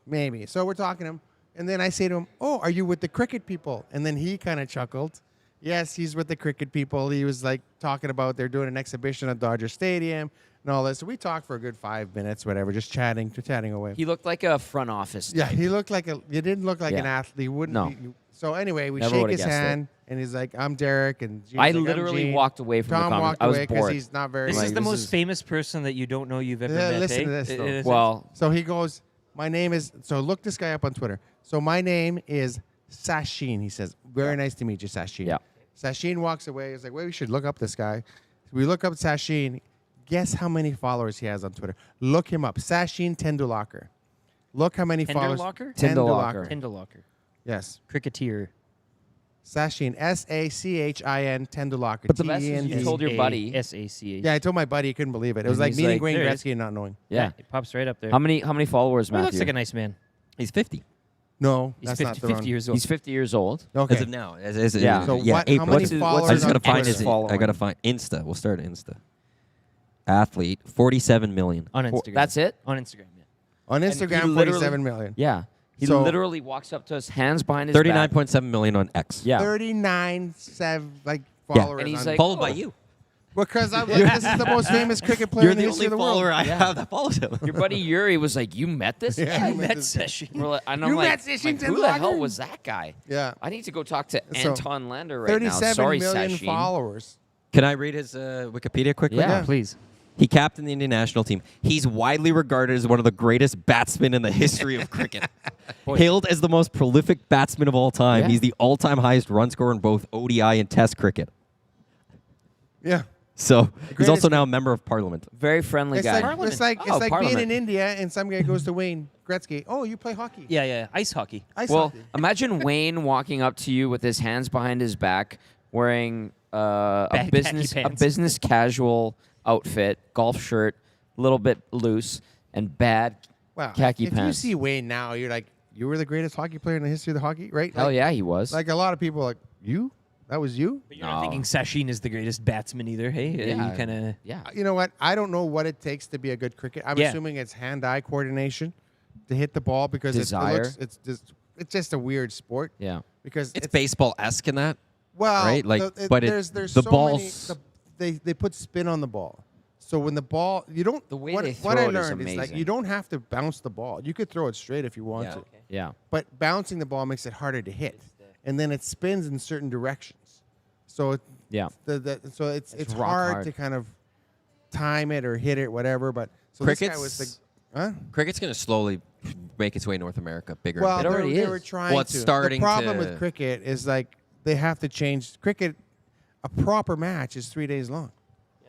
maybe. So we're talking to him, and then I say to him, "Oh, are you with the cricket people?" And then he kind of chuckled. Yes, he's with the cricket people. He was like talking about they're doing an exhibition at Dodger Stadium and all this. So we talked for a good 5 minutes, whatever, just chatting away. He looked like a front office. Yeah, type. he looked like he didn't look like an Yeah. athlete. He wouldn't. No. Be, so anyway, we Never shake would've his guessed it. hand, and he's like, "I'm Derek," and Gene's I like, "I'm literally Gene." walked away from the Tom conversation. walked I was away because bored. he's not very. This Like, is the this most is- famous person that you don't know you've ever Yeah, met. listen eh? to this, It- though. it is- Well, So he goes, "My name is." So look this guy up on Twitter. So my name is Sachin. He says, "Very nice to meet you, Sachin." Yeah. Sachin walks away. He's like, "Well, we should look up this guy." We look up Sachin. Guess how many followers he has on Twitter? Look him up. Sachin Tendulkar. Look how many followers. Tenderlocker? Tendulkar. Tendulkar. Yes. Cricketer. Sachin. Sachin Tendulkar. But the best is you told your buddy. S-A-C-H. Yeah, I told my buddy he couldn't believe it. It was And like he's meeting like, Wayne there it is. Gretzky and not knowing. Yeah. It pops right up there. How many followers, Well, he Matthew? looks like a nice man. He's 50 No, He's that's 50, not the 50 wrong. years old. He's 50 years old. Okay. as of now. Yeah. So yeah, what? How April. many What's his- followers? what's I just his gotta find X his. following? I gotta find Insta. We'll start at Insta. Athlete, 47 million. On Instagram. That's it? On Instagram, yeah. on he Instagram, literally- 47 million. Yeah. He So- literally walks up to us, hands behind his back. 39.7 million on X. Yeah. 39 like Yeah. followers. And he's on- like, Followed by oh. you. because I'm like, this is the most famous cricket player You're in the the history only of the world. follower I Yeah. have that follows him. Your buddy Yuri was like, "You met this Yeah. guy?" I met Met this guy. Sachin. We're like, and I'm You like, met Sachin who the hell Tendulkar? was that guy? Yeah. I need to go talk to So, Anton Lander right now. 37 Sorry, million Sachin. followers. Can I read his Wikipedia quickly? Yeah. Please. He captained the Indian national team. He's widely regarded as one of the greatest batsmen in the history of cricket. Hailed as the most prolific batsman of all time. Yeah. He's the all-time highest run scorer in both ODI and Test cricket. Yeah. So he's greatest- also now a member of Parliament. Very friendly It's guy. like, Parliament. it's like, Oh, it's like being Parliament. in India and some guy goes to Wayne Gretzky. Oh, you play hockey. Yeah, yeah. Ice hockey. Ice Well, hockey. imagine Wayne walking up to you with his hands behind his back, wearing a Bad business khaki a pants. business casual outfit, golf shirt, a little bit loose, and bad Wow. khaki if pants. you see Wayne now, you're like, you were the greatest hockey player in the history of the hockey, right? Hell Like- yeah, he was. Like a lot of people are like, you? That was you? But you're not No. thinking Sachin is the greatest batsman either, hey? Yeah. You kind of... yeah. You know what? I don't know what it takes to be a good cricket. I'm Yeah. assuming it's hand-eye coordination to hit the ball because Desire. it's just a weird sport. Yeah. Because It's baseball-esque in that. well, right? Like, but there's the so balls- they put spin on the ball. So when the ball, you don't. The way what, they what I throw it is learned is like amazing. you don't have to bounce the ball. You could throw it straight if you want Yeah. to. Okay. Yeah. But bouncing the ball makes it harder to hit, and then it spins in certain directions. So Yeah. so it's It's rock hard, hard. to kind of time it or hit it, whatever. But so this guy was Cricket's- the, huh? Cricket's going to slowly make its way to North America, bigger Well, and bigger. already they is. were trying Well, it's to. starting The problem to- with cricket is like they have to change cricket. A proper match is 3 days long,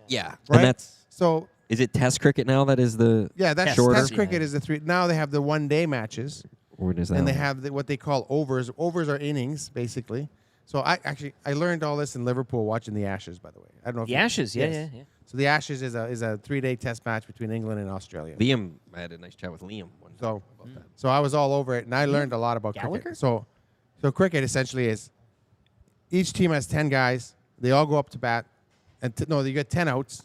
Yeah. right? And that's So is it Test cricket now that is the that's shorter? Test cricket is the 3. Now they have the 1-day matches, Or does that and they have what they call overs. Overs are innings, basically. So I learned all this in Liverpool watching the Ashes. By the way, I don't know if The you- Ashes, yeah, Yes. yeah, yeah. So the Ashes is a 3-day Test match between England and Australia. Liam, I had a nice chat with Liam one time So, about that. so I was all over it, and I learned a lot about Gallagher? cricket. So cricket essentially is each team has 10 guys. They all go up to bat, and you get 10 outs,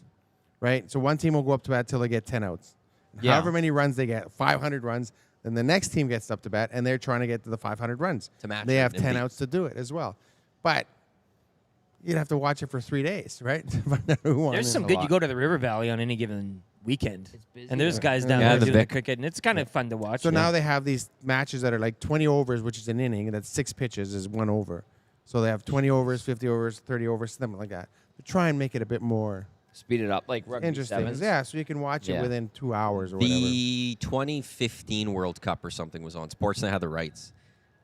right? So one team will go up to bat till they get 10 outs. Yeah. However many runs they get, 500 runs, then the next team gets up to bat, and they're trying to get to the 500 runs. To match They it have and 10 beat. outs to do it as well. But you'd have to watch it for 3 days, right? to find out who won. There's some a good. lot. You go to the River Valley on any given weekend, busy and there's there. guys down Yeah, there the doing the Vic. cricket, and it's kind of fun to watch. So now they have these matches that are like 20 overs, which is an inning, and that's 6 pitches is 1 over. So they have 20 overs, 50 overs, 30 overs, something like that. To try and make it a bit more Speed it up, like rugby interesting. sevens. Yeah, so you can watch it Yeah. within 2 hours or whatever. The 2015 World Cup or something was on. Sportsnet had the rights,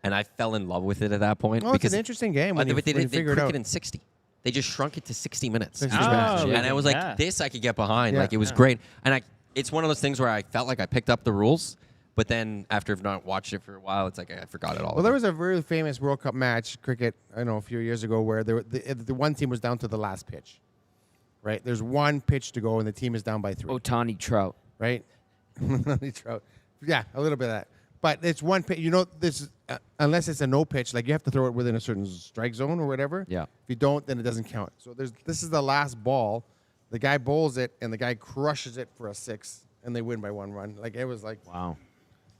and I fell in love with it at that point Oh, it's because an interesting game when you, but they when you did figure it cricket out. in 60. They just shrunk it to 60 minutes. 60 each minutes, match. yeah. And I was like, Yeah. this I could get behind. Yeah. Like it was great. And it's one of those things where I felt like I picked up the rules, but then after not watched it for a while, it's like I forgot it all. Well, there was a very famous World Cup match, cricket, I don't know, a few years ago, where the one team was down to the last pitch. Right? There's one pitch to go, and the team is down by 3. Otani Trout. Right? Trout. Yeah, a little bit of that. But it's one pitch. You know, this unless it's a no pitch, like you have to throw it within a certain strike zone or whatever. Yeah. If you don't, then it doesn't count. So this is the last ball. The guy bowls it, and the guy crushes it for a 6, and they win by 1 run. Like it was like Wow.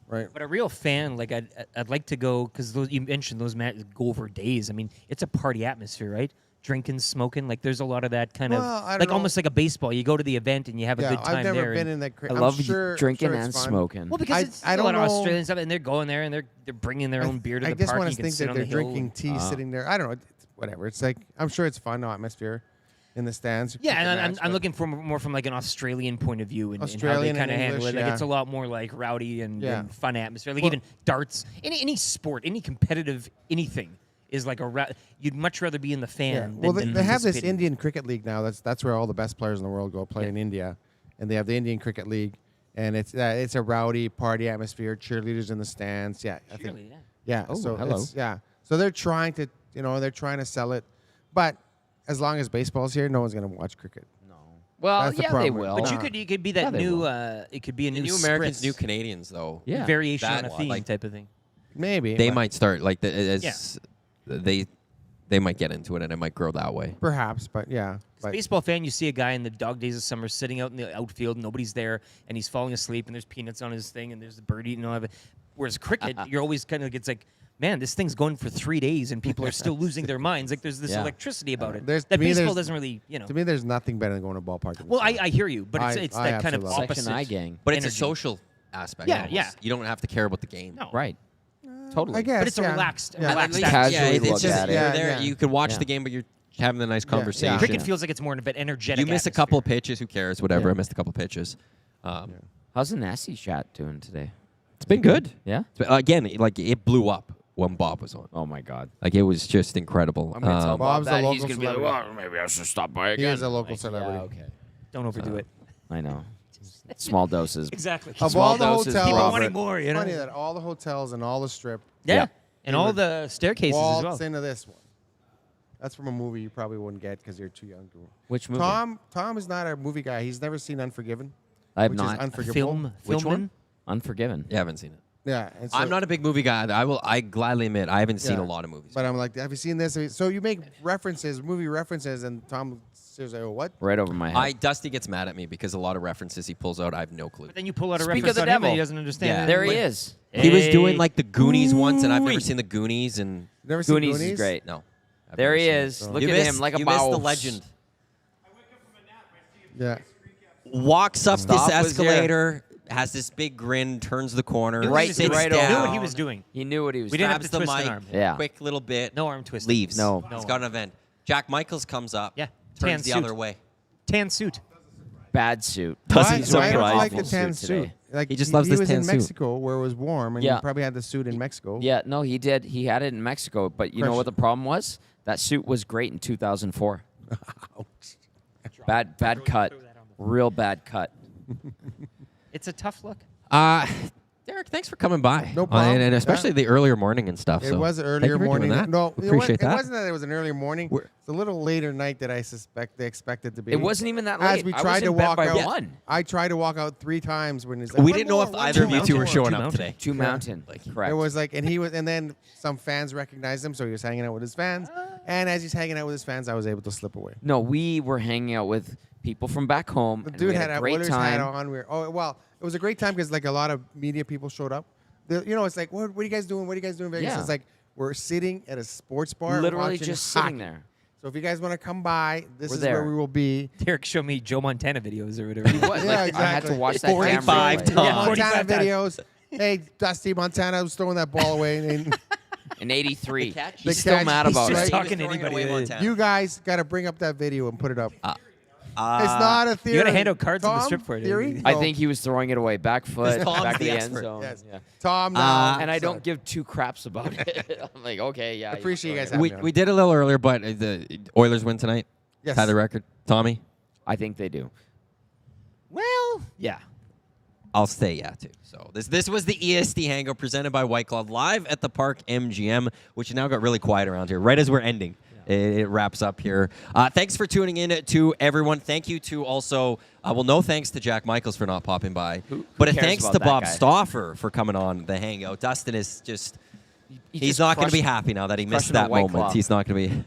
right. But a real fan, like I'd like to go because you mentioned those matches go over days. I mean, it's a party atmosphere, right? Drinking, smoking, like there's a lot of that kind Well, I of don't like know. almost like a baseball. You go to the event and you have a good time I've never there. been and- in that. I love drinking it's and fun. smoking. well, because it's I a don't lot of know- Australians up and they're going there and they're bringing their own beer to I the just park. want You to can think sit that on they're the hill drinking and- tea sitting there. I don't know. It's whatever. It's like I'm sure it's fun atmosphere in the stands. Yeah, and Cricket match, I'm but- looking for more from like an Australian point of view and how they Australian kind of and handle English, it. Like yeah. it's a lot more like rowdy and Yeah. fun atmosphere. Like Well- even darts, any sport, any competitive anything is like you'd much rather be in the fan. Yeah. Than, Well, than they have this participating. Indian cricket league now. That's where all the best players in the world go play in India, and they have the Indian cricket league, and it's a rowdy party atmosphere. Cheerleaders in the stands. Yeah, I think. Surely, yeah. Yeah. Oh, so hello. So they're trying to they're trying to sell it, but as long as baseball's here, no one's going to watch cricket. Well, That's the yeah, they problem. will. But you could be that Yeah, they new. will. It could be a The new new Americans, Spritz new Canadians, though. Yeah. variation That on a one, theme like- type of thing. Maybe They but might start like they might get into it and it might grow that way. perhaps, but yeah. But Baseball fan, you see a guy in the dog days of summer sitting out in the outfield, nobody's there, and he's falling asleep, and there's peanuts on his thing, and there's the bird eating all of it. Whereas cricket, you're always kind of it's like, man, this thing's going for 3 days, and people are still losing their minds. Like there's this Yeah. electricity about it. There's- That to me, baseball there's- doesn't really, to me, there's nothing better than going to a ballpark. in the Well, summer. I hear you, but it's I that kind of absolutely love it. opposite. Section I gang. But it's a energy. social aspect. Yeah, almost. yeah. You don't have to care about the game. No. Right. Totally. I guess, But it's a yeah. relaxed, Yeah. relaxed Yeah, atmosphere. Casually it's look just at it. you're Yeah, there. yeah. You can watch Yeah. the game, but you're having a nice conversation. Cricket feels like it's more a bit energetic. You miss a atmosphere. couple of pitches. Who cares? Whatever. Yeah. I missed a couple of pitches. How's the nasty shot doing today? It's been good. Yeah. Again, like it blew up when Bob was on. Oh my God. Like it was just incredible. I'm gonna tell Bob's Bob a that. He's local gonna be like, celebrity. well, maybe I should stop by He again. is a local Like, celebrity. Yeah, okay. Don't overdo it. I know. Small doses. Exactly. Of Small all the doses, hotels, People Robert. wanting more, you it's know. funny that all the hotels and all the strip Yeah. Yeah. And all the staircases as waltz well. into this one. That's from a movie you probably wouldn't get because you're too young to. Which movie? Tom is not a movie guy. He's never seen Unforgiven. I have which not. is unforgivable. Film, Which filming. one? Unforgiven. You haven't seen it. Yeah, and so- I'm not a big movie guy. I gladly admit I haven't seen Yeah. a lot of movies. But I'm like, have you seen this? So you make references, movie references, and Tom says, "Oh, what?" Right over my head. Dusty gets mad at me because a lot of references he pulls out, I have no clue. But then you pull out a Speak of reference the on him devil. and he doesn't understand. Yeah. it. there he Like, is. He was doing Hey. like the Goonies once, and I've never Ooh-wee. seen the Goonies, and Never seen Goonies Goonies? is great. no. I've There never he seen it. is. Look You at missed- him like a you missed the mouse. legend. Yeah. Walks up Stop this was here. escalator, has this big grin, turns the corner, Knew what Right- he was sits doing. right Knew down, what he was doing. He knew what he was We didn't have grabs to the twist an mic, arm. Yeah. quick little bit, No arm twisting. leaves. No. He's got an event. Jack Michaels comes up, Yeah. turns Tan the suit. other way. Tan suit. Bad suit. Doesn't He's surprise wearing I an don't like the awful tan suit suit. today. Like He just loves he this was tan in suit. Mexico where it was warm, and Yeah. he probably had the suit in Mexico. Yeah, no, he did. He had it in Mexico, but you know Fresh. what the problem was? That suit was great in 2004. Bad cut. Real bad cut. It's a tough look. Derek, thanks for coming by. No problem. And especially the earlier morning and stuff. It so was thank earlier you for morning. doing that. No, Appreciate it that. wasn't that it was an earlier morning. It's a little later night that they expected to be. It wasn't even that As late. we I tried was to in bed walk by out, 1. I tried to walk out 3 times when it's We didn't know if either of you two were showing up Mountain. today. Two Mountain. Correct. It was like, and then some fans recognized him, so he was hanging out with his fans. And as he's hanging out with his fans, I was able to slip away. No, we were hanging out with people from back home. The and dude we had a a great Oilers time. hat on. It was a great time because like a lot of media people showed up. It's like, what are you guys doing? What are you guys doing in Vegas? Yeah. It's like we're sitting at a sports bar, Literally watching just hockey. sitting there. So if you guys want to come by, this We're is there. where we will be. Derek showed me Joe Montana videos or whatever. What? Yeah, Like, I had to exactly. watch that 45 camera. times. Yeah, Yeah, Montana 45 times. videos. Hey, Dusty Montana was throwing that ball away. And In 83. catch? He's The still catch. mad He's about just it. talking to anybody. you guys got to bring up that video and put it up. It's Uh, not a theory. gotta hand out cards on the Tom, strip for it. Theory? I No. think he was throwing it away. Back foot, Tom's back of the the expert. end zone. Yes. Yeah. Tom, no. And I don't give 2 craps about it. I'm like, okay, yeah. Appreciate you guys throwing it. having we did a little earlier, but the Oilers win tonight. Yes. Tie the record. Tommy, I think they do. Well, yeah. I'll say yeah too. So this was the EST Hangout presented by White Claw live at the Park MGM, which now got really quiet around here. Right as we're ending, it wraps up here. Thanks for tuning in to everyone. Thank you to also no thanks to Jack Michaels for not popping by, but a cares thanks about to that Bob guy? Stauffer for coming on the Hangout. Dustin is just He he's just not going to be crushed- happy now that he missed crushing a that White moment. Claw. He's not going to be.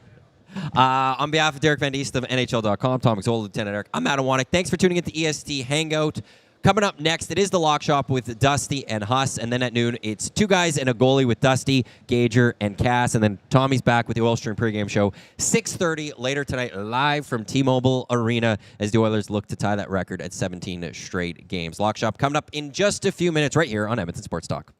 On behalf of Derek Van Diest of NHL.com, Tom Gazzola, Lieutenant Eric, I'm Adam Iwanyk. Thanks for tuning in to EST Hangout. Coming up next, it is the Lock Shop with Dusty and Huss, and then at noon, it's 2 guys and a goalie with Dusty, Gager, and Cass, and then Tommy's back with the Oil Stream pregame show, 6:30 later tonight, live from T-Mobile Arena as the Oilers look to tie that record at 17 straight games. Lock Shop coming up in just a few minutes right here on Edmonton Sports Talk.